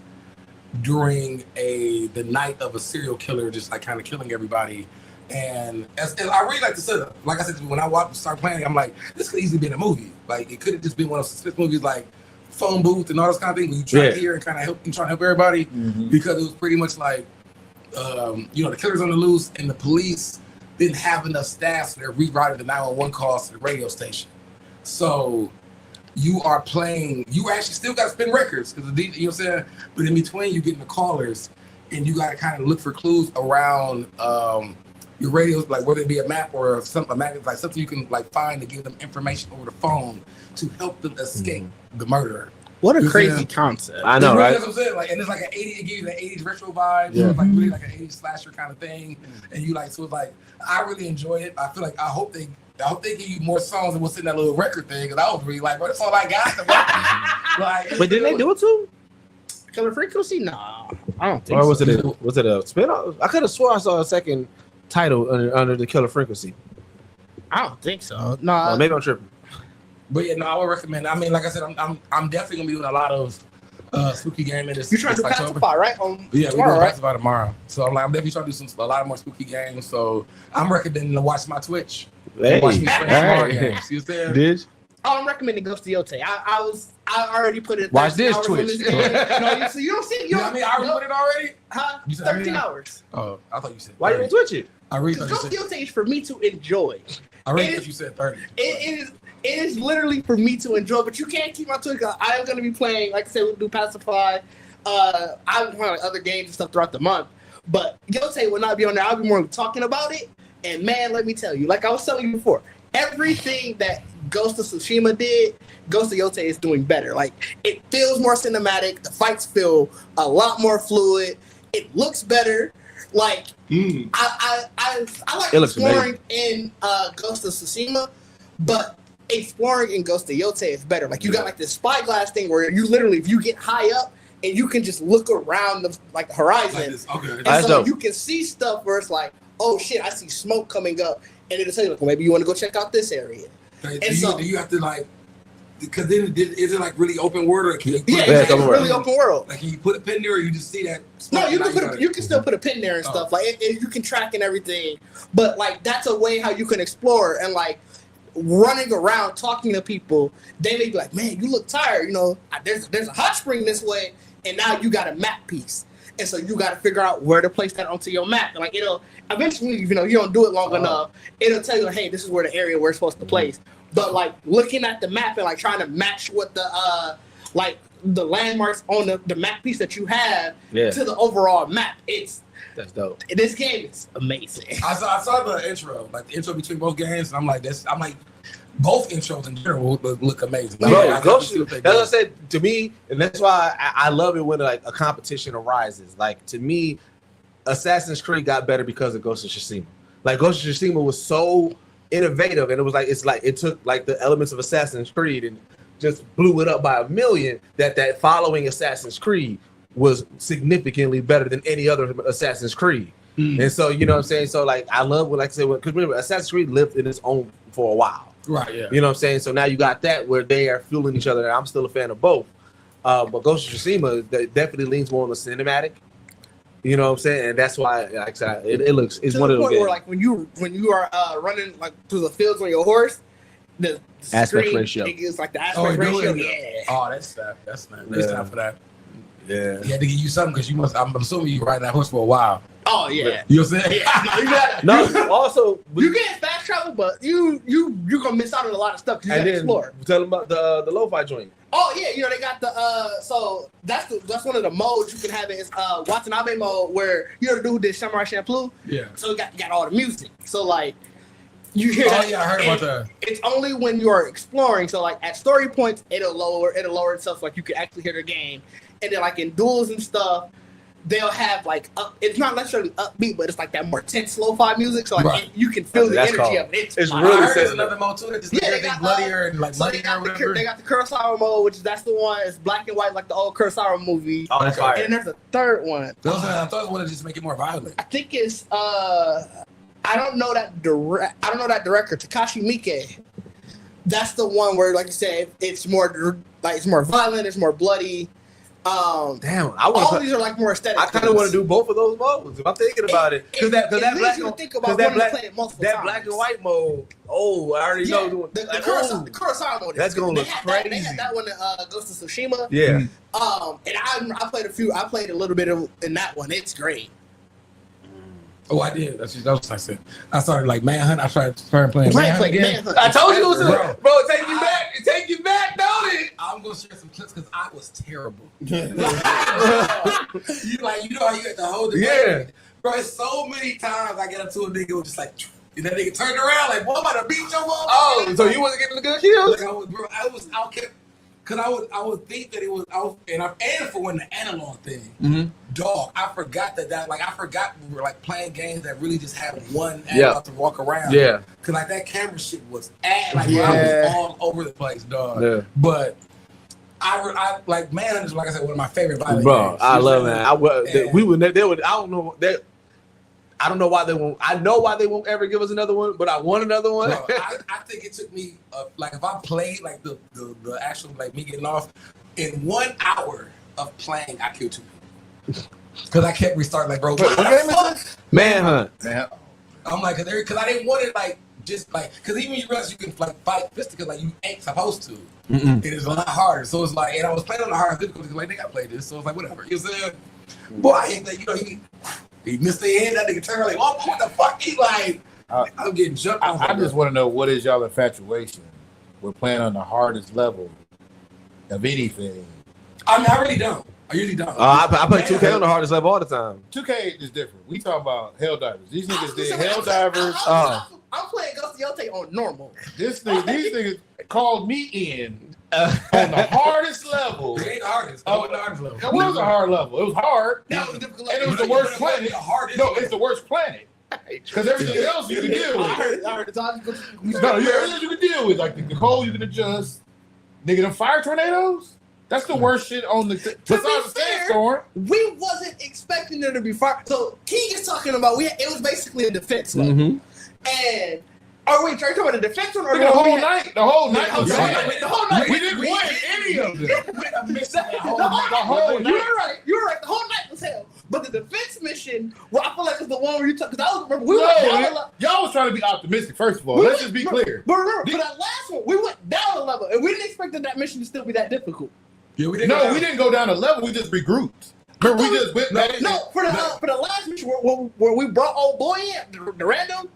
during the night of a serial killer, just like kind of killing everybody. And as I really like the setup. Like I said, when I start playing, I'm like, this could easily be in a movie. Like it could have just been one of those suspense movies, like Phone Booth and all those kind of things. Where you try to hear and kind of help, trying to help everybody, because it was pretty much like, the killer's on the loose, and the police didn't have enough staff, so they're rerouting the 911 calls to the radio station. So you are playing. You actually still got to spin records because you know what I'm saying. But in between, you getting the callers, and you got to kind of look for clues around. Your radios, like whether it be a map or something you can like find to give them information over the phone to help them escape the murderer. What a crazy concept! I know, right? That's what I'm saying. Like, and it's like an 80, it gives you the 80s retro vibe. Yeah. So it's like really like an 80s slasher kind of thing. And you like, so it's like, I really enjoy it. I feel like I hope they give you more songs than what's in that little record thing. Cause I was really like, bro, that's all I got. Like, but didn't they do it too? Killer Frequency? Nah, I don't think. Or was it a spin-off? I could have swore I saw a second title under the Killer Frequency. I don't think so. No, maybe I'm tripping. But yeah, no, I would recommend. I mean, like I said, I'm definitely gonna be doing a lot of spooky gaming. You trying to Pacify, right? Yeah, we're doing Pacify tomorrow. So I'm definitely trying to do a lot more spooky games. So I'm recommending to watch my Twitch. Hey, watch me play horror games. You see Did? Oh, I'm recommending Ghost of Yote. I already put it. Watch this Twitch. No, you don't see it. You know what I mean? I already put it already. Huh? You said 13 hours. Oh, I thought you said 30. Why you didn't Twitch it? I really thought you Ghost of said. Yote is for me to enjoy. I really thought you said 30. It is literally for me to enjoy, but you can't keep my Twitch. I am going to be playing, like I said, we'll do Pacify. I'm playing like other games and stuff throughout the month, but Yote will not be on there. I'll be more talking about it. And man, let me tell you, like I was telling you before, everything that Ghost of Tsushima did, Ghost of Yote is doing better. Like, it feels more cinematic. The fights feel a lot more fluid. It looks better. Like, I like exploring in Ghost of Tsushima, but exploring in Ghost of Yote is better. Like, you got like this spyglass thing where you literally, if you get high up and you can just look around the horizon, and so you can see stuff where it's like, oh shit, I see smoke coming up, and it'll tell you like, well, maybe you want to go check out this area. Do you have to like? Because then is it like really open world, or can you it's really open world. Like, can you put a pin there, or you just see that? No, you can still put a pin there and stuff. Like, you can track and everything. But like, that's a way how you can explore, and like running around talking to people. They may be like, man, you look tired. You know, there's a hot spring this way, and now you got a map piece, and so you got to figure out where to place that onto your map. And like, it'll eventually, you don't do it long enough, it'll tell you, hey, this is where the area we're supposed to place. But like looking at the map and like trying to match what the the landmarks on the map piece that you have to the overall map, that's dope. This game is amazing. I saw the intro, like the intro between both games, and I'm like, both intros in general look amazing. Like, that's what I said to me, and that's why I love it when like a competition arises. Like, to me, Assassin's Creed got better because of Ghost of Tsushima. Like, Ghost of Tsushima was so innovative, and it took like the elements of Assassin's Creed and just blew it up by a million. That following Assassin's Creed was significantly better than any other Assassin's Creed. And so, you know what I'm saying? So like, I love what, like I said, because remember, Assassin's Creed lived in its own for a while. Right, yeah. You know what I'm saying? So now you got that where they are fueling each other. I'm still a fan of both. But Ghost of Tsushima definitely leans more on the cinematic. You know what I'm saying? And that's why, like I said, it's to one the of those point games. where like when you are running like through the fields on your horse, the aspect screen, ratio. It's like the aspect ratio. Yeah. Oh, that's not. It's time for that. Yeah. You had to give you something because I'm assuming you riding that horse for a while. Oh yeah. You know what I'm saying? Yeah. No, also you get fast travel, but you gonna miss out on a lot of stuff because you gotta explore. Tell them about the lo-fi joint. Oh yeah, they got the so that's one of the modes you can have it is Watanabe mode where the dude who did Samurai Champloo. Yeah. So you got all the music. So like you hear that. Oh yeah, I heard about that. It's only when you are exploring. So like at story points, it'll lower itself so like you can actually hear the game. And then like in duels and stuff, they'll have like it's not necessarily upbeat, but it's like that more tense lo-fi music. So like you can feel the energy of it. It's really there's another mode to it. They got bloodier and like so muddier or whatever. They got the Kurosawa mode, that's the one. It's black and white like the old Kurosawa movie. Oh, that's fire. And there's a third one. I thought it wanted to just make it more violent. I think it's I don't know that director, Takashi Miike. That's the one where, like you said, it's more like it's more violent, it's more bloody. Damn, all these are like more aesthetic. I kind of want to do both of those modes. If I'm thinking about it, because that black and white mode. Oh, I already know the Kurosawa mode. That's gonna look crazy. They had that one, Ghost of Tsushima. Yeah. And I played I played a little bit in that one. It's great. Oh, I did. That's what I said. I started like Manhunt. I started playing Manhunt again. Manhunt. I told you it was bro. Take you back, don't it? I'm gonna share some clips because I was terrible. You know how you had to hold it. Yeah, bro. It's so many times I get up to a nigga who just like, and that nigga turned around like, "What, I'm about to beat your mother?" Oh, so you wasn't getting the good kills? Like I kept. Cause I would think that it was and I'm aiming for when the analog thing. Mm-hmm. Dog, I forgot that I forgot we were like playing games that really just had one analog to walk around. Yeah. Cause like that camera shit was I was all over the place, dog. Yeah. But I like man, like I said, one of my favorite violent games. I love that. I don't know why they won't. I know why they won't ever give us another one, but I want another one. Bro, I think it took me like if I played like the actual like me getting off in 1 hour of playing, I killed 2 people because I kept restarting like bro. What game is this? Manhunt. I'm like because I didn't want it like just like because even you realize you can like fight fistically like you ain't supposed to. It is a lot harder. So it's like and I was playing on the hardest difficulty like they got played this, so it's like whatever. You know what I'm saying? Boy, I hate that he missed the head. That nigga turned like, oh, what the fuck? He like, I'm getting jumped. I just want to know what is y'all infatuation with playing on the hardest level of anything. I mean, I really don't. I usually don't. I play 2K on the hardest level all the time. 2K is different. We talk about Helldivers. These niggas did Helldivers. I'm playing Ghost of Yotei on normal. These niggas called me in on the hardest level. It ain't the hardest. Oh, the hardest level. It was a hard level. It was hard. That was difficult. And it was the worst planet. No, it's the worst planet. Because everything else you can deal with. I heard it's all No, everything you can deal with. Like the cold you can adjust. Nigga, them fire tornadoes? That's the worst shit on the besides the sandstorm. We wasn't expecting there to be fire. So King is talking about it was basically a defense level. And are we talking about the defense one or the whole night? The whole night. The whole night. We didn't win any of them. The whole night. You were right. The whole night was hell. But the defense mission, well, I feel like it's the one where you took. Because I was remember y'all was trying to be optimistic. First of all, let's just be clear. But remember, for that last one, we went down a level, and we didn't expect that mission to still be that difficult. Yeah, we didn't go down a level. We just regrouped. Remember, we just went back. For the last mission where we brought old boy in, the random.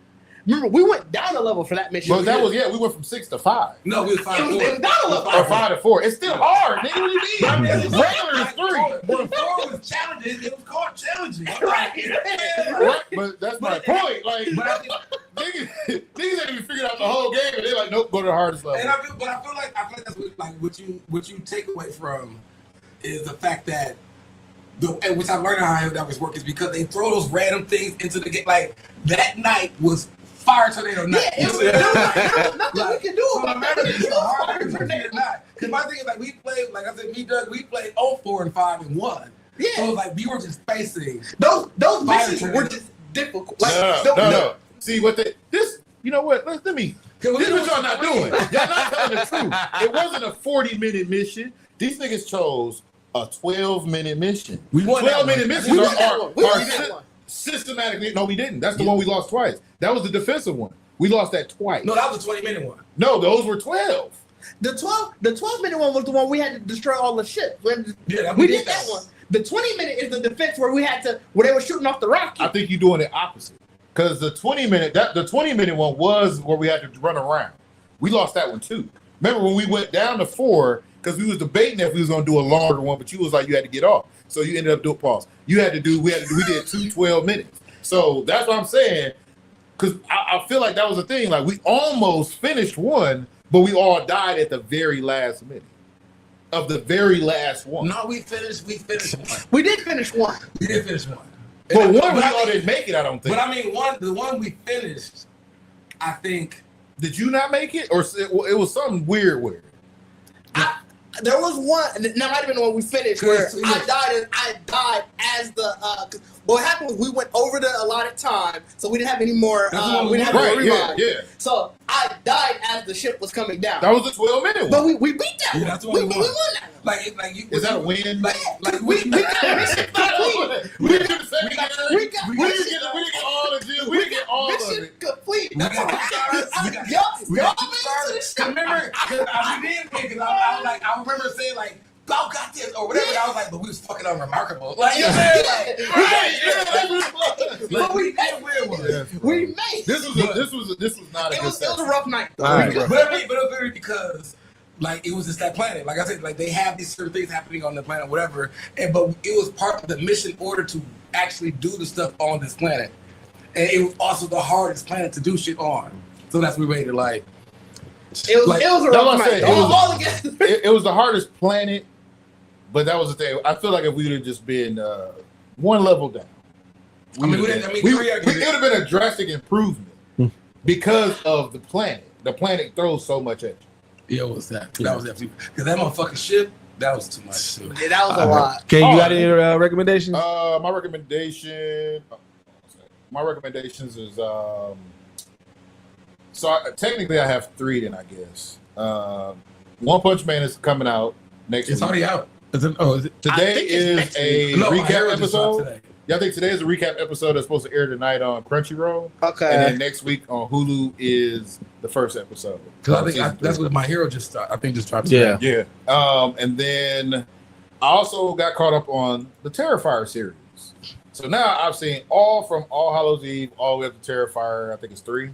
Remember, we went down a level for that mission. Well, that was we went from 6 to 5. No, we was 5 to 4. It was down a level. Or 5 to 4. It's still hard, nigga. What do you mean? I mean, regular is 3. But 4 was challenging. It was called challenging. Right. But that's my point. Like, niggas ain't even figured out the whole game, and they're like, nope, go to the hardest level. And I feel like that's what you take away from is the fact that which I learned how that was work is because they throw those random things into the game. Like that night was fire tornado night. Yeah, there was nothing we can do about that. Fire tornado night. Because my thing is like we played, like I said, we played 4 and 5 and 1. Yeah. So it was like we were just facing those missions were just difficult. Like, no. See what you know what? Let me. This is what y'all not doing. Y'all not telling the truth. It wasn't a 40-minute mission. These niggas chose a 12-minute mission. We won 12-minute missions are systematically. No, we didn't. That's the one we lost twice. That was the defensive one. We lost that twice. No, that was a 20-minute one. No, those were 12. The 12-minute one was the one we had to destroy all the ships. Yeah, we did that one. The 20-minute is the defense where they were shooting off the rocket. I think you're doing it opposite. Because the 20-minute one was where we had to run around. We lost that one too. Remember when we went down to 4, because we was debating if we was gonna do a longer one, but you was like you had to get off. So you ended up doing pause. We did 2 12 minutes. So that's what I'm saying. Because I feel like that was the thing. Like we almost finished one, but we all died at the very last minute. Of the very last one. No, we finished one. We did finish one. But one we all didn't make it, I don't think. But I mean the one we finished, I think. Did you not make it? Or it was something weird? There was one, that might have been the one we finished, where I died as the, what happened was we went over the allotted time, so we didn't have any more, we didn't have more revive. Yeah. So I died as the ship was coming down. That was the 12-minute one. But we beat that Yeah, one. that's what we we won won. that one. Like you, Is that a win? Like We got mission complete. We didn't get We got we didn't get all the deal. We didn't get all of mission it. complete. We got two stars. Y'all made it to the ship. Remember, I didn't win because I was like, I remember saying like, "Go got this" or whatever. And I was like, but we was fucking unremarkable. Like you know what I'm saying? Like, But we didn't win one. We made This was not a it good was a set. rough night. All right. But it was very because like it was just that planet. Like I said, like they have these certain things happening on the planet, whatever. But it was part of the mission order to actually do the stuff on this planet, and it was also the hardest planet to do shit on. So that's what we rated like. It was a That's what rough I night. said. All together. It was the hardest planet, but that was the thing. I feel like if we would have just been one level down, it would have been a drastic improvement because of the planet. The planet throws so much at you. Yeah, it was that. That was that. Because that motherfucking ship, that was too much. Too. Yeah, that was a lot. Okay, you got any recommendations? My recommendations is technically I have 3 then I guess. One Punch Man is coming out next It's week. already out. Is it? Today is a No, My recap Hero just dropped episode. today. Yeah, I think today is a recap episode that's supposed to air tonight on Crunchyroll. Okay. And then next week on Hulu is the first episode. Because I think that's what My Hero just dropped today. Yeah. Yeah. And then I also got caught up on the Terrifier series. So now I've seen all from All Hallows Eve all the way up to Terrifier. I think it's 3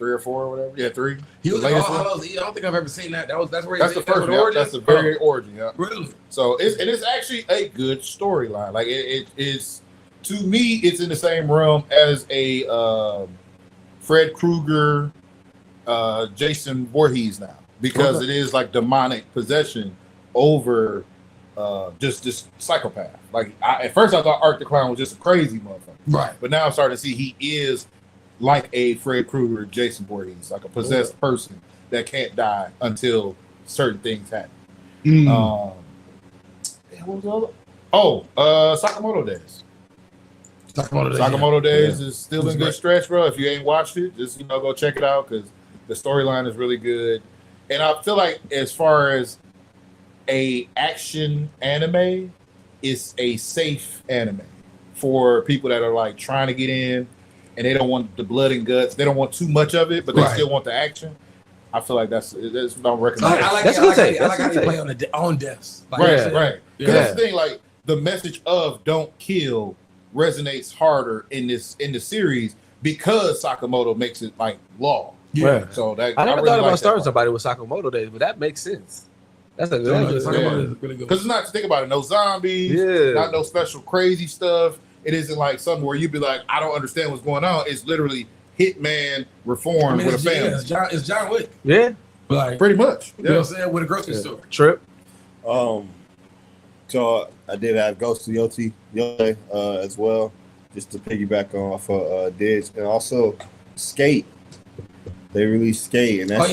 or 4 or whatever. Yeah, 3. He was The in All latest one. Hallows Eve. I don't think I've ever seen that. That's where That's the first one. Yeah, that's the very origin. Yeah. Really? So it's actually a good storyline. Like it is, to me, it's in the same realm as a Fred Krueger, Jason Voorhees now, because it is like demonic possession over just psychopath. Like at first I thought Art the Clown was just a crazy motherfucker, Right. but now I'm starting to see he is like a Fred Krueger, Jason Voorhees, like a possessed person that can't die until certain things happen. What was the other? Sakamoto Days. Sakamoto Days is still in good stretch, bro. If you ain't watched it, just go check it out because the storyline is really good. And I feel like as far as a action anime, it's a safe anime for people that are like trying to get in and they don't want the blood and guts. They don't want too much of it, but they still want the action. I feel like that's what I'm recommending. I like That's it. a good I take. like how That's a they good play on on deaths. Like, Right. Because Yeah. that's the thing, like the message of "Don't kill" resonates harder in the series because Sakamoto makes it like law. Yeah. So that I never really thought about like starting that somebody with Sakamoto Days, but that makes sense. That's a good Yeah, one. Sakamoto is really good. because it's not to think about it. No zombies. Yeah. Not no special crazy stuff. It isn't like something where you'd be like, I don't understand what's going on. It's literally hitman reformed with a family. It's John Wick. Yeah. Like, Pretty much. you know what I'm saying? With a grocery store. Trip. So I did have Ghost of Yoti as well, just to piggyback off of Didge, and also Skate. They released Skate, and that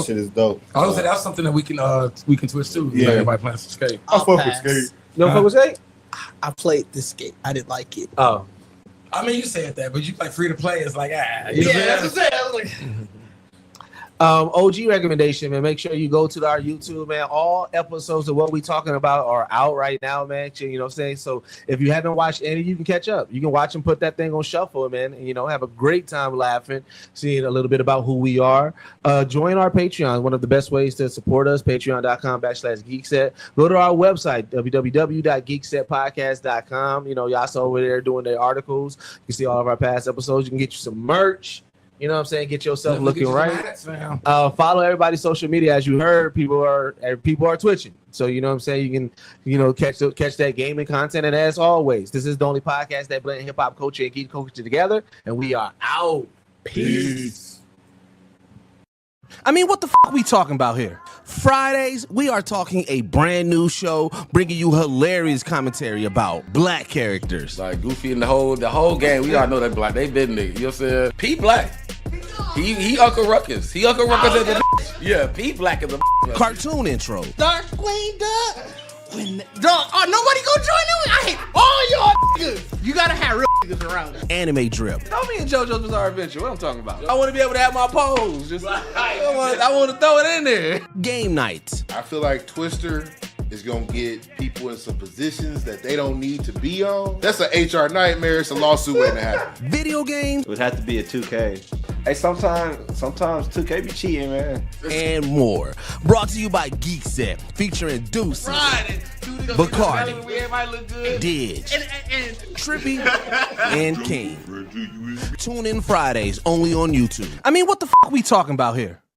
shit is dope. I was say that's something that we can switch to. Yeah. Like everybody plans to Skate. I fuck with pass. Skate. No fuck with Skate? I played this game. I didn't like it. Oh. I mean, you said that, but you like free to play. It's like That's what I'm saying. I was like, OG recommendation, man. Make sure you go to our YouTube, man. All episodes of what we talking about are out right now, man. You know what I'm saying? So if you haven't watched any, you can catch up. You can watch and put that thing on shuffle, man. And, have a great time laughing, seeing a little bit about who we are. Join our Patreon. One of the best ways to support us, patreon.com/Geekset. Go to our website, www.geeksetpodcast.com. Y'all over there doing their articles. You can see all of our past episodes. You can get you some merch. You know what I'm saying? Get yourself looking right. Follow everybody's social media. As you heard, people are twitching. So you know what I'm saying? You can, catch that gaming content. And as always, this is the only podcast that blends hip hop culture and geek culture together. And we are out. Peace. I mean, what the fuck we talking about here? Fridays, we are talking a brand new show, bringing you hilarious commentary about black characters. Like Goofy and the whole gang, we all know that black. They been niggas. You know what I'm saying? P Black. He Uncle Ruckus. He Uncle Ruckus as a bitch. Yeah, P Black is a bitch. Cartoon intro. Darkwing Duck. Nobody gonna join in. I hate all y'all niggas. You gotta have real niggas around us. Anime drip. Throw me in JoJo's Bizarre Adventure. What I'm talking about? I want to be able to have my pose. Just, I want to throw it in there. Game nights. I feel like Twister is gonna get people in some positions that they don't need to be on. That's an HR nightmare. It's a lawsuit waiting to happen. Video games. It would have to be a 2K. Hey, sometimes 2K be cheating, man. And more. Brought to you by Geekset, featuring Deuce, Bacardi, Everybody look good. Didge, And Trippy, and King. Tune in Fridays only on YouTube. I mean, what the f we talking about here?